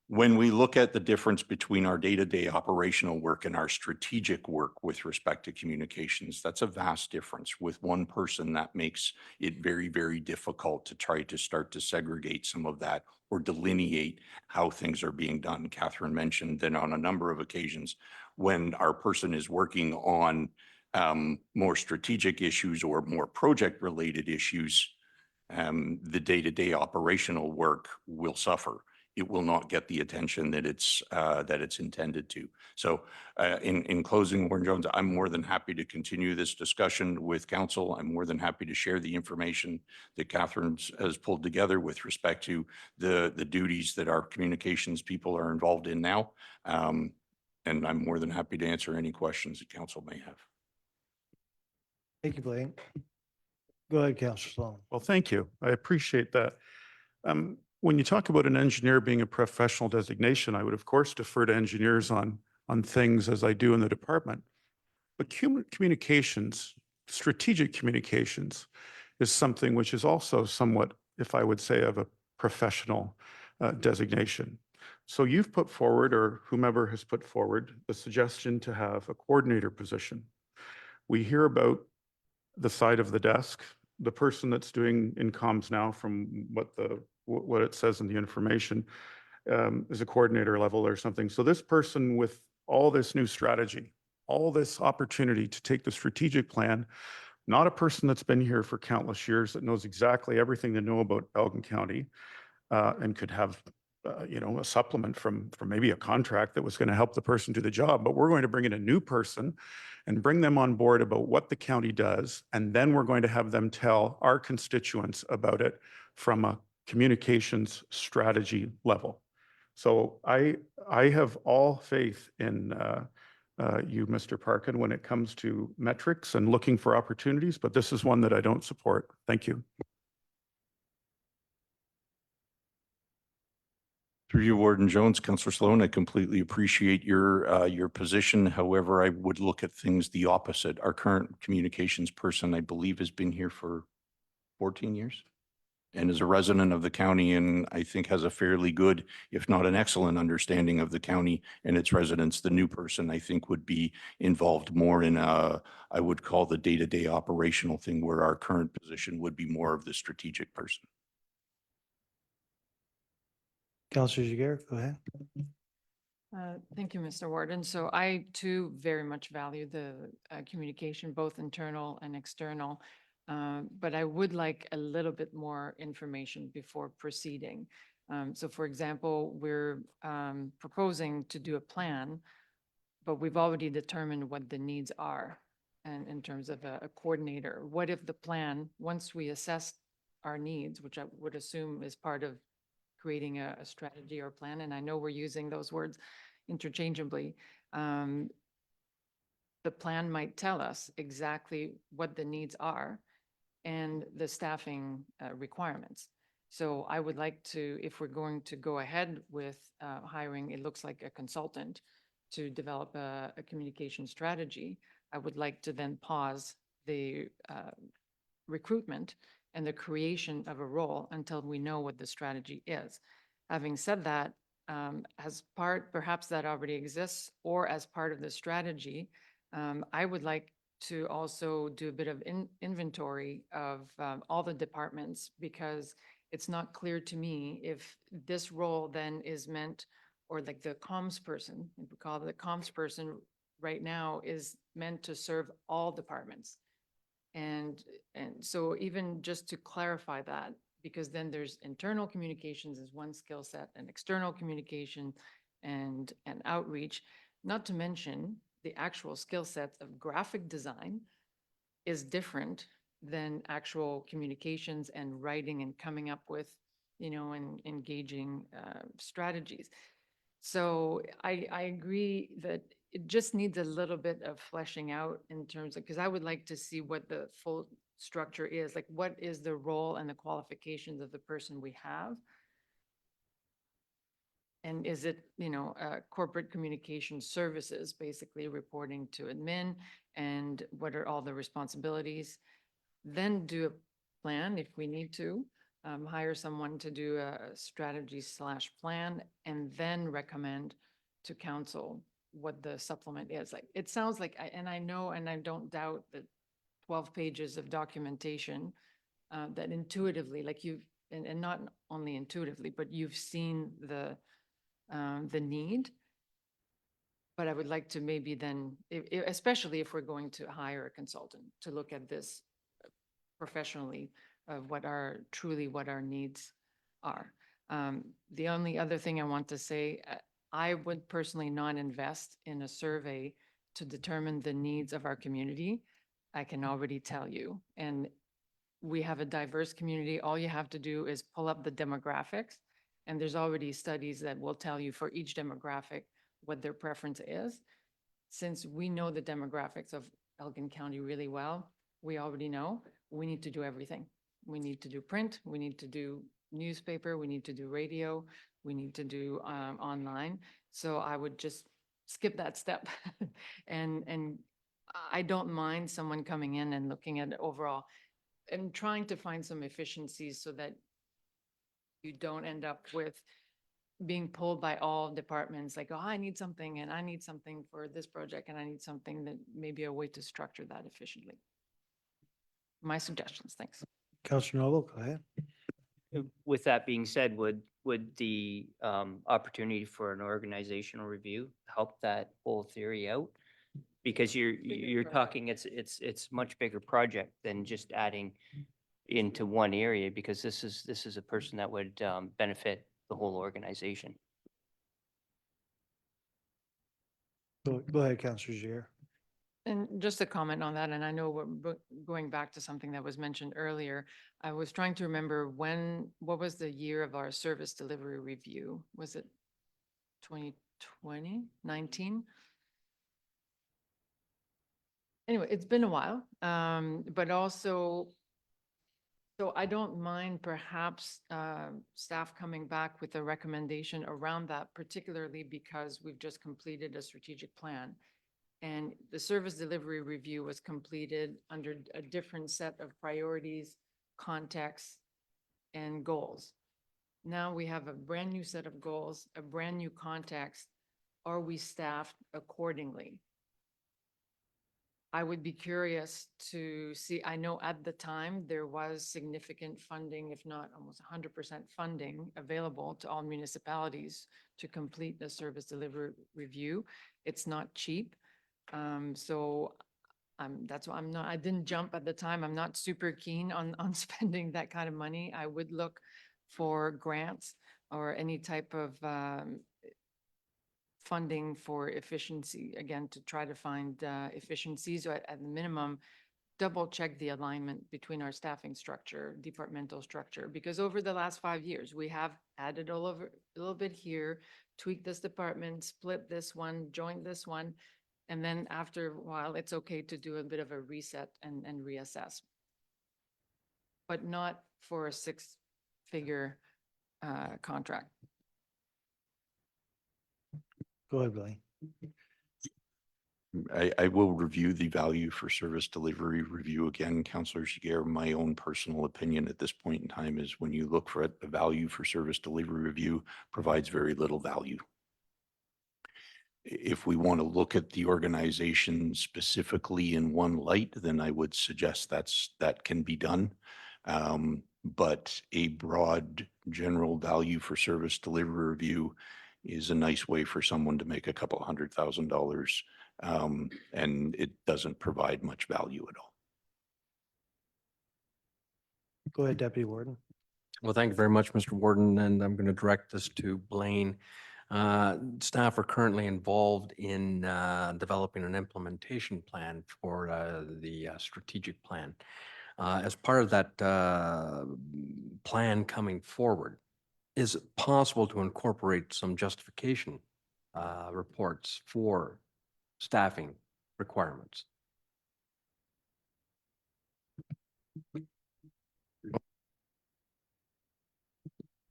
When we look at the difference between our day-to-day operational work and our strategic work with respect to communications, that's a vast difference. With one person, that makes it very, very difficult to try to start to segregate some of that or delineate how things are being done. Catherine mentioned that on a number of occasions, when our person is working on more strategic issues or more project-related issues, the day-to-day operational work will suffer. It will not get the attention that it's intended to. So in closing, Warren Jones, I'm more than happy to continue this discussion with council. I'm more than happy to share the information that Catherine has pulled together with respect to the duties that our communications people are involved in now. And I'm more than happy to answer any questions that council may have.
Thank you, Blaine. Go ahead, Councillor Sloan.
Well, thank you. I appreciate that. When you talk about an engineer being a professional designation, I would of course defer to engineers on things as I do in the department. But communications, strategic communications is something which is also somewhat, if I would say, of a professional designation. So you've put forward, or whomever has put forward, the suggestion to have a coordinator position. We hear about the side of the desk, the person that's doing in comms now, from what it says in the information, is a coordinator level or something. So this person with all this new strategy, all this opportunity to take the strategic plan, not a person that's been here for countless years that knows exactly everything they know about Elgin County, and could have a supplement from maybe a contract that was going to help the person do the job. But we're going to bring in a new person and bring them on board about what the county does. And then we're going to have them tell our constituents about it from a communications strategy level. So I have all faith in you, Mr. Parkin, when it comes to metrics and looking for opportunities, but this is one that I don't support. Thank you.
Through you, Warden Jones, Councillor Sloan, I completely appreciate your position. However, I would look at things the opposite. Our current communications person, I believe, has been here for 14 years and is a resident of the county, and I think has a fairly good, if not an excellent, understanding of the county and its residents. The new person, I think, would be involved more in I would call the day-to-day operational thing, where our current position would be more of the strategic person.
Councillor Jiguer, go ahead.
Thank you, Mr. Warden. So I too very much value the communication, both internal and external. But I would like a little bit more information before proceeding. So for example, we're proposing to do a plan, but we've already determined what the needs are. And in terms of a coordinator, what if the plan, once we assess our needs, which I would assume is part of creating a strategy or plan, and I know we're using those words interchangeably, the plan might tell us exactly what the needs are and the staffing requirements. So I would like to, if we're going to go ahead with hiring, it looks like a consultant to develop a communication strategy, I would like to then pause the recruitment and the creation of a role until we know what the strategy is. Having said that, as part, perhaps that already exists, or as part of the strategy, I would like to also do a bit of inventory of all the departments, because it's not clear to me if this role then is meant, or like the comms person, if we call it the comms person right now, is meant to serve all departments. And so even just to clarify that, because then there's internal communications as one skill set, and external communication and outreach, not to mention the actual skill sets of graphic design is different than actual communications and writing and coming up with, and engaging strategies. So I agree that it just needs a little bit of fleshing out in terms of, because I would like to see what the full structure is, like what is the role and the qualifications of the person we have? And is it, corporate communication services, basically reporting to admin, and what are all the responsibilities? Then do a plan if we need to, hire someone to do a strategy/plan, and then recommend to council what the supplement is. Like, it sounds like, and I know, and I don't doubt that 12 pages of documentation, that intuitively, like and not only intuitively, but you've seen the need. But I would like to maybe then, especially if we're going to hire a consultant to look at this professionally, of what our needs are. The only other thing I want to say, I would personally not invest in a survey to determine the needs of our community. I can already tell you. And we have a diverse community. All you have to do is pull up the demographics, and there's already studies that will tell you for each demographic what their preference is. Since we know the demographics of Elgin County really well, we already know we need to do everything. We need to do print, we need to do newspaper, we need to do radio, we need to do online. So I would just skip that step. And I don't mind someone coming in and looking at it overall and trying to find some efficiencies so that you don't end up with being pulled by all departments, like, oh, I need something, and I need something for this project, and I need something, that may be a way to structure that efficiently. My suggestions, thanks.
Councillor Noble, go ahead.
With that being said, would the opportunity for an organizational review help that whole theory out? Because you're talking, it's much bigger project than just adding into one area, because this is a person that would benefit the whole organization.
Go ahead, Councillor Gier.
And just a comment on that, and I know we're going back to something that was mentioned earlier. I was trying to remember what was the year of our service delivery review? Was it 2020, 19? Anyway, it's been a while, but also, so I don't mind perhaps staff coming back with a recommendation around that, particularly because we've just completed a strategic plan. And the service delivery review was completed under a different set of priorities, contexts, and goals. Now we have a brand new set of goals, a brand new context. Are we staffed accordingly? I would be curious to see, I know at the time there was significant funding, if not almost 100% funding available to all municipalities to complete the service delivery review. It's not cheap. So that's why I didn't jump at the time. I'm not super keen on spending that kind of money. I would look for grants or any type of funding for efficiency, again, to try to find efficiencies, or at the minimum, double check the alignment between our staffing structure, departmental structure, because over the last 5 years, we have added a little bit here, tweaked this department, split this one, joined this one. And then after a while, it's okay to do a bit of a reset and reassess. But not for a 6-figure contract.
Go ahead, Billy.
I will review the value for service delivery review again, Councillor Jiguer. My own personal opinion at this point in time is when you look for it, the value for service delivery review provides very little value. If we want to look at the organization specifically in one light, then I would suggest that can be done. But a broad general value for service delivery review is a nice way for someone to make a couple $100,000, and it doesn't provide much value at all.
Go ahead, Deputy Warden.
Well, thank you very much, Mr. Warden, and I'm going to direct this to Blaine. Staff are currently involved in developing an implementation plan for the strategic plan. As part of that plan coming forward, is it possible to incorporate some justification reports for staffing requirements?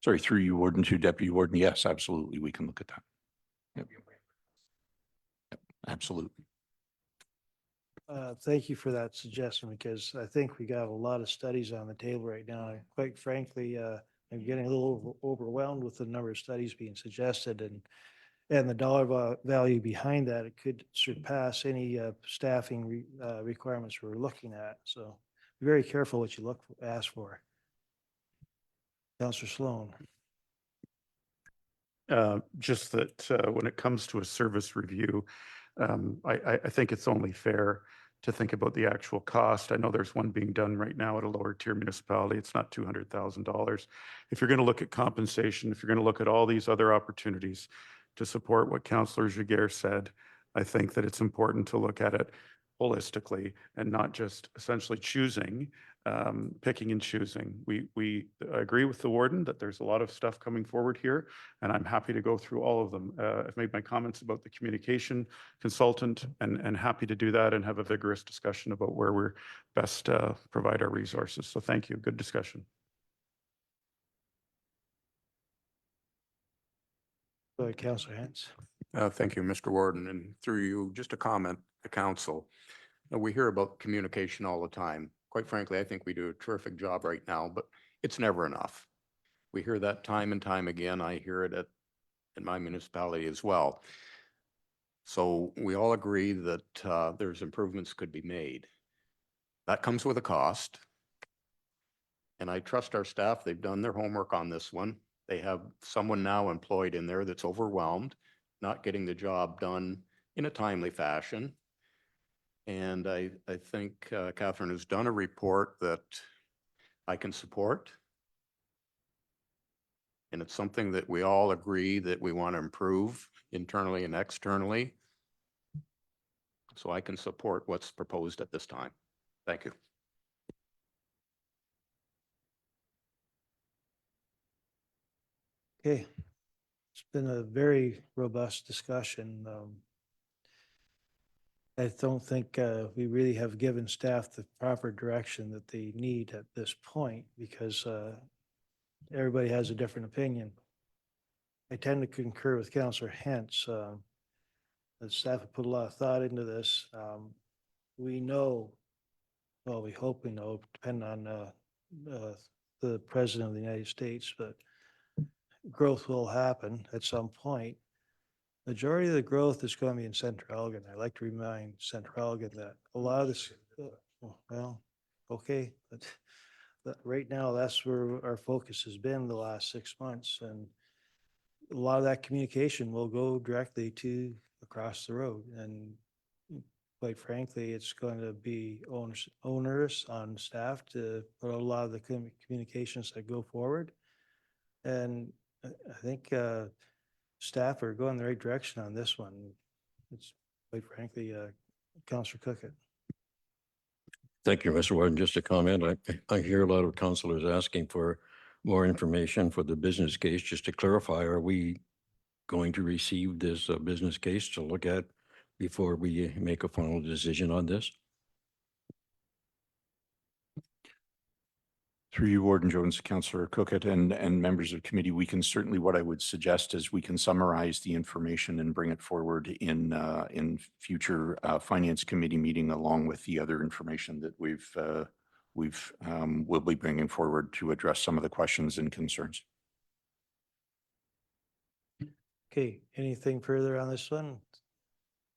Sorry, through you, Warden, to Deputy Warden. Yes, absolutely. We can look at that. Yep. Yep, absolutely.
Thank you for that suggestion, because I think we got a lot of studies on the table right now. And quite frankly, I'm getting a little overwhelmed with the number of studies being suggested, and the dollar value behind that. It could surpass any staffing requirements we're looking at. So be very careful what you ask for. Councillor Sloan.
Just that when it comes to a service review, I think it's only fair to think about the actual cost. I know there's one being done right now at a lower tier municipality. It's not $200,000. If you're going to look at compensation, if you're going to look at all these other opportunities to support what Councillor Jiguer said, I think that it's important to look at it holistically and not just essentially choosing, picking and choosing. We agree with the warden that there's a lot of stuff coming forward here, and I'm happy to go through all of them. I've made my comments about the communication consultant and happy to do that and have a vigorous discussion about where we're best provide our resources. So thank you. Good discussion.
Go ahead, Councillor Hens.
Thank you, Mr. Warden, and through you, just a comment to council. We hear about communication all the time. Quite frankly, I think we do a terrific job right now, but it's never enough. We hear that time and time again. I hear it in my municipality as well. So we all agree that there's improvements could be made. That comes with a cost. And I trust our staff. They've done their homework on this one. They have someone now employed in there that's overwhelmed, not getting the job done in a timely fashion. And I think Catherine has done a report that I can support. And it's something that we all agree that we want to improve internally and externally. So I can support what's proposed at this time. Thank you.
Okay. It's been a very robust discussion. I don't think we really have given staff the proper direction that they need at this point, because everybody has a different opinion. I tend to concur with Councillor Hens. The staff have put a lot of thought into this. We know, well, we hope we know, depending on the President of the United States, but growth will happen at some point. Majority of the growth is going to be in Central Elgin. I like to remind Central Elgin that a lot of this, well, okay, but right now that's where our focus has been the last 6 months, and a lot of that communication will go directly to across the road. And quite frankly, it's going to be onerous on staff to put a lot of the communications that go forward. And I think staff are going the right direction on this one. It's quite frankly, Councillor Cookett.
Thank you, Mr. Warden. Just a comment. I hear a lot of councillors asking for more information for the business case. Just to clarify, are we going to receive this business case to look at before we make a final decision on this?
Through you, Warden Jones, Councillor Cookett, and members of committee, we can certainly, what I would suggest is we can summarize the information and bring it forward in future finance committee meeting along with the other information that we'll be bringing forward to address some of the questions and concerns.
Okay, anything further on this one?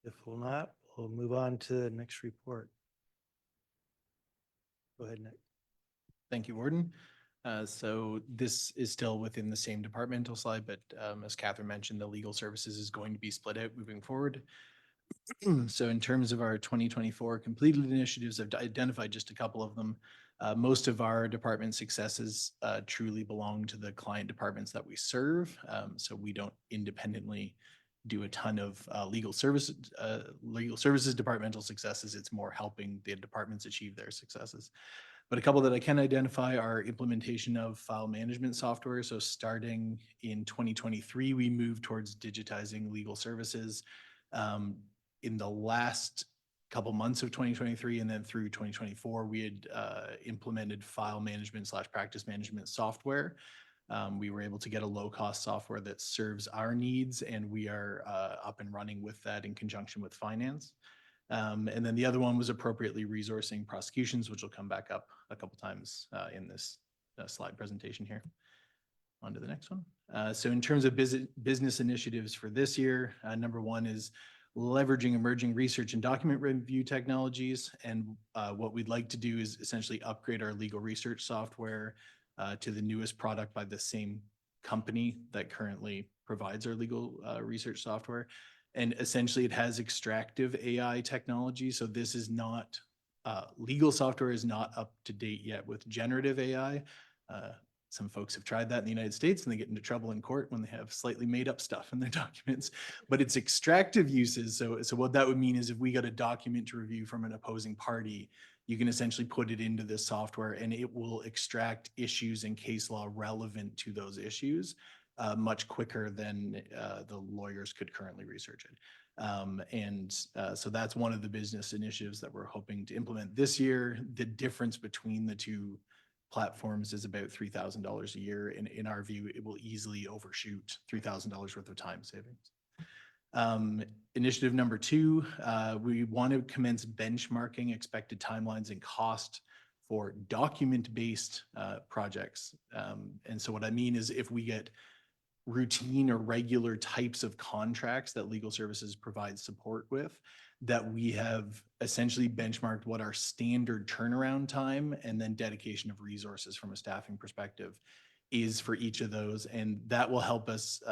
If we'll not, we'll move on to the next report. Go ahead, Nick.
Thank you, Warden. So this is still within the same departmental slide, but as Catherine mentioned, the legal services is going to be split out moving forward. So in terms of our 2024 completed initiatives, I've identified just a couple of them. Most of our department successes truly belong to the client departments that we serve. So we don't independently do a ton of legal services departmental successes. It's more helping the departments achieve their successes. But a couple that I can identify are implementation of file management software. So starting in 2023, we moved towards digitizing legal services. In the last couple months of 2023 and then through 2024, we had implemented file management / practice management software. We were able to get a low-cost software that serves our needs, and we are up and running with that in conjunction with finance. And then the other one was appropriately resourcing prosecutions, which will come back up a couple times in this slide presentation here. On to the next one. So in terms of business initiatives for this year, number one is leveraging emerging research and document review technologies. And what we'd like to do is essentially upgrade our legal research software to the newest product by the same company that currently provides our legal research software. And essentially it has extractive AI technology. So this is not, legal software is not up to date yet with generative AI. Some folks have tried that in the United States and they get into trouble in court when they have slightly made up stuff in their documents, but it's extractive uses. So what that would mean is if we got a document to review from an opposing party, you can essentially put it into this software and it will extract issues and case law relevant to those issues much quicker than the lawyers could currently research it. So that's one of the business initiatives that we're hoping to implement this year. The difference between the two platforms is about $3,000 a year. And in our view, it will easily overshoot $3,000 worth of time savings. Initiative number two, we want to commence benchmarking expected timelines and cost for document-based projects. And so what I mean is if we get routine or regular types of contracts that legal services provide support with, that we have essentially benchmarked what our standard turnaround time and then dedication of resources from a staffing perspective is for each of those. And that will help us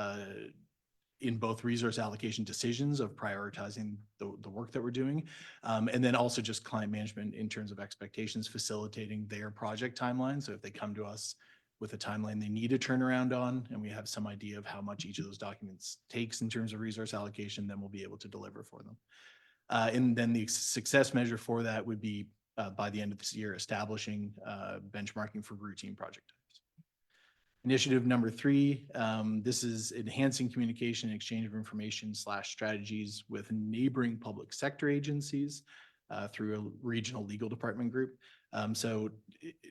in both resource allocation decisions of prioritizing the work that we're doing, and then also just client management in terms of expectations, facilitating their project timeline. So if they come to us with a timeline they need a turnaround on, and we have some idea of how much each of those documents takes in terms of resource allocation, then we'll be able to deliver for them. And then the success measure for that would be by the end of this year, establishing benchmarking for routine project types. Initiative number three, this is enhancing communication and exchange of information / strategies with neighboring public sector agencies through a regional legal department group. So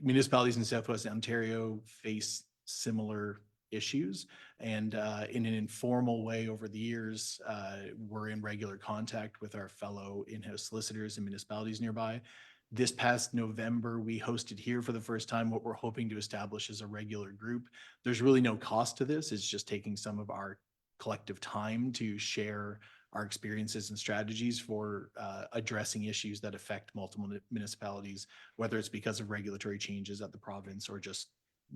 municipalities in Southwest Ontario face similar issues, and in an informal way over the years, we're in regular contact with our fellow in-house solicitors and municipalities nearby. This past November, we hosted here for the first time what we're hoping to establish as a regular group. There's really no cost to this. It's just taking some of our collective time to share our experiences and strategies for addressing issues that affect multiple municipalities, whether it's because of regulatory changes at the province or just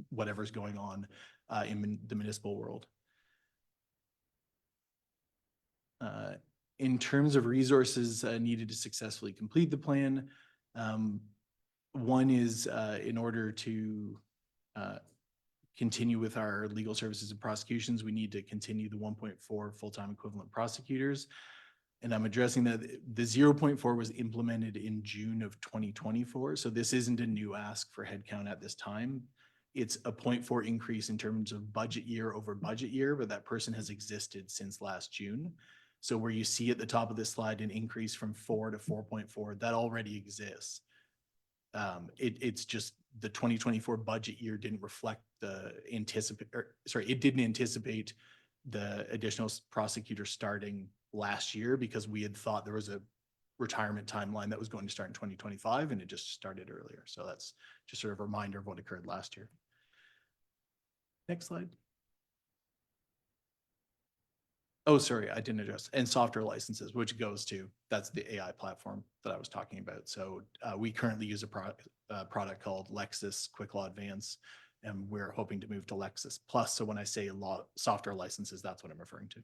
whatever's going on in the municipal world. In terms of resources needed to successfully complete the plan, one is in order to continue with our legal services and prosecutions, we need to continue the 1.4 full-time equivalent prosecutors. And I'm addressing that the 0.4 was implemented in June of 2024. So this isn't a new ask for headcount at this time. It's a 0.4 increase in terms of budget year over budget year, but that person has existed since last June. So where you see at the top of this slide an increase from 4 to 4.4, that already exists. It's just the 2024 budget year didn't reflect the it didn't anticipate the additional prosecutor starting last year because we had thought there was a retirement timeline that was going to start in 2025 and it just started earlier. So that's just sort of a reminder of what occurred last year. Next slide. Oh, sorry, I didn't address. And software licenses, which goes to, that's the AI platform that I was talking about. So we currently use a product called Lexis Quick Law Advance, and we're hoping to move to Lexis Plus. So when I say software licenses, that's what I'm referring to.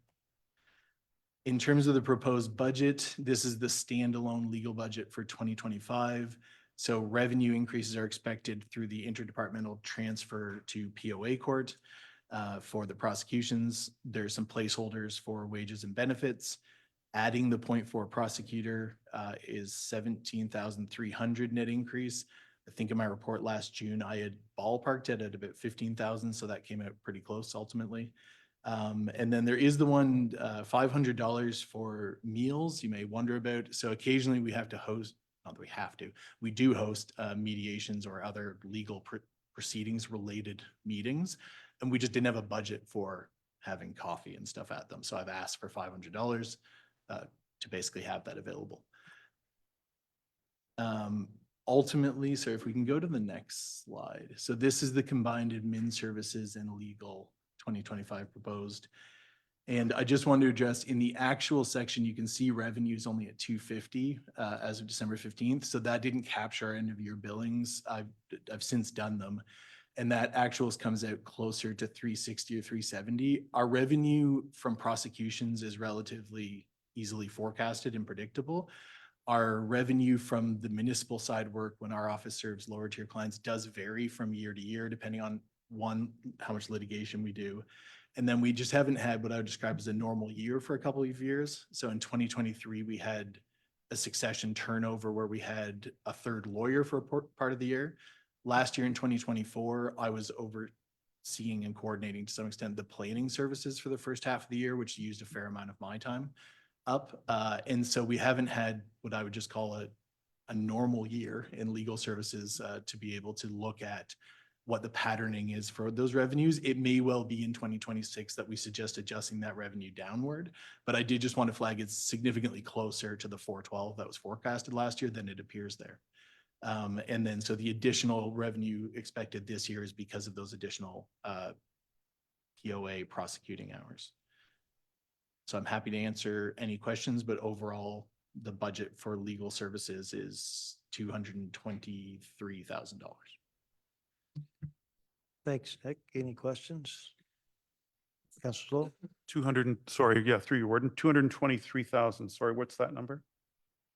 In terms of the proposed budget, this is the standalone legal budget for 2025. So revenue increases are expected through the interdepartmental transfer to POA court. For the prosecutions, there's some placeholders for wages and benefits. Adding the 0.4 prosecutor is 17,300 net increase. I think in my report last June, I had ballparked it at about 15,000, so that came out pretty close ultimately. And then there is the one $500 for meals you may wonder about. So occasionally we have to host, not that we have to, we do host mediations or other legal proceedings related meetings. And we just didn't have a budget for having coffee and stuff at them. So I've asked for $500 to basically have that available. Ultimately, so if we can go to the next slide. So this is the combined admin services and legal 2025 proposed. And I just wanted to address in the actual section, you can see revenues only at 250 as of December 15th. So that didn't capture our end of year billings. I've since done them. And that actuals comes out closer to 360 or 370. Our revenue from prosecutions is relatively easily forecasted and predictable. Our revenue from the municipal side work when our office serves lower tier clients does vary from year to year, depending on one, how much litigation we do. And then we just haven't had what I would describe as a normal year for a couple of years. So in 2023, we had a succession turnover where we had a third lawyer for a part of the year. Last year in 2024, I was overseeing and coordinating to some extent the planning services for the first half of the year, which used a fair amount of my time up. And so we haven't had what I would just call a normal year in legal services to be able to look at what the patterning is for those revenues. It may well be in 2026 that we suggest adjusting that revenue downward, but I did just want to flag it's significantly closer to the 412 that was forecasted last year than it appears there. And then so the additional revenue expected this year is because of those additional POA prosecuting hours. So I'm happy to answer any questions, but overall, the budget for legal services is $223,000.
Thanks, Nick. Any questions? Councilor Slow?
200, sorry, yeah, through you, Warden, 223,000. Sorry, what's that number?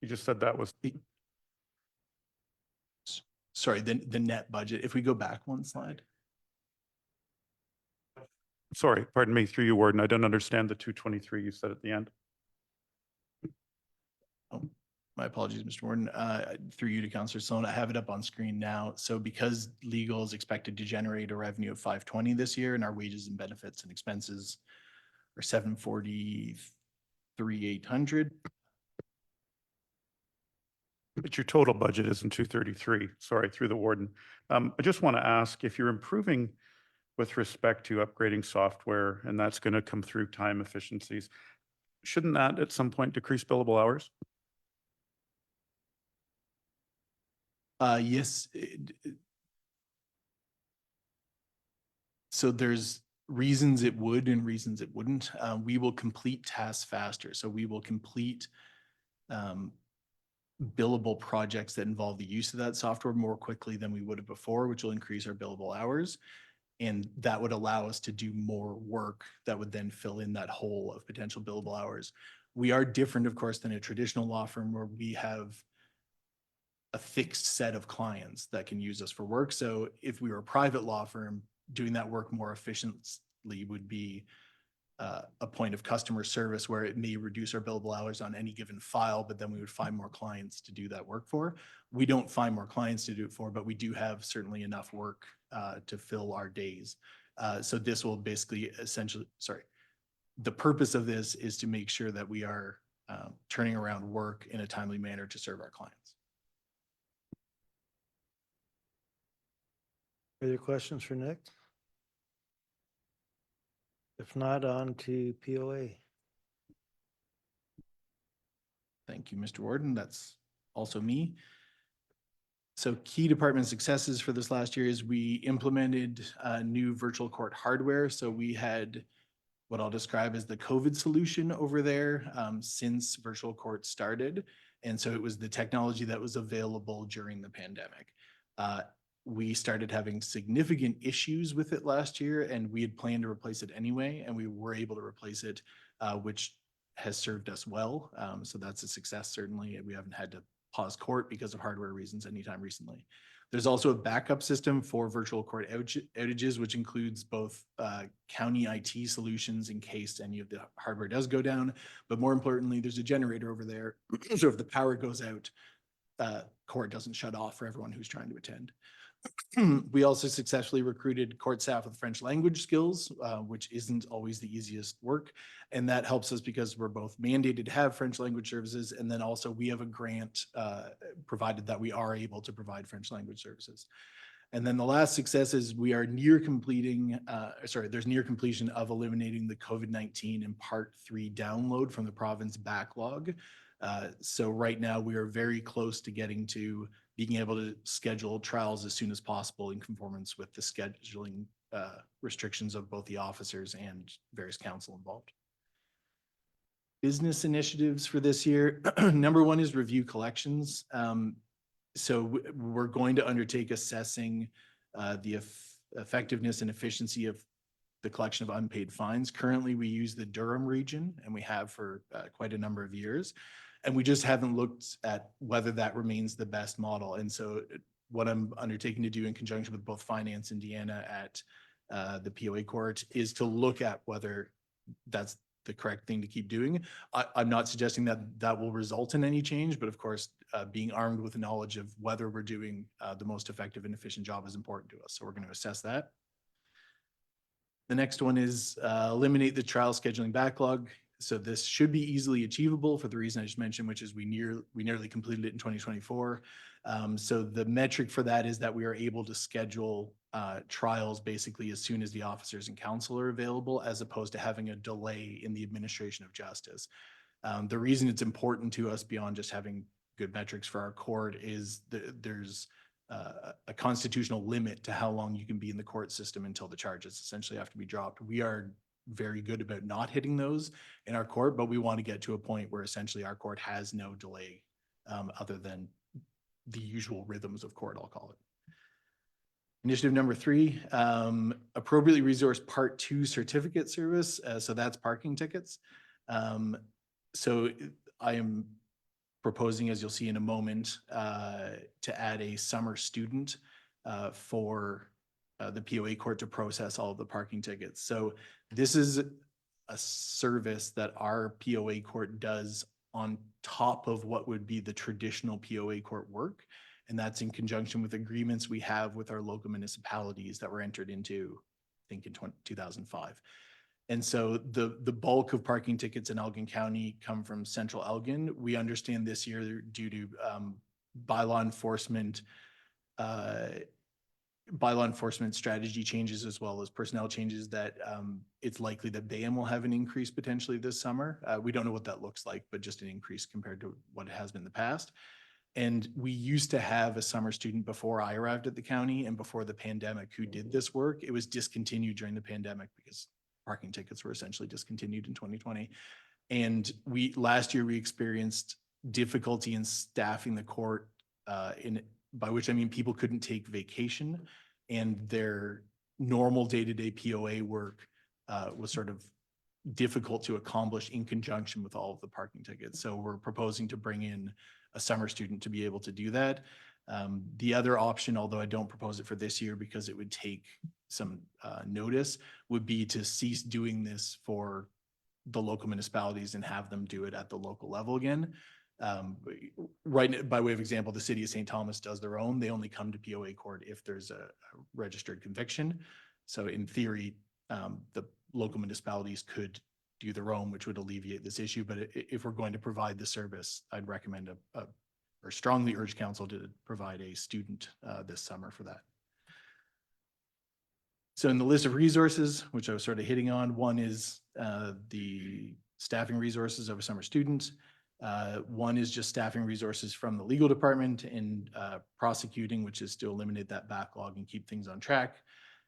You just said that was.
Sorry, the net budget. If we go back one slide.
Sorry, pardon me, through you, Warden. I don't understand the 223 you said at the end.
Oh, my apologies, Mr. Warden. Through you to Councillor Sloan, I have it up on screen now. So because legal is expected to generate a revenue of 520 this year and our wages and benefits and expenses are 743,800.
But your total budget isn't 233, sorry, through the Warden. I just want to ask if you're improving with respect to upgrading software and that's going to come through time efficiencies, shouldn't that at some point decrease billable hours?
Yes. So there's reasons it would and reasons it wouldn't. We will complete tasks faster. So we will complete billable projects that involve the use of that software more quickly than we would have before, which will increase our billable hours. And that would allow us to do more work that would then fill in that hole of potential billable hours. We are different, of course, than a traditional law firm where we have a fixed set of clients that can use us for work. So if we were a private law firm, doing that work more efficiently would be a point of customer service where it may reduce our billable hours on any given file, but then we would find more clients to do that work for. We don't find more clients to do it for, but we do have certainly enough work to fill our days. So this will basically essentially, the purpose of this is to make sure that we are turning around work in a timely manner to serve our clients.
Further questions for Nick? If not, on to POA.
Thank you, Mr. Warden. That's also me. So key department successes for this last year is we implemented new virtual court hardware. So we had what I'll describe as the COVID solution over there since virtual court started. And so it was the technology that was available during the pandemic. We started having significant issues with it last year, and we had planned to replace it anyway, and we were able to replace it, which has served us well. So that's a success, certainly. We haven't had to pause court because of hardware reasons anytime recently. There's also a backup system for virtual court outages, which includes both county IT solutions in case any of the hardware does go down. But more importantly, there's a generator over there. So if the power goes out, court doesn't shut off for everyone who's trying to attend. We also successfully recruited court staff with French language skills, which isn't always the easiest work. And that helps us because we're both mandated to have French language services. And then also we have a grant provided that we are able to provide French language services. And then the last success is we are near completing, there's near completion of eliminating the COVID-19 and Part 3 download from the province backlog. So right now we are very close to getting to being able to schedule trials as soon as possible in conformance with the scheduling restrictions of both the officers and various council involved. Business initiatives for this year. Number one is review collections. So we're going to undertake assessing the effectiveness and efficiency of the collection of unpaid fines. Currently, we use the Durham region, and we have for quite a number of years. And we just haven't looked at whether that remains the best model. And so what I'm undertaking to do in conjunction with both finance and Deanna at the POA court is to look at whether that's the correct thing to keep doing. I'm not suggesting that that will result in any change, but of course, being armed with knowledge of whether we're doing the most effective and efficient job is important to us. So we're going to assess that. The next one is eliminate the trial scheduling backlog. So this should be easily achievable for the reason I just mentioned, which is we nearly completed it in 2024. So the metric for that is that we are able to schedule trials basically as soon as the officers and counsel are available, as opposed to having a delay in the administration of justice. The reason it's important to us beyond just having good metrics for our court is there's a constitutional limit to how long you can be in the court system until the charges essentially have to be dropped. We are very good about not hitting those in our court, but we want to get to a point where essentially our court has no delay other than the usual rhythms of court, I'll call it. Initiative number 3, appropriately resource Part 2 certificate service. So that's parking tickets. So I am proposing, as you'll see in a moment, to add a summer student for the POA court to process all of the parking tickets. So this is a service that our POA court does on top of what would be the traditional POA court work. And that's in conjunction with agreements we have with our local municipalities that were entered into, I think, in 2005. And so the bulk of parking tickets in Elgin County come from Central Elgin. We understand this year due to bylaw enforcement strategy changes as well as personnel changes that it's likely that Bayham will have an increase potentially this summer. We don't know what that looks like, but just an increase compared to what it has been in the past. And we used to have a summer student before I arrived at the county and before the pandemic who did this work. It was discontinued during the pandemic because parking tickets were essentially discontinued in 2020. And last year we experienced difficulty in staffing the court, by which I mean people couldn't take vacation, and their normal day-to-day POA work was sort of difficult to accomplish in conjunction with all of the parking tickets. So we're proposing to bring in a summer student to be able to do that. The other option, although I don't propose it for this year because it would take some notice, would be to cease doing this for the local municipalities and have them do it at the local level again. Right, by way of example, the city of St. Thomas does their own. They only come to POA court if there's a registered conviction. So in theory, the local municipalities could do their own, which would alleviate this issue. But if we're going to provide the service, I'd recommend or strongly urge council to provide a student this summer for that. So in the list of resources, which I was sort of hitting on, one is the staffing resources of summer students. One is just staffing resources from the legal department and prosecuting, which is to eliminate that backlog and keep things on track.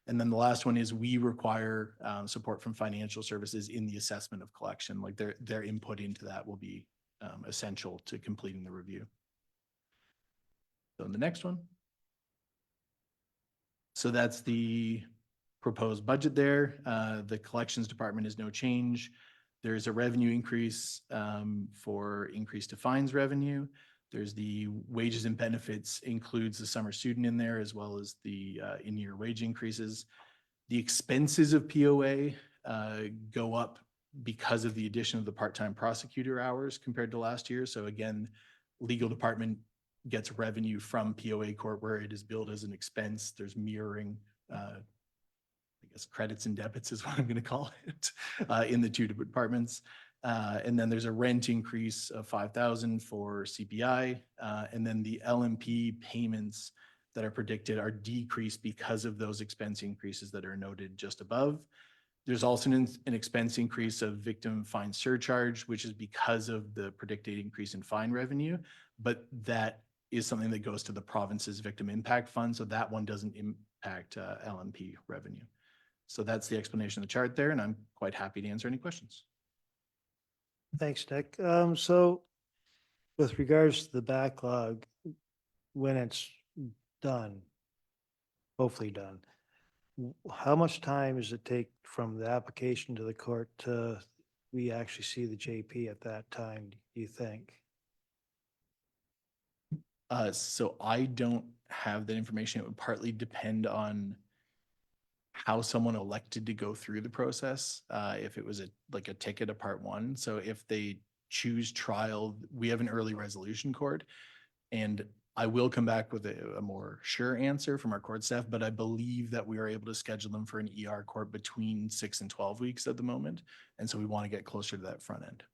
And then the last one is we require support from financial services in the assessment of collection. Like their input into that will be essential to completing the review. So the next one. So that's the proposed budget there. The collections department is no change. There's a revenue increase for increased to fines revenue. There's the wages and benefits includes the summer student in there as well as the in-year wage increases. The expenses of POA go up because of the addition of the part-time prosecutor hours compared to last year. So again, legal department gets revenue from POA court where it is billed as an expense. There's mirroring, I guess credits and debits is what I'm going to call it, in the two departments. And then there's a rent increase of 5,000 for CPI. And then the LMP payments that are predicted are decreased because of those expense increases that are noted just above. There's also an expense increase of victim fine surcharge, which is because of the predicted increase in fine revenue, but that is something that goes to the province's victim impact fund. So that one doesn't impact LMP revenue. So that's the explanation of the chart there, and I'm quite happy to answer any questions.
Thanks, Nick. So with regards to the backlog, when it's done, hopefully done, how much time does it take from the application to the court to we actually see the JP at that time, do you think?
So I don't have that information. It would partly depend on how someone elected to go through the process. If it was like a ticket, a part one. So if they choose trial, we have an early resolution court, and I will come back with a more sure answer from our court staff, but I believe that we are able to schedule them for an ER court between 6 and 12 weeks at the moment. And so we want to get closer to that front end.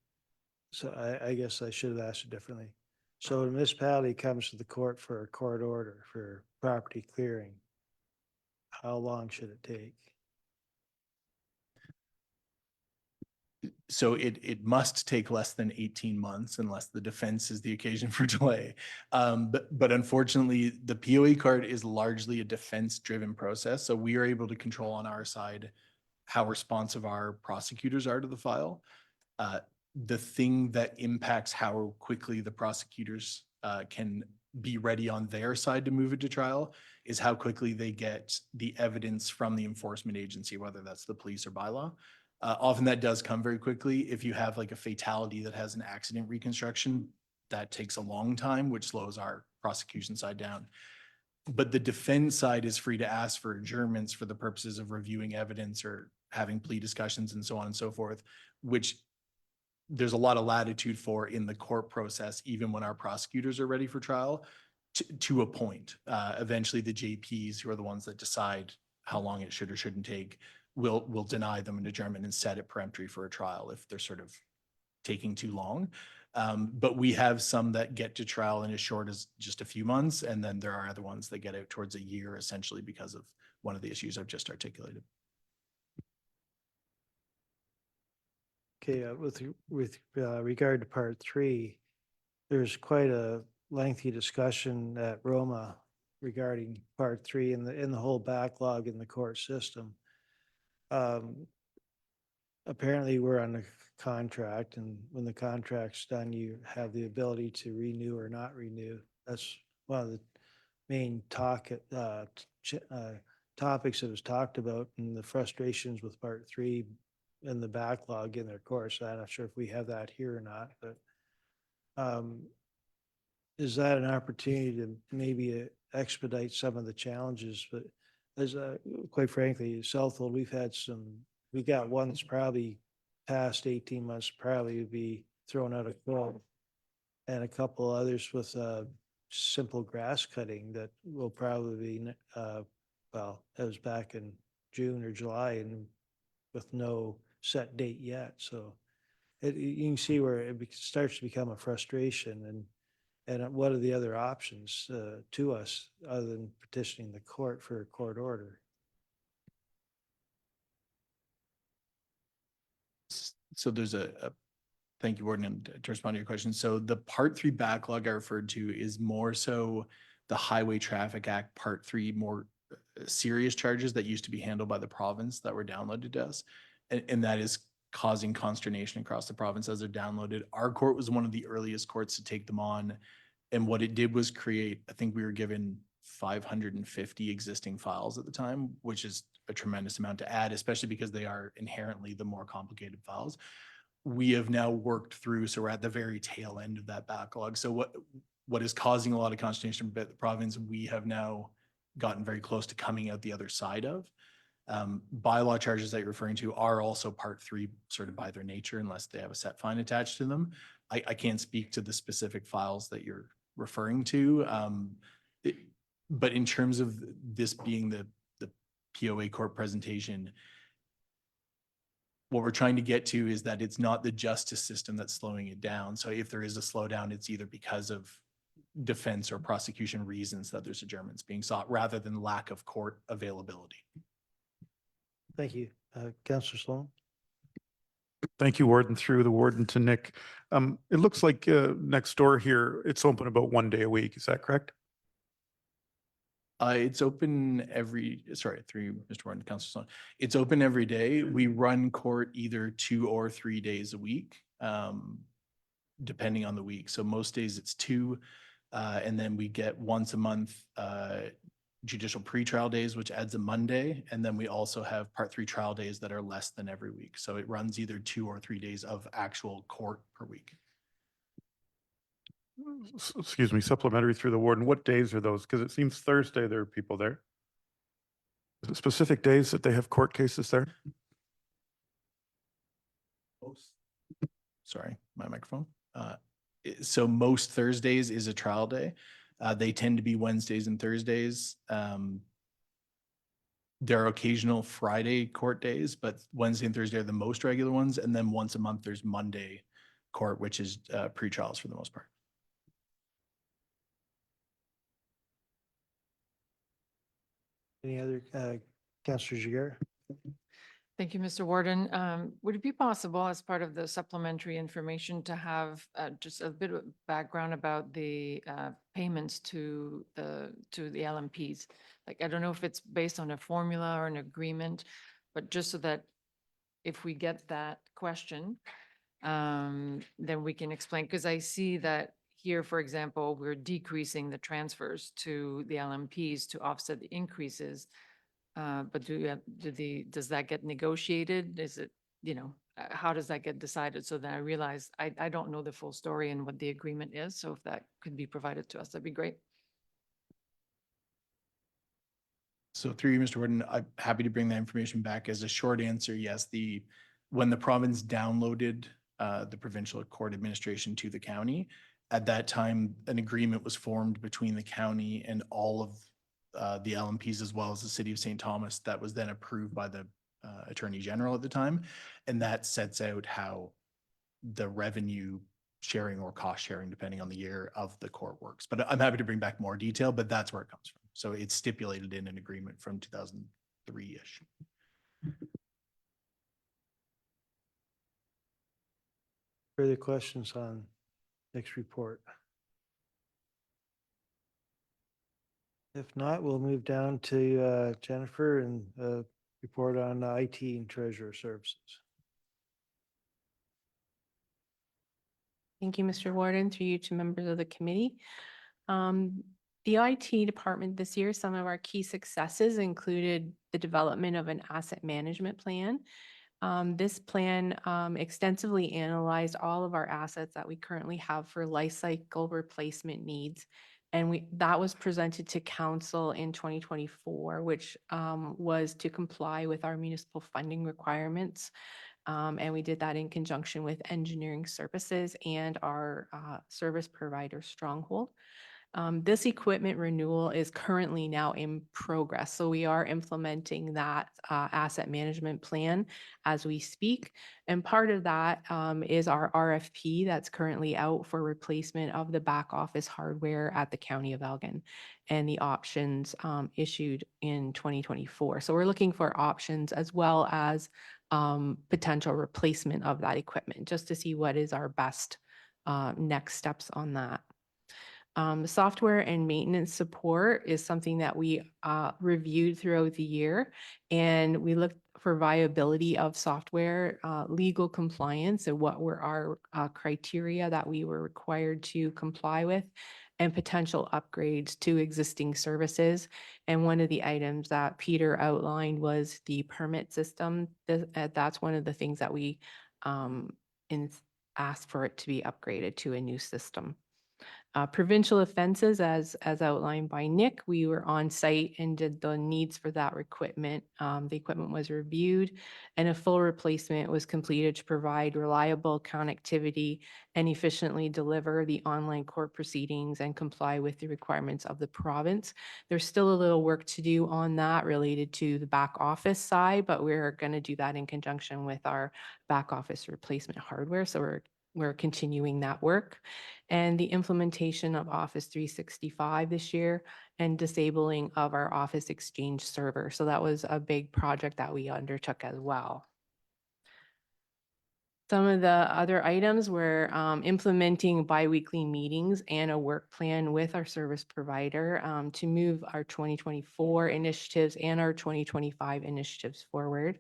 So I guess I should have asked it differently. So a municipality comes to the court for a court order for property clearing. How long should it take?
So it must take less than 18 months unless the defense is the occasion for delay. But unfortunately, the POA card is largely a defense-driven process. So we are able to control on our side how responsive our prosecutors are to the file. The thing that impacts how quickly the prosecutors can be ready on their side to move it to trial is how quickly they get the evidence from the enforcement agency, whether that's the police or bylaw. Often that does come very quickly. If you have like a fatality that has an accident reconstruction, that takes a long time, which slows our prosecution side down. But the defense side is free to ask for adjournments for the purposes of reviewing evidence or having plea discussions and so on and so forth, which there's a lot of latitude for in the court process, even when our prosecutors are ready for trial, to a point. Eventually the JPs, who are the ones that decide how long it should or shouldn't take, will deny them an adjournment and set it peremptory for a trial if they're sort of taking too long. But we have some that get to trial in as short as just a few months. And then there are other ones that get out towards a year, essentially because of one of the issues I've just articulated.
Okay, with regard to part 3, there's quite a lengthy discussion at Roma regarding part 3 and the whole backlog in the court system. Apparently we're on a contract, and when the contract's done, you have the ability to renew or not renew. That's one of the main topics that was talked about, and the frustrations with part 3 and the backlog in their course. I'm not sure if we have that here or not, but is that an opportunity to maybe expedite some of the challenges? But as quite frankly, Southwold, we got one that's probably past 18 months, probably would be thrown out of court, and a couple others with simple grass cutting that will probably be, well, that was back in June or July and with no set date yet. So you can see where it starts to become a frustration, and what are the other options to us other than petitioning the court for a court order?
So there's thank you, Warden, and to respond to your question. So the Part 3 backlog I referred to is more so the Highway Traffic Act Part 3, more serious charges that used to be handled by the province that were downloaded to us. And that is causing consternation across the province as they're downloaded. Our court was one of the earliest courts to take them on. And what it did was create, I think we were given 550 existing files at the time, which is a tremendous amount to add, especially because they are inherently the more complicated files. We have now worked through, so we're at the very tail end of that backlog. So what is causing a lot of consternation about the province, we have now gotten very close to coming out the other side of. Bylaw charges that you're referring to are also Part 3 sort of by their nature, unless they have a set fine attached to them. I can't speak to the specific files that you're referring to. But in terms of this being the POA court presentation, what we're trying to get to is that it's not the justice system that's slowing it down. So if there is a slowdown, it's either because of defense or prosecution reasons that there's adjournments being sought rather than lack of court availability.
Thank you. Councillor Sloan?
Thank you, Warden, through the warden to Nick. It looks like next door here, it's open about 1 day a week. Is that correct?
It's open through Mr. Warden, Councillor Sloan. It's open every day. We run court either 2 or 3 days a week, depending on the week. So most days it's 2, and then we get once a month judicial pretrial days, which adds a Monday. And then we also have Part 3 trial days that are less than every week. So it runs either 2 or 3 days of actual court per week.
Excuse me, supplementary through the warden. What days are those? Because it seems Thursday there are people there. Is it specific days that they have court cases there?
Sorry, my microphone. So most Thursdays is a trial day. They tend to be Wednesdays and Thursdays. There are occasional Friday court days, but Wednesday and Thursday are the most regular ones. And then once a month, there's Monday court, which is pre-trials for the most part.
Any other, Councillor Jiguer?
Thank you, Mr. Warden. Would it be possible as part of the supplementary information to have just a bit of background about the payments to the LMPs? Like, I don't know if it's based on a formula or an agreement, but just so that if we get that question, then we can explain, because I see that here, for example, we're decreasing the transfers to the LMPs to offset the increases. But does that get negotiated? Is it, how does that get decided? So that I realize I don't know the full story and what the agreement is. So if that could be provided to us, that'd be great.
So through you, Mr. Warden, I'm happy to bring that information back. As a short answer, yes, when the province downloaded the provincial court administration to the county, at that time, an agreement was formed between the county and all of the LMPs as well as the city of St. Thomas that was then approved by the Attorney General at the time. And that sets out how the revenue sharing or cost sharing, depending on the year of the court works. But I'm happy to bring back more detail, but that's where it comes from. So it's stipulated in an agreement from 2003-ish.
Further questions on Nick's report? If not, we'll move down to Jennifer and report on IT and treasurer services.
Thank you, Mr. Warden, through you to members of the committee. The IT department this year, some of our key successes included the development of an asset management plan. This plan extensively analyzed all of our assets that we currently have for life cycle replacement needs. And that was presented to council in 2024, which was to comply with our municipal funding requirements. And we did that in conjunction with engineering services and our service provider Stronghold. This equipment renewal is currently now in progress. So we are implementing that asset management plan as we speak. And part of that is our RFP that's currently out for replacement of the back office hardware at the County of Elgin and the options issued in 2024. So we're looking for options as well as
potential replacement of that equipment, just to see what is our best next steps on that. Software and maintenance support is something that we reviewed throughout the year, and we looked for viability of software, legal compliance, and what were our criteria that we were required to comply with, and potential upgrades to existing services. And one of the items that Peter outlined was the permit system. That's one of the things that we asked for it to be upgraded to a new system. Provincial offenses, as outlined by Nick, we were on site and did the needs for that equipment. The equipment was reviewed and a full replacement was completed to provide reliable connectivity and efficiently deliver the online court proceedings and comply with the requirements of the province. There's still a little work to do on that related to the back office side, but we're going to do that in conjunction with our back office replacement hardware. So we're continuing that work. And the implementation of Office 365 this year and disabling of our Office Exchange server. So that was a big project that we undertook as well. Some of the other items were implementing biweekly meetings and a work plan with our service provider to move our 2024 initiatives and our 2025 initiatives forward.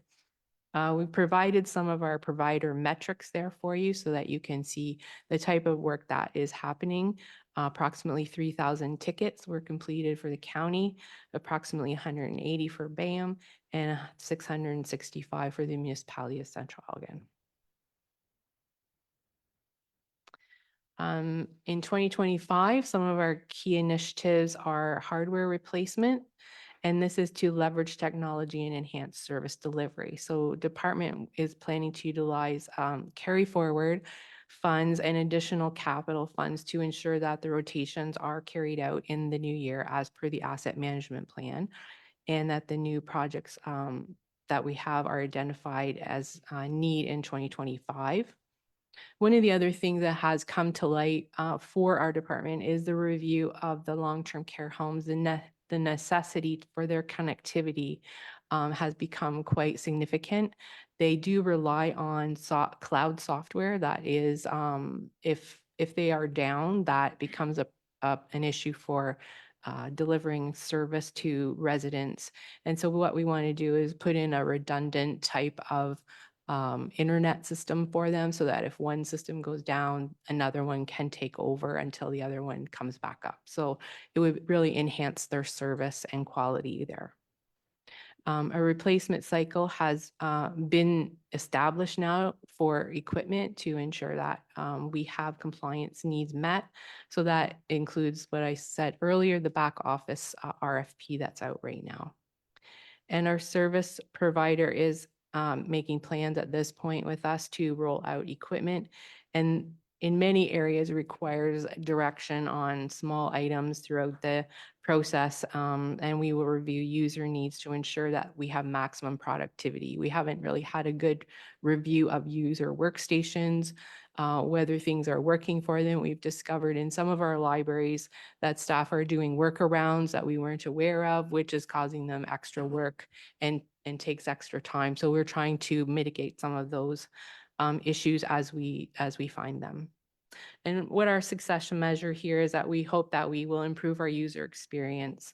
We provided some of our provider metrics there for you so that you can see the type of work that is happening. Approximately 3,000 tickets were completed for the county, approximately 180 for BAM, and 665 for the municipality of Central Elgin. In 2025, some of our key initiatives are hardware replacement, and this is to leverage technology and enhance service delivery. So department is planning to utilize carry forward funds and additional capital funds to ensure that the rotations are carried out in the new year as per the asset management plan, and that the new projects that we have are identified as need in 2025. One of the other things that has come to light for our department is the review of the long-term care homes. The necessity for their connectivity has become quite significant. They do rely on cloud software that is, if they are down, that becomes an issue for delivering service to residents. And so what we want to do is put in a redundant type of internet system for them so that if one system goes down, another one can take over until the other one comes back up. So it would really enhance their service and quality there. A replacement cycle has been established now for equipment to ensure that we have compliance needs met. So that includes what I said earlier, the back office RFP that's out right now. And our service provider is making plans at this point with us to roll out equipment, and in many areas requires direction on small items throughout the process. And we will review user needs to ensure that we have maximum productivity. We haven't really had a good review of user workstations, whether things are working for them. We've discovered in some of our libraries that staff are doing workarounds that we weren't aware of, which is causing them extra work and takes extra time. So we're trying to mitigate some of those issues as we find them. And what our succession measure here is that we hope that we will improve our user experience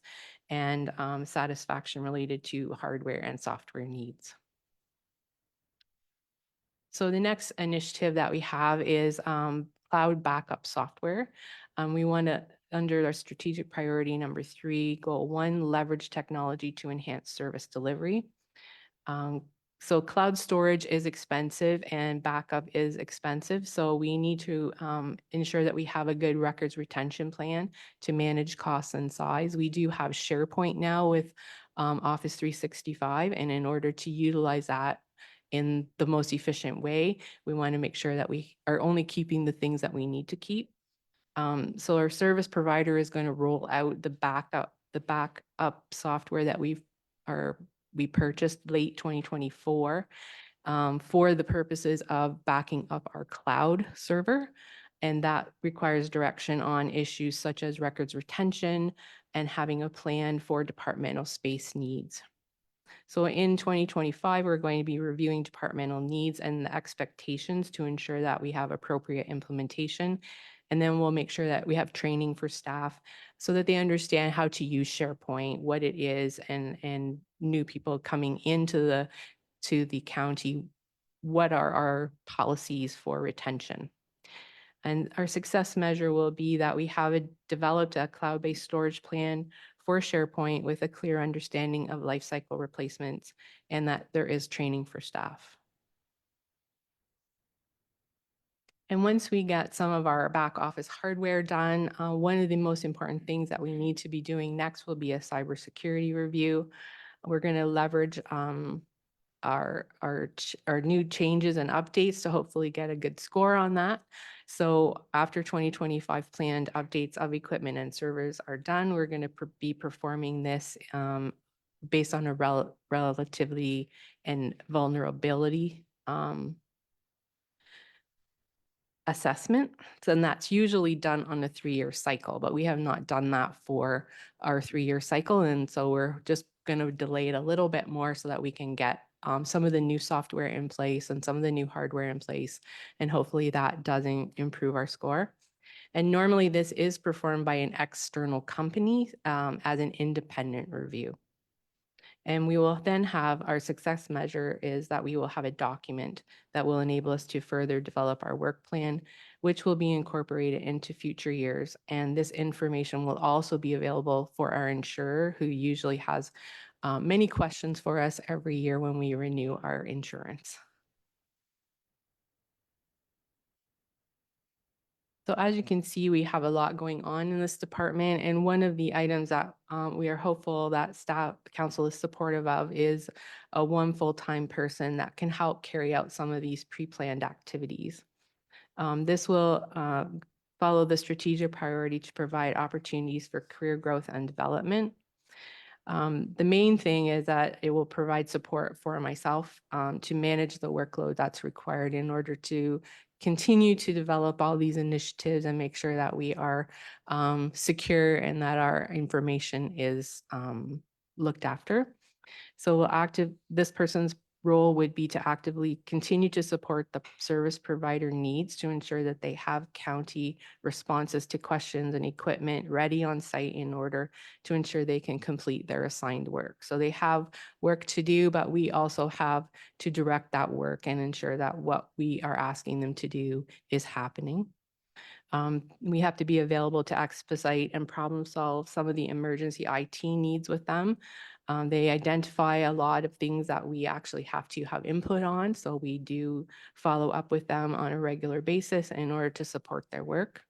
and satisfaction related to hardware and software needs. So the next initiative that we have is cloud backup software. We want to, under our strategic priority number 3, goal 1, leverage technology to enhance service delivery. So cloud storage is expensive and backup is expensive. So we need to ensure that we have a good records retention plan to manage costs and size. We do have SharePoint now with Office 365, and in order to utilize that in the most efficient way, we want to make sure that we are only keeping the things that we need to keep. So our service provider is going to roll out the backup software that we purchased late 2024 for the purposes of backing up our cloud server. And that requires direction on issues such as records retention and having a plan for departmental space needs. So in 2025, we're going to be reviewing departmental needs and the expectations to ensure that we have appropriate implementation. And then we'll make sure that we have training for staff so that they understand how to use SharePoint, what it is, and new people coming into the county, what are our policies for retention. And our success measure will be that we have developed a cloud-based storage plan for SharePoint with a clear understanding of life cycle replacements and that there is training for staff. And once we get some of our back office hardware done, one of the most important things that we need to be doing next will be a cybersecurity review. We're going to leverage our new changes and updates to hopefully get a good score on that. So after 2025 planned updates of equipment and servers are done, we're going to be performing this based on a relativity and vulnerability assessment. So, and that's usually done on a 3-year cycle, but we have not done that for our 3-year cycle. And so we're just going to delay it a little bit more so that we can get some of the new software in place and some of the new hardware in place. And hopefully that doesn't improve our score. And normally this is performed by an external company as an independent review. And we will then have our success measure is that we will have a document that will enable us to further develop our work plan, which will be incorporated into future years. And this information will also be available for our insurer, who usually has many questions for us every year when we renew our insurance. So as you can see, we have a lot going on in this department. And one of the items that we are hopeful that staff council is supportive of is a 1 full-time person that can help carry out some of these pre-planned activities. This will follow the strategic priority to provide opportunities for career growth and development. The main thing is that it will provide support for myself to manage the workload that's required in order to continue to develop all these initiatives and make sure that we are secure and that our information is looked after. So this person's role would be to actively continue to support the service provider needs to ensure that they have county responses to questions and equipment ready on site in order to ensure they can complete their assigned work. So they have work to do, but we also have to direct that work and ensure that what we are asking them to do is happening. We have to be available to expedite and problem solve some of the emergency IT needs with them. They identify a lot of things that we actually have to have input on. So we do follow up with them on a regular basis in order to support their work.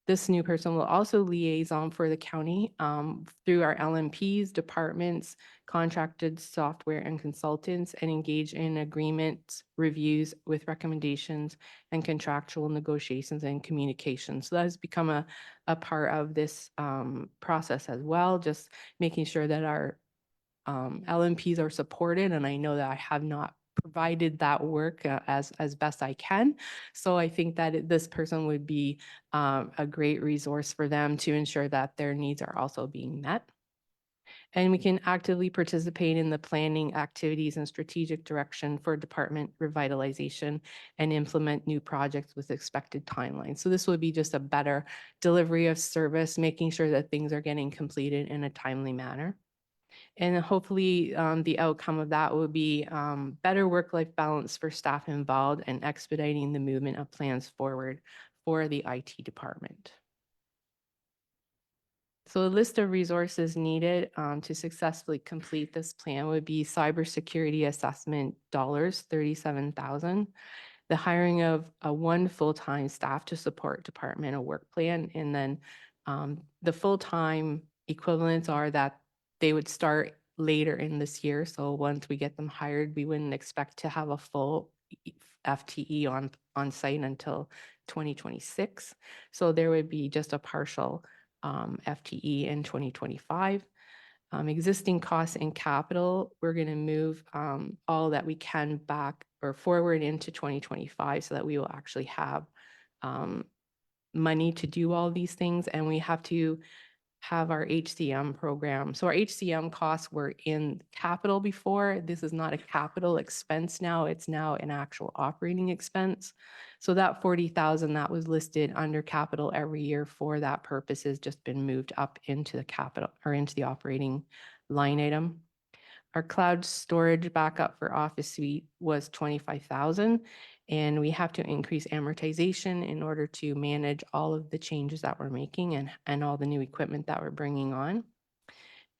This new person will also liaison for the county through our LMPs, departments, contracted software and consultants, and engage in agreements, reviews with recommendations and contractual negotiations and communications. So that has become a part of this process as well, just making sure that our LMPs are supported. And I know that I have not provided that work as best I can. So I think that this person would be a great resource for them to ensure that their needs are also being met. And we can actively participate in the planning activities and strategic direction for department revitalization and implement new projects with expected timelines. So this would be just a better delivery of service, making sure that things are getting completed in a timely manner. And hopefully the outcome of that will be better work-life balance for staff involved and expediting the movement of plans forward for the IT department. So a list of resources needed to successfully complete this plan would be cybersecurity assessment $37,000, the hiring of one full-time staff to support departmental work plan, and then the full-time equivalents are that they would start later in this year. So once we get them hired, we wouldn't expect to have a full FTE on site until 2026. So there would be just a partial FTE in 2025. Existing costs and capital, we're going to move all that we can back or forward into 2025 so that we will actually have money to do all these things. And we have to have our HCM program. So our HCM costs were in capital before. This is not a capital expense now. It's now an actual operating expense. So that 40,000 that was listed under capital every year for that purpose has just been moved up into the capital or into the operating line item. Our cloud storage backup for Office Suite was 25,000, and we have to increase amortization in order to manage all of the changes that we're making and all the new equipment that we're bringing on.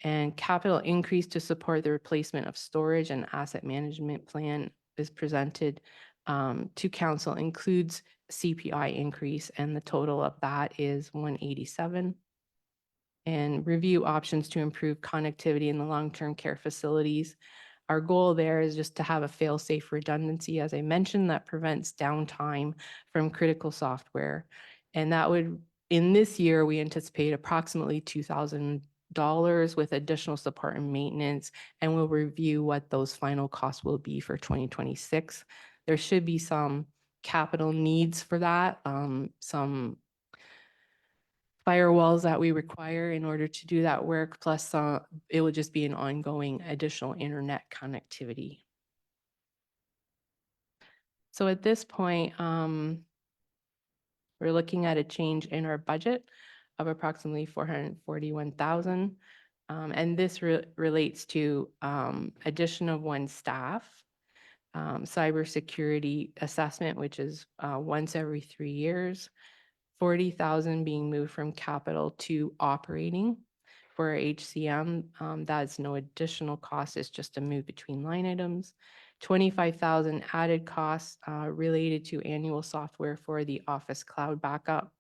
And capital increase to support the replacement of storage and asset management plan is presented to council, includes CPI increase, and the total of that is 187. And review options to improve connectivity in the long-term care facilities. Our goal there is just to have a fail-safe redundancy, as I mentioned, that prevents downtime from critical software. And that would, in this year, we anticipate approximately $2,000 with additional support and maintenance, and we'll review what those final costs will be for 2026. There should be some capital needs for that, some firewalls that we require in order to do that work, plus it will just be an ongoing additional internet connectivity. So at this point, we're looking at a change in our budget of approximately 441,000. And this relates to addition of 1 staff, cybersecurity assessment, which is once every 3 years, 40,000 being moved from capital to operating for our HCM. That's no additional cost. It's just a move between line items. 25,000 added costs related to annual software for the Office cloud backup.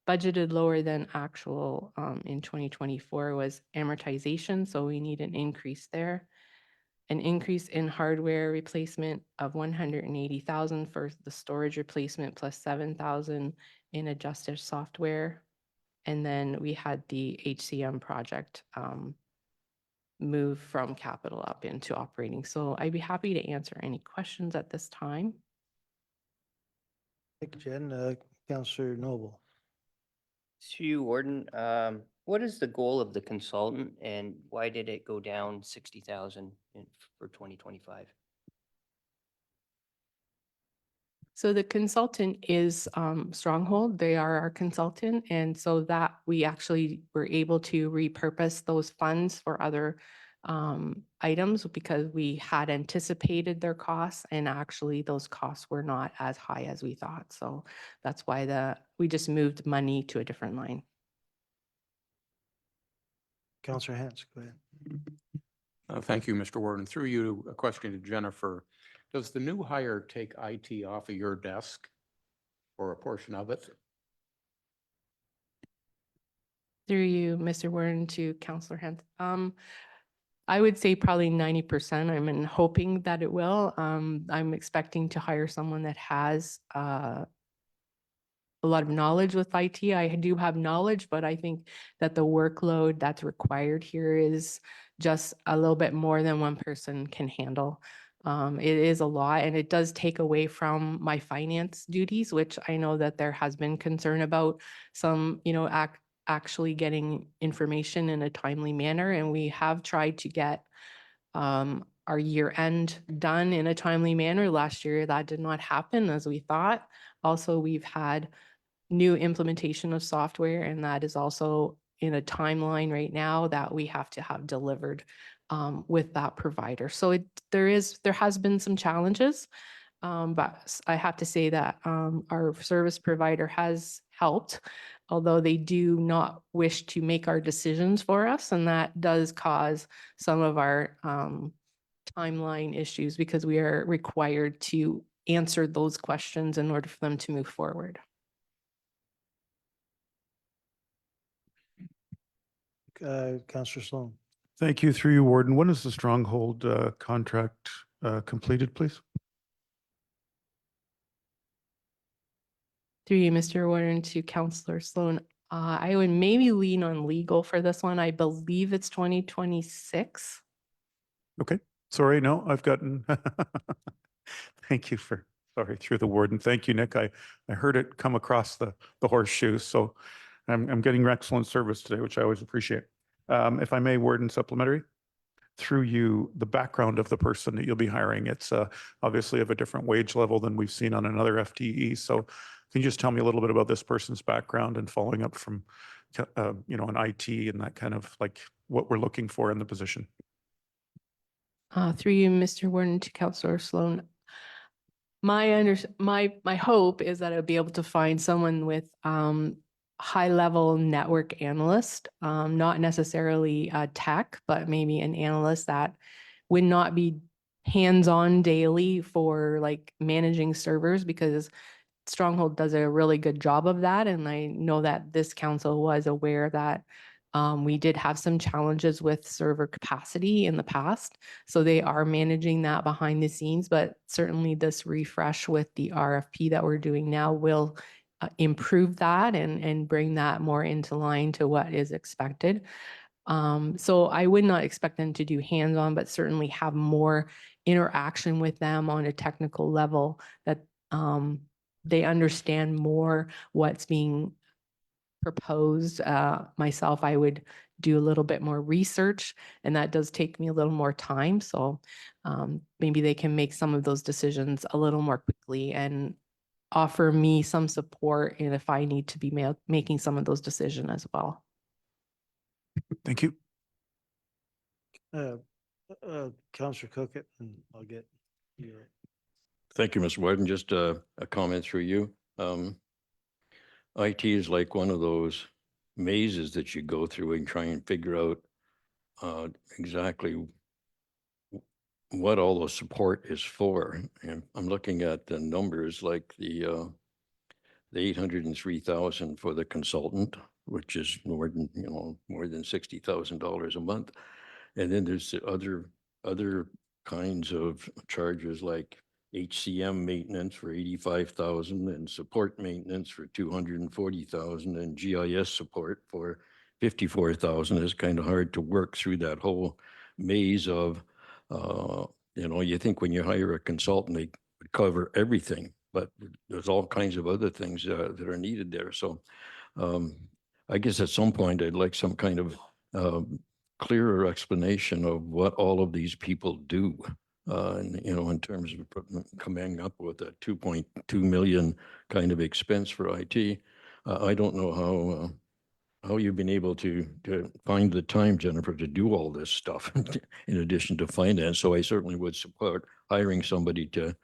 Budgeted lower than actual in 2024 was amortization, so we need an increase there. An increase in hardware replacement of 180,000 for the storage replacement plus 7,000 in adjusted software. And then we had the HCM project move from capital up into operating. So I'd be happy to answer any questions at this time.
Thank you, Jen. Councillor Noble.
To you, Warden, what is the goal of the consultant and why did it go down 60,000 for 2025?
So the consultant is Stronghold. They are our consultant. And so that we actually were able to repurpose those funds for other items because we had anticipated their costs and actually those costs were not as high as we thought. So that's why we just moved money to a different line.
Councillor Hance, go ahead.
Thank you, Mr. Warden. Through you, a question to Jennifer. Does the new hire take IT off of your desk or a portion of it?
Through you, Mr. Warden, to Councillor Hance. I would say probably 90%. I'm hoping that it will. I'm expecting to hire someone that has a lot of knowledge with IT. I do have knowledge, but I think that the workload that's required here is just a little bit more than one person can handle. It is a lot and it does take away from my finance duties, which I know that there has been concern about some, actually getting information in a timely manner. And we have tried to get our year end done in a timely manner. Last year, that did not happen as we thought. Also, we've had new implementation of software, and that is also in a timeline right now that we have to have delivered with that provider. So there has been some challenges, but I have to say that our service provider has helped, although they do not wish to make our decisions for us, and that does cause some of our timeline issues because we are required to answer those questions in order for them to move forward.
Councillor Sloan.
Thank you. Through you, Warden. When is the Stronghold contract completed, please?
Through you, Mr. Warden, to Councillor Sloan. I would maybe lean on legal for this one. I believe it's 2026.
Okay. Sorry, no, I've gotten. Thank you sorry, through the Warden. Thank you, Nick. I heard it come across the horseshoe. So I'm getting excellent service today, which I always appreciate. If I may, Warden supplementary, through you, the background of the person that you'll be hiring, it's obviously of a different wage level than we've seen on another FTE. So can you just tell me a little bit about this person's background and following up from, an IT and that kind of like what we're looking for in the position?
Through you, Mr. Warden, to Councillor Sloan. My hope is that I'll be able to find someone with high-level network analyst, not necessarily a tech, but maybe an analyst that would not be hands-on daily for like managing servers, because Stronghold does a really good job of that. And I know that this council was aware that we did have some challenges with server capacity in the past. So they are managing that behind the scenes, but certainly this refresh with the RFP that we're doing now will improve that and bring that more into line to what is expected. So I would not expect them to do hands-on, but certainly have more interaction with them on a technical level, that they understand more what's being proposed. Myself, I would do a little bit more research, and that does take me a little more time. So maybe they can make some of those decisions a little more quickly and offer me some support, and if I need to be making some of those decisions as well.
Thank you.
Councillor Cook, and I'll get you.
Thank you, Mr. Warden. Just a comment through you. IT is like one of those mazes that you go through and try and figure out exactly what all the support is for. And I'm looking at the numbers like the 803,000 for the consultant, which is more than $60,000 a month. And then there's the other kinds of charges like HCM maintenance for 85,000 and support maintenance for 240,000 and GIS support for 54,000. It's kind of hard to work through that whole maze of, you think when you hire a consultant, they would cover everything, but there's all kinds of other things that are needed there. So I guess at some point I'd like some kind of clearer explanation of what all of these people do. And, in terms of coming up with a 2.2 million kind of expense for IT. I don't know how you've been able to find the time, Jennifer, to do all this stuff in addition to finance. So I certainly would support hiring somebody to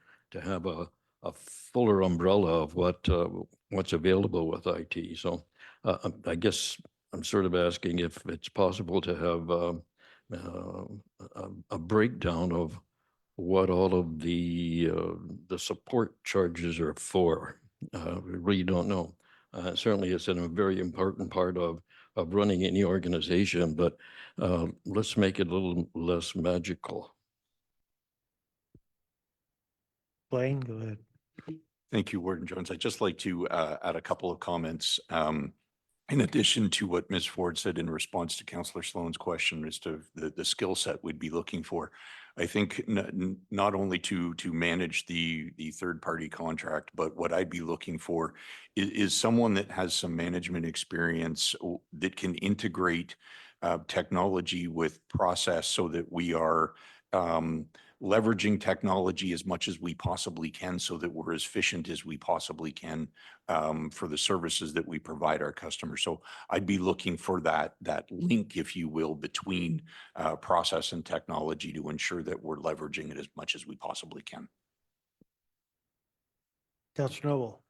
have a fuller umbrella of what's available with IT. So I guess I'm sort of asking if it's possible to have a breakdown of what all of the support charges are for. We really don't know. Certainly it's a very important part of running any organization, but let's make it a little less magical.
Blaine, go ahead.
Thank you, Warden Jones. I'd just like to add a couple of comments. In addition to what Ms. Ford said in response to Councillor Sloan's question as to the skill set we'd be looking for, I think not only to manage the third-party contract, but what I'd be looking for is someone that has some management experience that can integrate technology with process so that we are leveraging technology as much as we possibly can so that we're as efficient as we possibly can for the services that we provide our customers. So I'd be looking for that link, if you will, between process and technology to ensure that we're leveraging it as much as we possibly can.
Councillor Noble.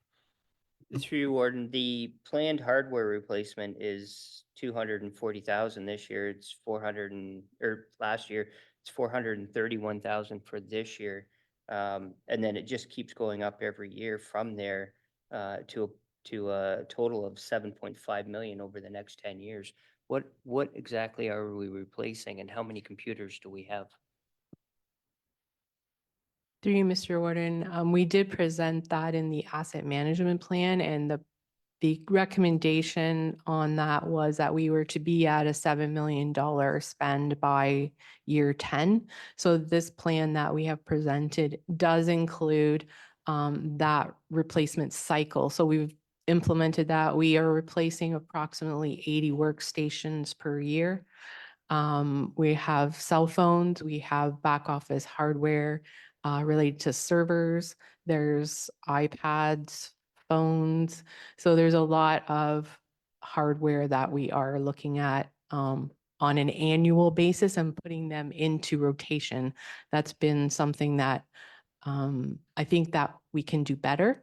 Through you, Warden, the planned hardware replacement is 240,000 this year. It's last year, it's 431,000 for this year. And then it just keeps going up every year from there to a total of 7.5 million over the next 10 years. What exactly are we replacing, and how many computers do we have?
Through you, Mr. Warden, we did present that in the asset management plan, and the recommendation on that was that we were to be at a $7 million spend by year 10. So this plan that we have presented does include that replacement cycle. So we've implemented that. We are replacing approximately 80 workstations per year. We have cell phones, we have back office hardware related to servers, there's iPads, phones. So there's a lot of hardware that we are looking at on an annual basis and putting them into rotation. That's been something that I think that we can do better.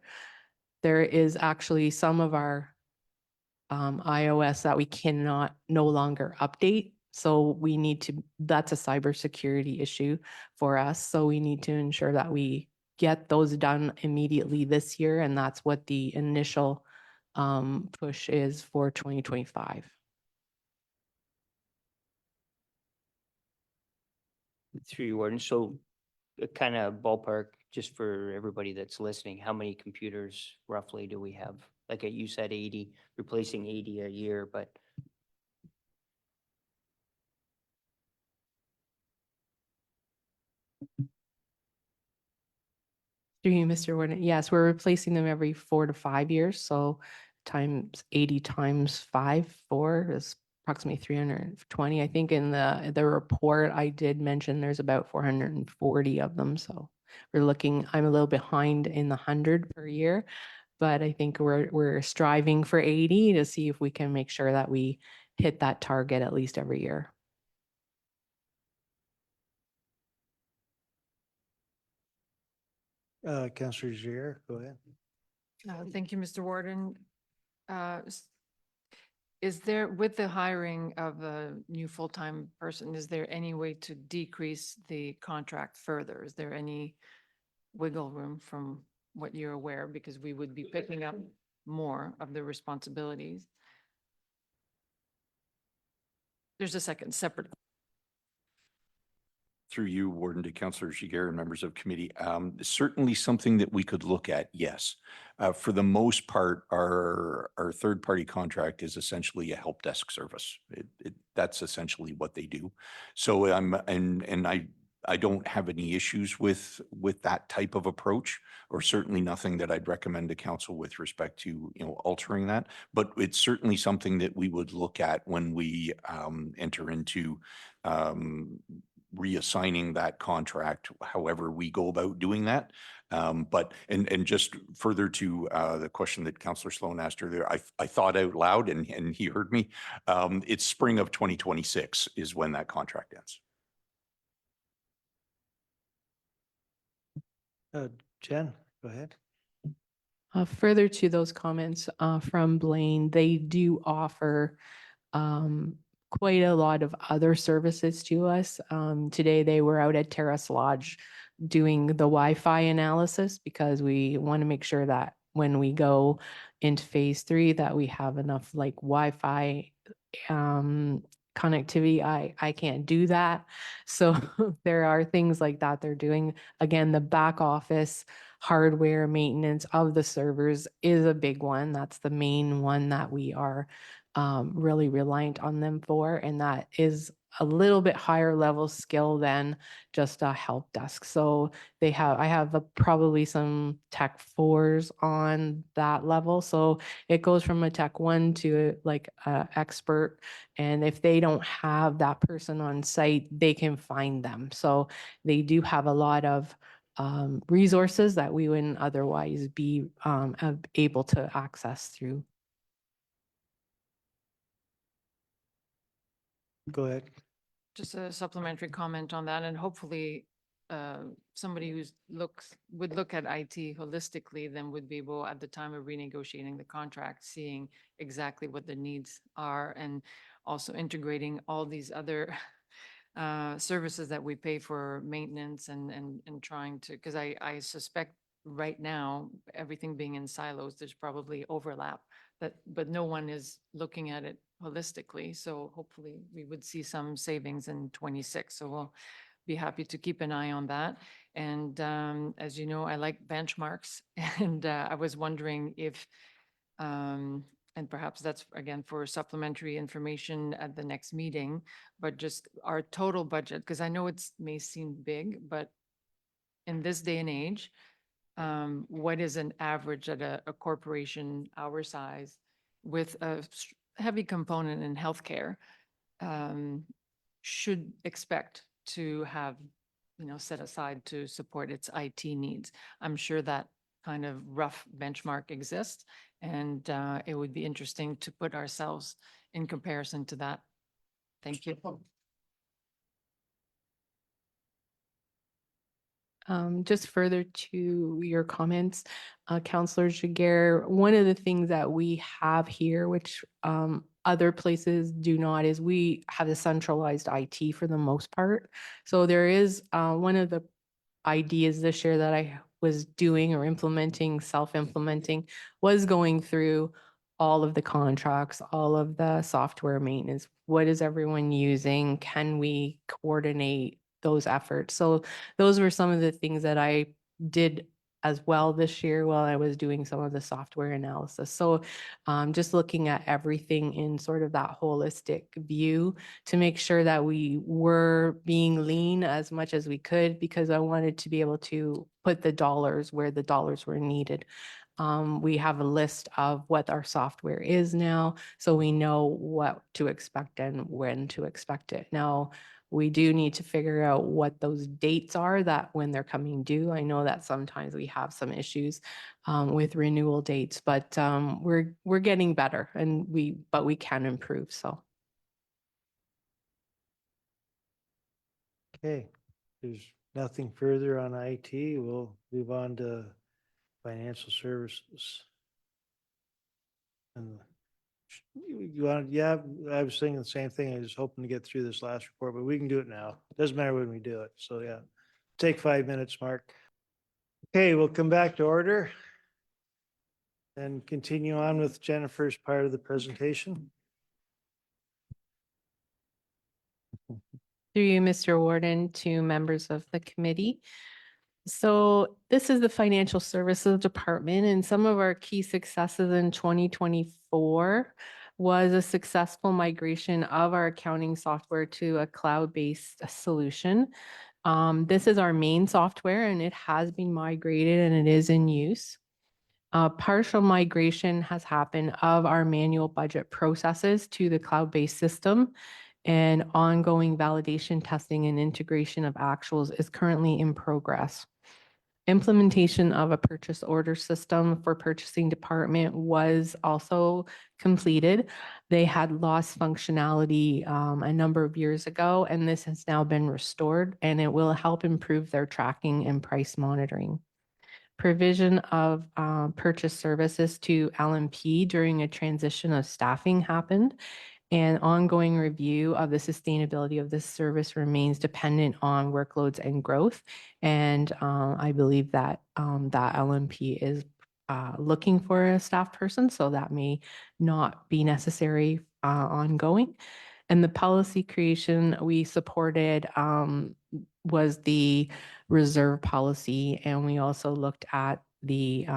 There is actually some of our iOS that we cannot no longer update. So we need to, that's a cybersecurity issue for us. So we need to ensure that we get those done immediately this year. And that's what the initial push is for 2025.
Through you, Warden. So kind of ballpark, just for everybody that's listening, how many computers roughly do we have? Like you said, 80, replacing 80 a year, but
Through you, Mr. Warden. Yes, we're replacing them every 4 to 5 years. So times 80 times 4 is approximately 320. I think in the report I did mention there's about 440 of them. So we're looking, I'm a little behind in the 100 per year, but I think we're striving for 80 to see if we can make sure that we hit that target at least every year.
Councillor Gier, go ahead.
Thank you, Mr. Warden. Is there, with the hiring of a new full-time person, is there any way to decrease the contract further? Is there any wiggle room from what you're aware? Because we would be picking up more of the responsibilities. There's a separate.
Through you, Warden, to Councillor Giguère and members of committee, certainly something that we could look at, yes. For the most part, our third-party contract is essentially a help desk service. That's essentially what they do. So I don't have any issues with that type of approach, or certainly nothing that I'd recommend to council with respect to, altering that. But it's certainly something that we would look at when we enter into reassigning that contract, however we go about doing that. But just further to the question that Councillor Sloan asked earlier, I thought out loud and he heard me. It's spring of 2026 is when that contract ends.
Jen, go ahead.
Further to those comments from Blaine, they do offer quite a lot of other services to us. Today they were out at Terrace Lodge doing the Wi-Fi analysis because we want to make sure that when we go into phase 3 that we have enough like Wi-Fi connectivity. I can't do that. So there are things like that they're doing. Again, the back office hardware maintenance of the servers is a big one. That's the main one that we are really reliant on them for. And that is a little bit higher level skill than just a help desk. So I have probably some tech 4s on that level. So it goes from a tech 1 to like expert. And if they don't have that person on site, they can find them. So they do have a lot of resources that we wouldn't otherwise be able to access through.
Go ahead.
Just a supplementary comment on that, and hopefully somebody would look at IT holistically, then would be able at the time of renegotiating the contract, seeing exactly what the needs are, and also integrating all these other services that we pay for maintenance and trying to, because I suspect right now, everything being in silos, there's probably overlap, but no one is looking at it holistically. So hopefully we would see some savings in 26. So we'll be happy to keep an eye on that. And as you know, I like benchmarks and I was wondering if, and perhaps that's again for supplementary information at the next meeting, but just our total budget, because I know it may seem big, but in this day and age, what is an average at a corporation our size with a heavy component in healthcare should expect to have, set aside to support its IT needs. I'm sure that kind of rough benchmark exists, and it would be interesting to put ourselves in comparison to that. Thank you.
Just further to your comments, Counselor Jiguer, one of the things that we have here, which other places do not, is we have a centralized IT for the most part. So there is one of the ideas this year that I was doing or implementing, self-implementing, was going through all of the contracts, all of the software maintenance. What is everyone using? Can we coordinate those efforts? So those were some of the things that I did as well this year while I was doing some of the software analysis. So just looking at everything in sort of that holistic view to make sure that we were being lean as much as we could, because I wanted to be able to put the dollars where the dollars were needed. We have a list of what our software is now, so we know what to expect and when to expect it. Now, we do need to figure out what those dates are that when they're coming due. I know that sometimes we have some issues with renewal dates, but we're getting better, and we can improve. So.
Okay, there's nothing further on IT. We'll move on to financial services. And you want, yeah, I was thinking the same thing. I was hoping to get through this last report, but we can do it now. Doesn't matter when we do it. So yeah, take 5 minutes, Mark. Okay, we'll come back to order and continue on with Jennifer's part of the presentation.
Through you, Mr. Warden, to members of the committee. So this is the Financial Services Department, and some of our key successes in 2024 was a successful migration of our accounting software to a cloud-based solution. This is our main software, and it has been migrated and it is in use. Partial migration has happened of our manual budget processes to the cloud-based system, and ongoing validation testing and integration of actuals is currently in progress. Implementation of a purchase order system for purchasing department was also completed. They had lost functionality a number of years ago, and this has now been restored, and it will help improve their tracking and price monitoring. Provision of purchase services to LMP during a transition of staffing happened, and ongoing review of the sustainability of this service remains dependent on workloads and growth. And I believe that that LMP is looking for a staff person, so that may not be necessary ongoing. And the policy creation we supported was the reserve policy, and we also looked at the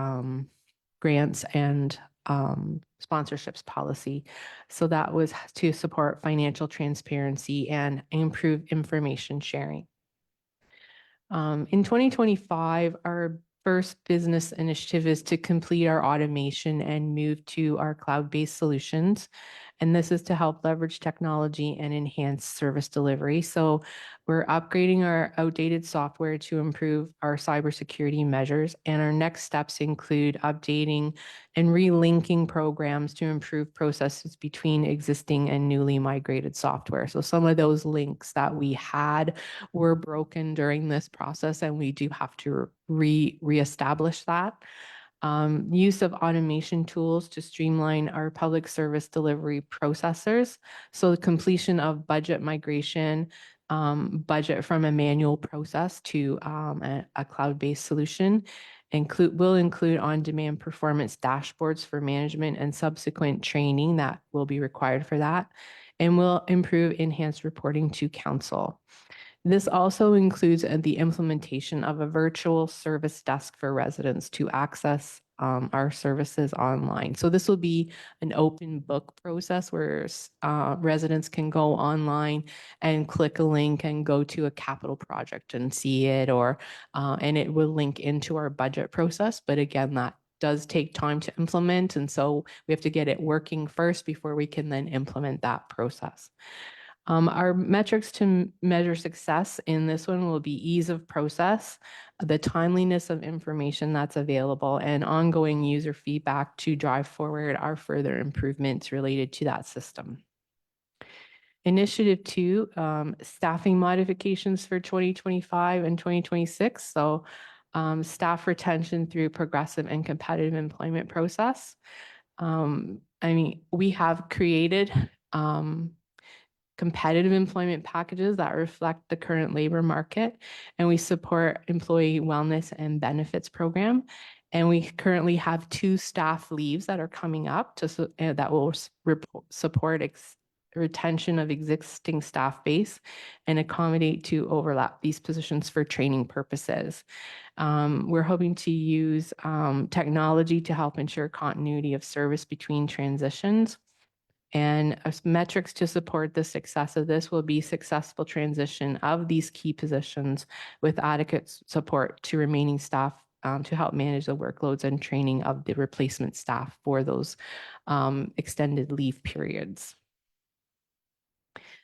grants and sponsorships policy. So that was to support financial transparency and improve information sharing. In 2025, our first business initiative is to complete our automation and move to our cloud-based solutions. And this is to help leverage technology and enhance service delivery. So we're upgrading our outdated software to improve our cybersecurity measures. And our next steps include updating and relinking programs to improve processes between existing and newly migrated software. So some of those links that we had were broken during this process, and we do have to reestablish that. Use of automation tools to streamline our public service delivery processors. So the completion of budget migration, budget from a manual process to a cloud-based solution will include on-demand performance dashboards for management and subsequent training that will be required for that, and will improve enhanced reporting to council. This also includes the implementation of a virtual service desk for residents to access our services online. So this will be an open book process where residents can go online and click a link and go to a capital project and see it, or and it will link into our budget process. But again, that does take time to implement. And so we have to get it working first before we can then implement that process. Our metrics to measure success in this one will be ease of process, the timeliness of information that's available, and ongoing user feedback to drive forward our further improvements related to that system. Initiative 2, staffing modifications for 2025 and 2026. So staff retention through progressive and competitive employment process. We have created competitive employment packages that reflect the current labor market, and we support employee wellness and benefits program. And we currently have 2 staff leaves that are coming up that will support retention of existing staff base and accommodate to overlap these positions for training purposes. We're hoping to use technology to help ensure continuity of service between transitions. And metrics to support the success of this will be successful transition of these key positions with adequate support to remaining staff to help manage the workloads and training of the replacement staff for those extended leave periods.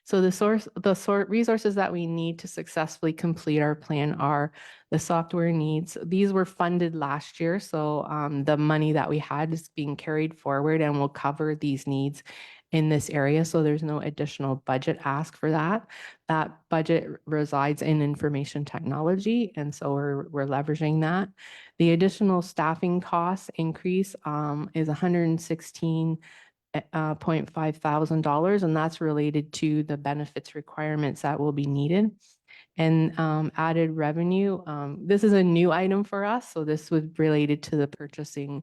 So the resources that we need to successfully complete our plan are the software needs. These were funded last year, so the money that we had is being carried forward and will cover these needs in this area. So there's no additional budget ask for that. That budget resides in information technology, and so we're leveraging that. The additional staffing costs increase is $116,500, and that's related to the benefits requirements that will be needed. And added revenue, this is a new item for us, so this was related to the purchasing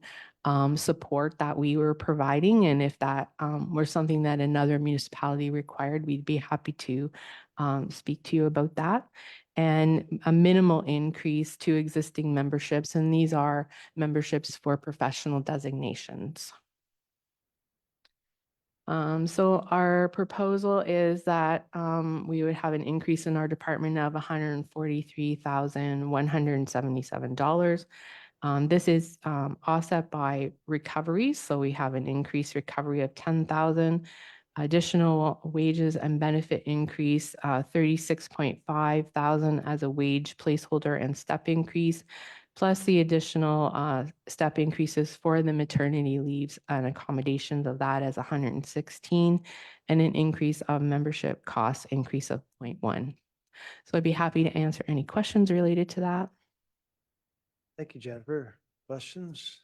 support that we were providing. And if that were something that another municipality required, we'd be happy to speak to you about that. And a minimal increase to existing memberships, and these are memberships for professional designations. So our proposal is that we would have an increase in our department of $143,177. This is offset by recoveries. So we have an increased recovery of $10,000, additional wages and benefit increase, $36.5 thousand as a wage placeholder and step increase, plus the additional step increases for the maternity leaves and accommodations of that as 116, and an increase of membership costs increase of 0.1. So I'd be happy to answer any questions related to that.
Thank you, Jennifer. Questions?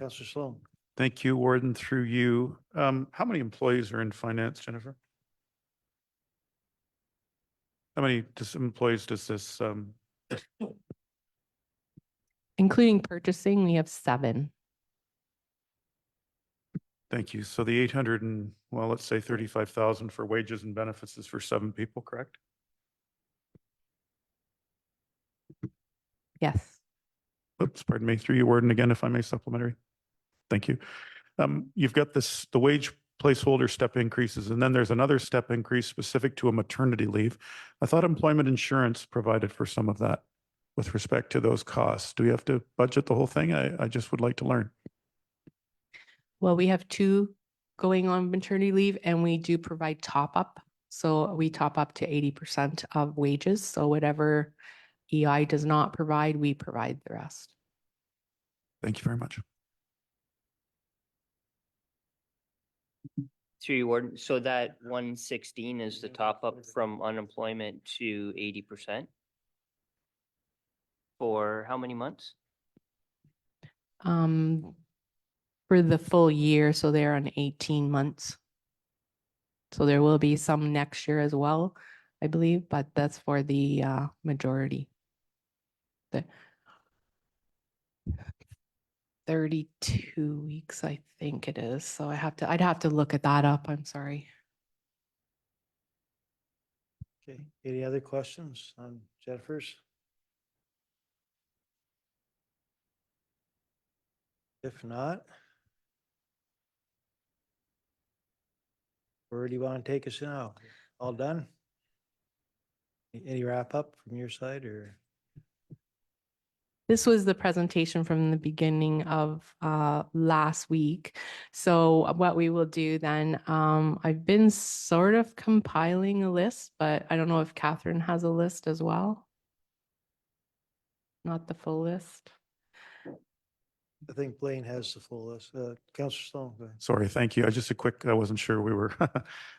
Councillor Sloan.
Thank you, Warden, through you. How many employees are in finance, Jennifer? How many employees does this?
Including purchasing, we have 7.
Thank you. So the 800 and, well, let's say 35,000 for wages and benefits is for 7 people, correct?
Yes.
Oops, pardon me, through you, Warden, again, if I may supplementary. Thank you. You've got the wage placeholder step increases, and then there's another step increase specific to a maternity leave. I thought employment insurance provided for some of that with respect to those costs. Do we have to budget the whole thing? I just would like to learn.
Well, we have 2 going on maternity leave, and we do provide top up. So we top up to 80% of wages. So whatever EI does not provide, we provide the rest.
Thank you very much.
Through you, Warden. So that 116 is the top up from unemployment to 80%? For how many months?
For the full year, so they're on 18 months. So there will be some next year as well, I believe, but that's for the majority. The 32 weeks, I think it is. So I'd have to look at that up. I'm sorry.
Okay, any other questions on Jennifer's? If not, where do you want to take us now? All done? Any wrap up from your side or?
This was the presentation from the beginning of last week. So what we will do then, I've been sort of compiling a list, but I don't know if Catherine has a list as well. Not the full list.
I think Blaine has the full list. Counselor Sloan, go ahead.
Sorry, thank you. Just a quick, I wasn't sure we were,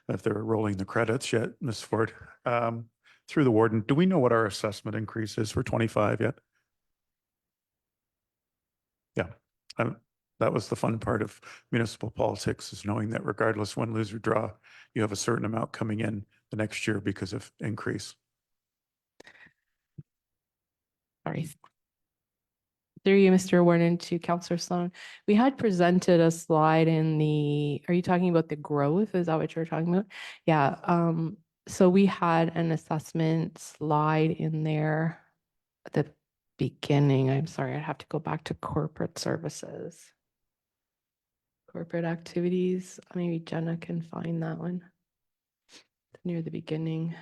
if they were rolling the credits yet, Ms. Ford. Through the warden, do we know what our assessment increase is for 25 yet? Yeah, that was the fun part of municipal politics, is knowing that regardless win, lose or draw, you have a certain amount coming in the next year because of increase.
Sorry. Through you, Mr. Warden, to Counselor Sloan. We had presented a slide in the, are you talking about the growth? Is that what you're talking about? Yeah, so we had an assessment slide in there at the beginning. I'm sorry, I'd have to go back to corporate services. Corporate activities, maybe Jenna can find that one. It's near the beginning.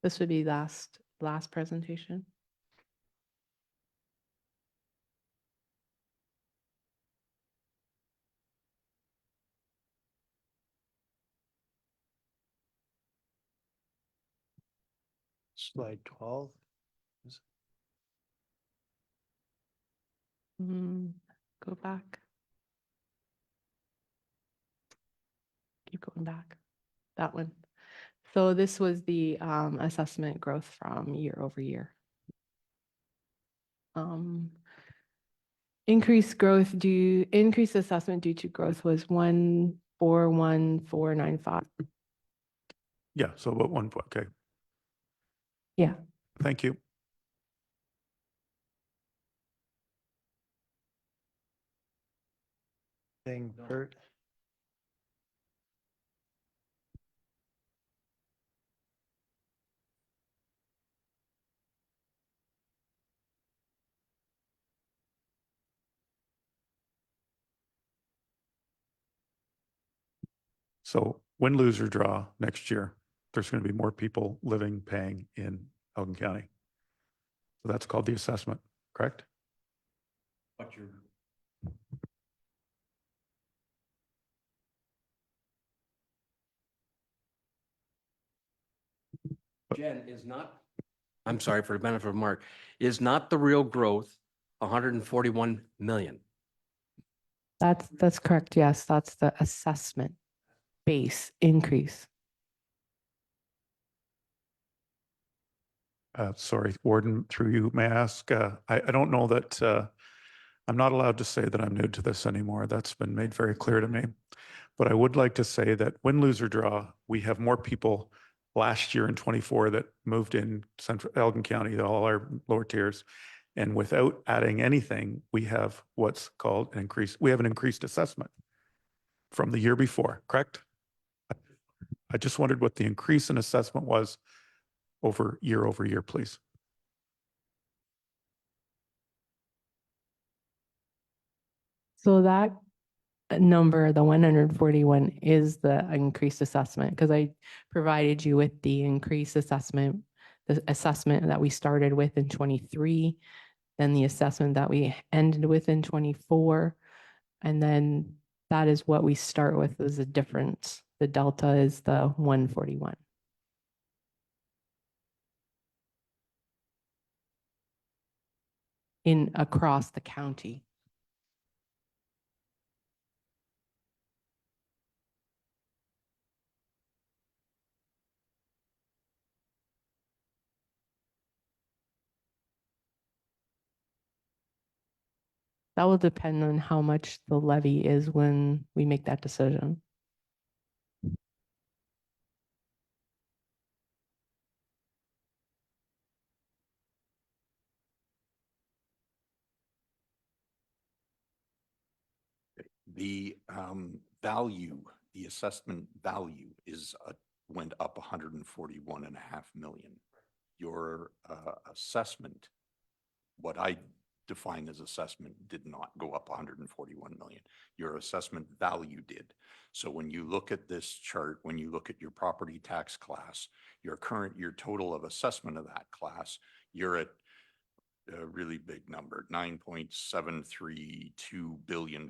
This would be last presentation.
Slide 12.
Go back. Keep going back. That one. So this was the assessment growth from year over year. Increased assessment due to growth was 1,41495.
Yeah, so about 1 point, okay.
Yeah.
Thank you.
Thing, Kurt.
So win, lose or draw next year, there's going to be more people living, paying in Elgin County. So that's called the assessment, correct?
But you're. Jen, is not, I'm sorry for the benefit of Mark, is not the real growth 141 million?
That's correct. Yes, that's the assessment base increase.
Sorry, Warden, through you, may I ask, I don't know that, I'm not allowed to say that I'm new to this anymore. That's been made very clear to me. But I would like to say that win, lose or draw, we have more people last year in 24 that moved in Central Elgin County, all our lower tiers. And without adding anything, we have what's called an increase. We have an increased assessment from the year before, correct? I just wondered what the increase in assessment was over year, please.
So that number, the 141, is the increased assessment, because I provided you with the increased assessment, the assessment that we started with in 23, then the assessment that we ended with in 24, and then that is what we start with as a difference. The delta is the 141. In across the county. That will depend on how much the levy is when we make that decision.
The value, the assessment value went up 141.5 million. Your assessment, what I define as assessment, did not go up 141 million. Your assessment value did. So when you look at this chart, when you look at your property tax class, your total of assessment of that class, you're at a really big number, $9.732 billion.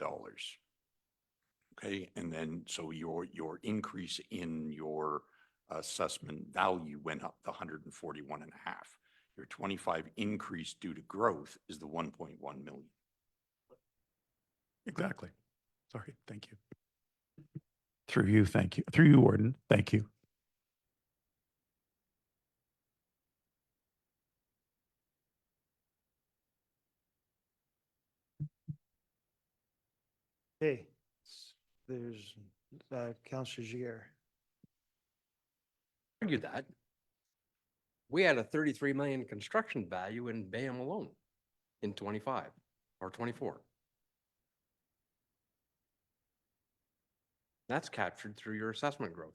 Okay, and then so your increase in your assessment value went up to 141.5. Your 25 increase due to growth is the 1.1 million.
Exactly. Sorry, thank you. Through you, thank you. Through you, Warden, thank you.
Okay, there's Counselor Jiguer.
Argue that. We had a 33 million construction value in Bayham alone in 25 or 24. That's captured through your assessment growth.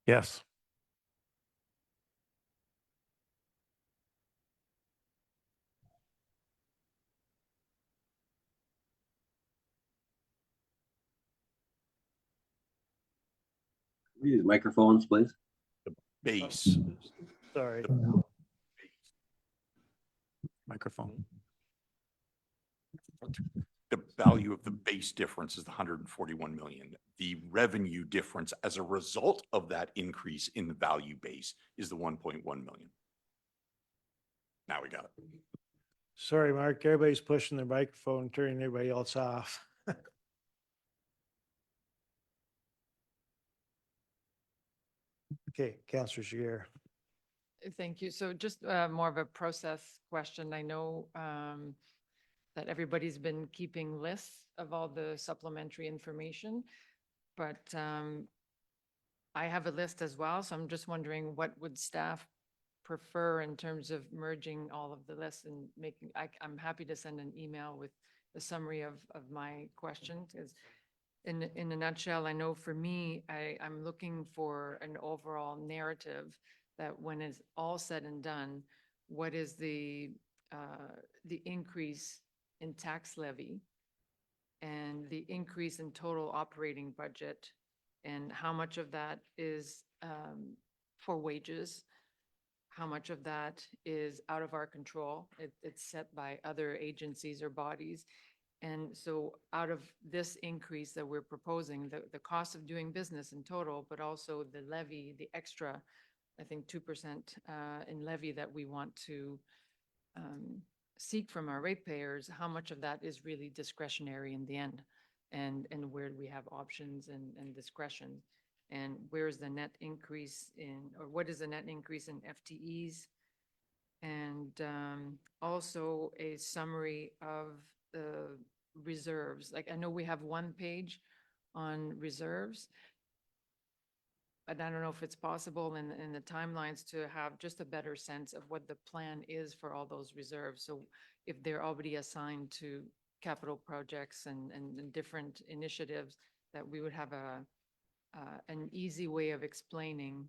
Yes.
Use microphones, please.
Base.
Sorry.
Microphone.
The value of the base difference is the 141 million. The revenue difference as a result of that increase in the value base is the 1.1 million. Now we got it.
Sorry, Mark, everybody's pushing their microphone, turning everybody else off. Okay, Counselor Jiguer.
Thank you. So just more of a process question. I know that everybody's been keeping lists of all the supplementary information, but I have a list as well. So I'm just wondering, what would staff prefer in terms of merging all of the lists and making, I'm happy to send an email with a summary of my questions. Is in a nutshell, I know for me, I'm looking for an overall narrative that when it's all said and done, what is the increase in tax levy and the increase in total operating budget, and how much of that is for wages, how much of that is out of our control. It's set by other agencies or bodies. And so out of this increase that we're proposing, the cost of doing business in total, but also the levy, the extra, I think 2% in levy that we want to seek from our ratepayers, how much of that is really discretionary in the end? And where do we have options and discretion? And where's the net increase in, or what is the net increase in FTEs? And also a summary of the reserves. Like, I know we have one page on reserves, but I don't know if it's possible in the timelines to have just a better sense of what the plan is for all those reserves. So if they're already assigned to capital projects and different initiatives, that we would have an easy way of explaining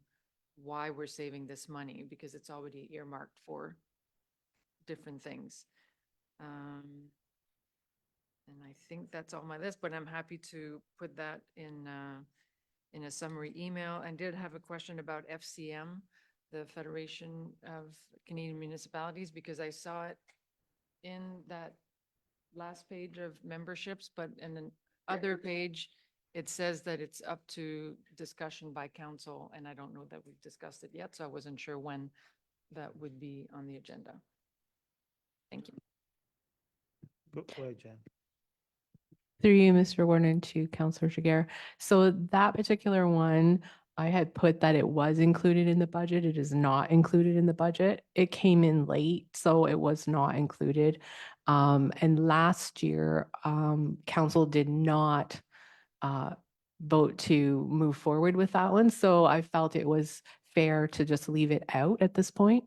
why we're saving this money, because it's already earmarked for different things. And I think that's all my list, but I'm happy to put that in a summary email. I did have a question about FCM, the Federation of Canadian Municipalities, because I saw it in that last page of memberships, but in the other page, it says that it's up to discussion by council, and I don't know that we've discussed it yet, so I wasn't sure when that would be on the agenda. Thank you.
Go ahead, Jen.
Through you, Mr. Warden, to Counselor Jiguer. So that particular one, I had put that it was included in the budget. It is not included in the budget. It came in late, so it was not included. And last year, council did not vote to move forward with that one. So I felt it was fair to just leave it out at this point.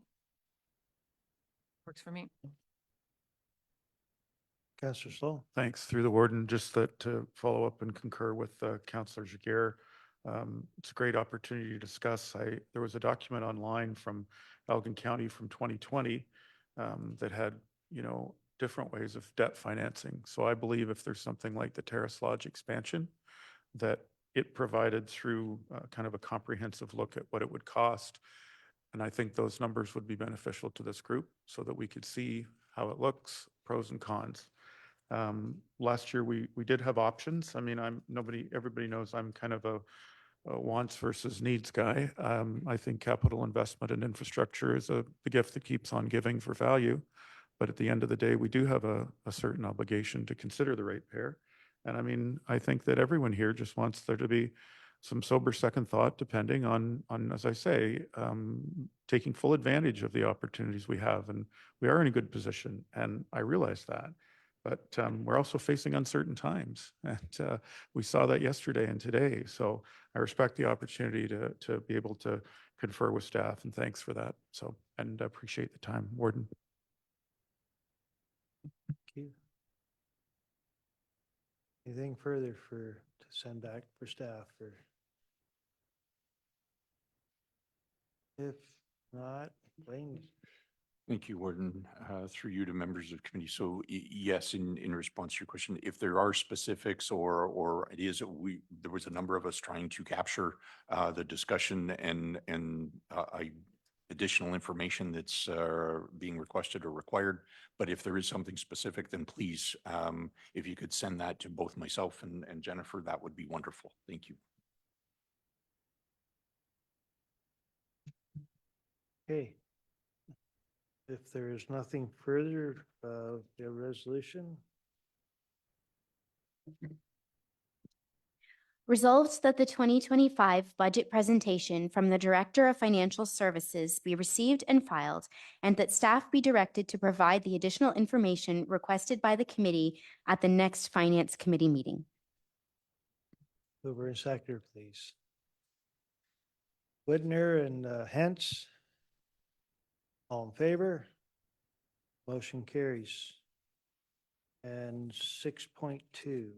Works for me.
Councillor Slow.
Thanks. Through the warden, just that to follow up and concur with Councillor Jiguer. It's a great opportunity to discuss. There was a document online from Elgin County from 2020 that had, different ways of debt financing. So I believe if there's something like the Terrace Lodge expansion, that it provided through kind of a comprehensive look at what it would cost. And I think those numbers would be beneficial to this group so that we could see how it looks, pros and cons. Last year, we did have options. I mean, everybody knows I'm kind of a wants versus needs guy. I think capital investment and infrastructure is the gift that keeps on giving for value. But at the end of the day, we do have a certain obligation to consider the ratepayer. And I mean, I think that everyone here just wants there to be some sober second thought, depending on, as I say, taking full advantage of the opportunities we have. And we are in a good position, and I realize that. But we're also facing uncertain times. And we saw that yesterday and today. So I respect the opportunity to be able to confer with staff, and thanks for that. So, and appreciate the time, Warden.
Thank you. Anything further to send back for staff or? If not, Wayne.
Thank you, Warden. Through you to members of committee. So yes, in response to your question, if there are specifics or ideas that there was a number of us trying to capture the discussion and additional information that's being requested or required. But if there is something specific, then please, if you could send that to both myself and Jennifer, that would be wonderful. Thank you.
Okay. If there is nothing further, the resolution.
Resolved that the 2025 budget presentation from the Director of Financial Services be received and filed, and that staff be directed to provide the additional information requested by the committee at the next Finance Committee meeting.
Mover and seconder, please. Whitner and Hens. All in favor? Motion carries. And 6.2.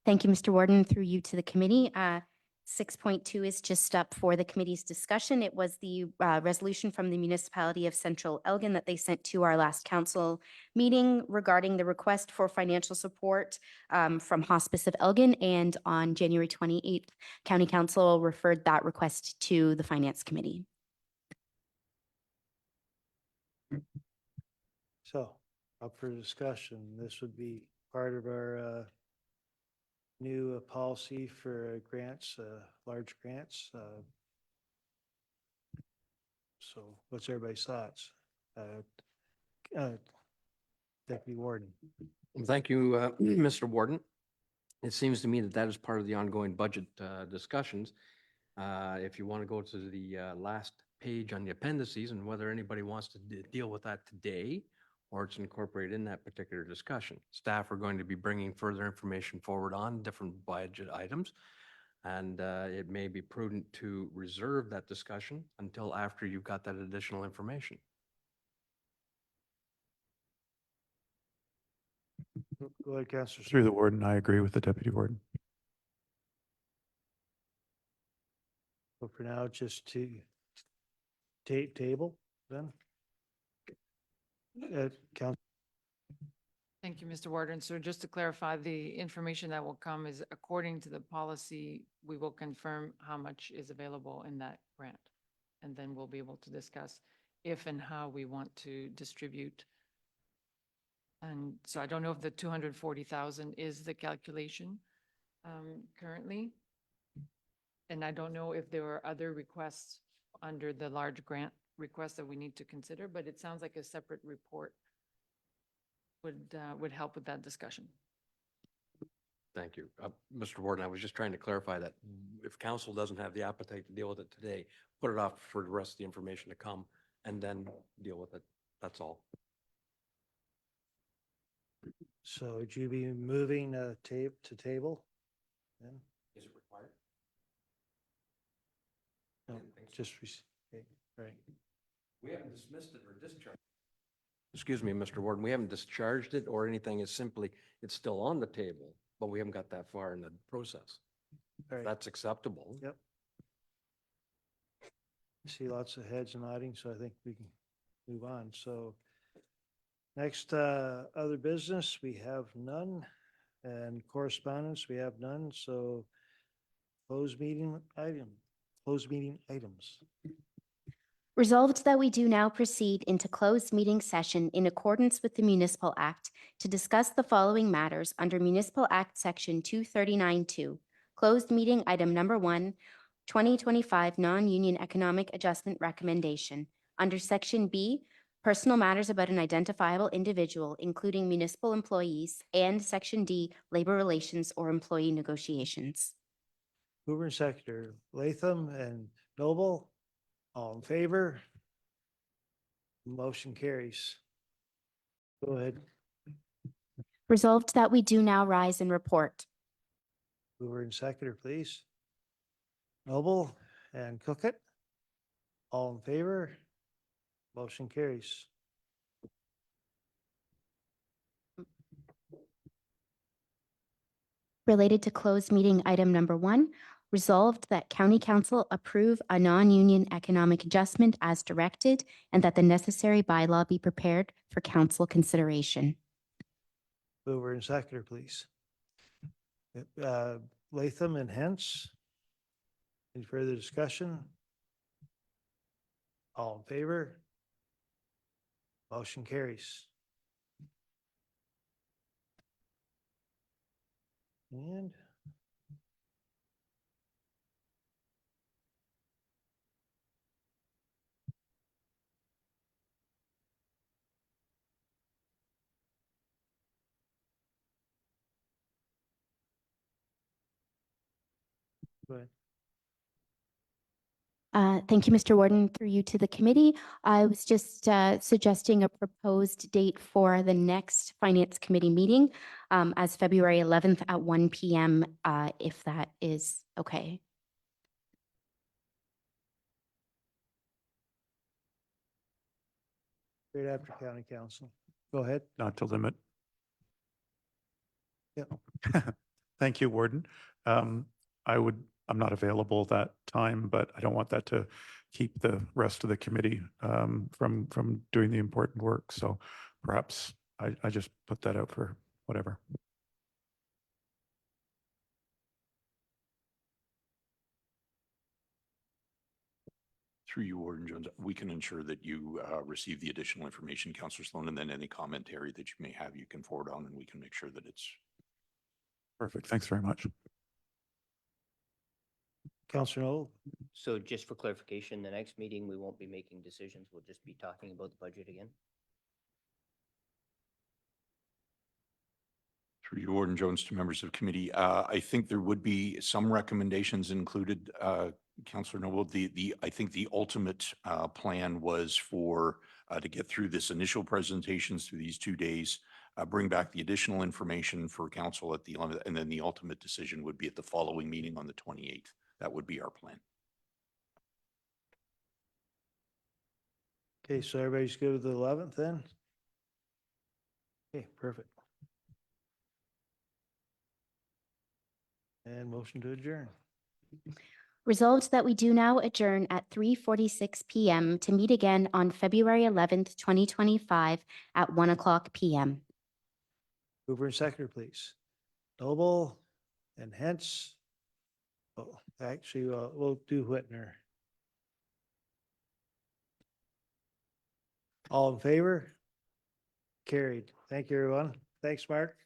Thank you, Mr. Warden, through you to the committee. 6.2 is just up for the committee's discussion. It was the resolution from the municipality of Central Elgin that they sent to our last council meeting regarding the request for financial support from Hospice of Elgin. And on January 28th, County Council referred that request to the Finance Committee.
So up for discussion. This would be part of our new policy for grants, large grants. So what's everybody's thoughts? Deputy Warden.
Thank you, Mr. Warden. It seems to me that that is part of the ongoing budget discussions. If you want to go to the last page on the appendices and whether anybody wants to deal with that today, or it's incorporated in that particular discussion. Staff are going to be bringing further information forward on different budget items, and it may be prudent to reserve that discussion until after you've got that additional information.
Go ahead, Councillor.
Through the warden, I agree with the deputy warden.
So for now, just to table then. Council.
Thank you, Mr. Warden. So just to clarify, the information that will come is according to the policy, we will confirm how much is available in that grant. And then we'll be able to discuss if and how we want to distribute. And so I don't know if the 240,000 is the calculation currently. And I don't know if there were other requests under the large grant request that we need to consider, but it sounds like a separate report would help with that discussion.
Thank you. Mr. Warden, I was just trying to clarify that if council doesn't have the appetite to deal with it today, put it off for the rest of the information to come and then deal with it. That's all.
So would you be moving tape to table? then?
Is it required?
No,
didn't think so.
just, okay, right.
We haven't dismissed it or discharged. Excuse me, Mr. Warden, we haven't discharged it or anything. It's simply, it's still on the table, but we haven't got that far in the process.
All right.
That's acceptable.
Yep. See lots of heads nodding, so I think we can move on. So next, other business, we have none, and correspondence, we have none, so closed meeting items.
Resolved that we do now proceed into closed meeting session in accordance with the Municipal Act to discuss the following matters under Municipal Act Section 239-2. Closed meeting item number 1, 2025 non-union economic adjustment recommendation. Under Section B, personal matters about an identifiable individual, including municipal employees, and Section D, labor relations or employee negotiations.
Mover and seconder, Latham and Noble, all in favor? Motion carries. Go ahead.
Resolved that we do now rise and report.
Mover and seconder, please. Noble and Cookit, all in favor? Motion carries.
Related to closed meeting item number 1, resolved that County Council approve a non-union economic adjustment as directed and that the necessary bylaw be prepared for council consideration.
Mover and seconder, please. Latham and Hens. Any further discussion? All in favor? Motion carries. And go ahead.
Thank you, Mr. Warden. Through you to the committee. I was just suggesting a proposed date for the next Finance Committee meeting as February 11th at 1 p.m. If that is okay.
Right after county council. Go ahead.
Not to limit.
Yep.
Thank you, Warden. I'm not available that time, but I don't want that to keep the rest of the committee from doing the important work. So perhaps I just put that out for whatever.
Through you, Warden Jones, we can ensure that you receive the additional information, Councillor Sloan, and then any commentary that you may have, you can forward on, and we can make sure that it's
Perfect. Thanks very much.
Councillor Noel.
So just for clarification, the next meeting, we won't be making decisions. We'll just be talking about the budget again.
through you, Warden Jones, to members of committee. I think there would be some recommendations included, Councillor Noble. I think the ultimate plan was for to get through this initial presentations through these 2 days, bring back the additional information for council at the 11th, and then the ultimate decision would be at the following meeting on the 28th. That would be our plan.
Okay, so everybody's good with the 11th then? Okay, perfect. And motion to adjourn.
Resolved that we do now adjourn at 3:46 p.m. to meet again on February 11th, 2025 at 1:00 p.m.
Mover and seconder, please. Noble and Hens. Oh, actually, we'll do Whitner. All in favor? Carried. Thank you, everyone. Thanks, Mark.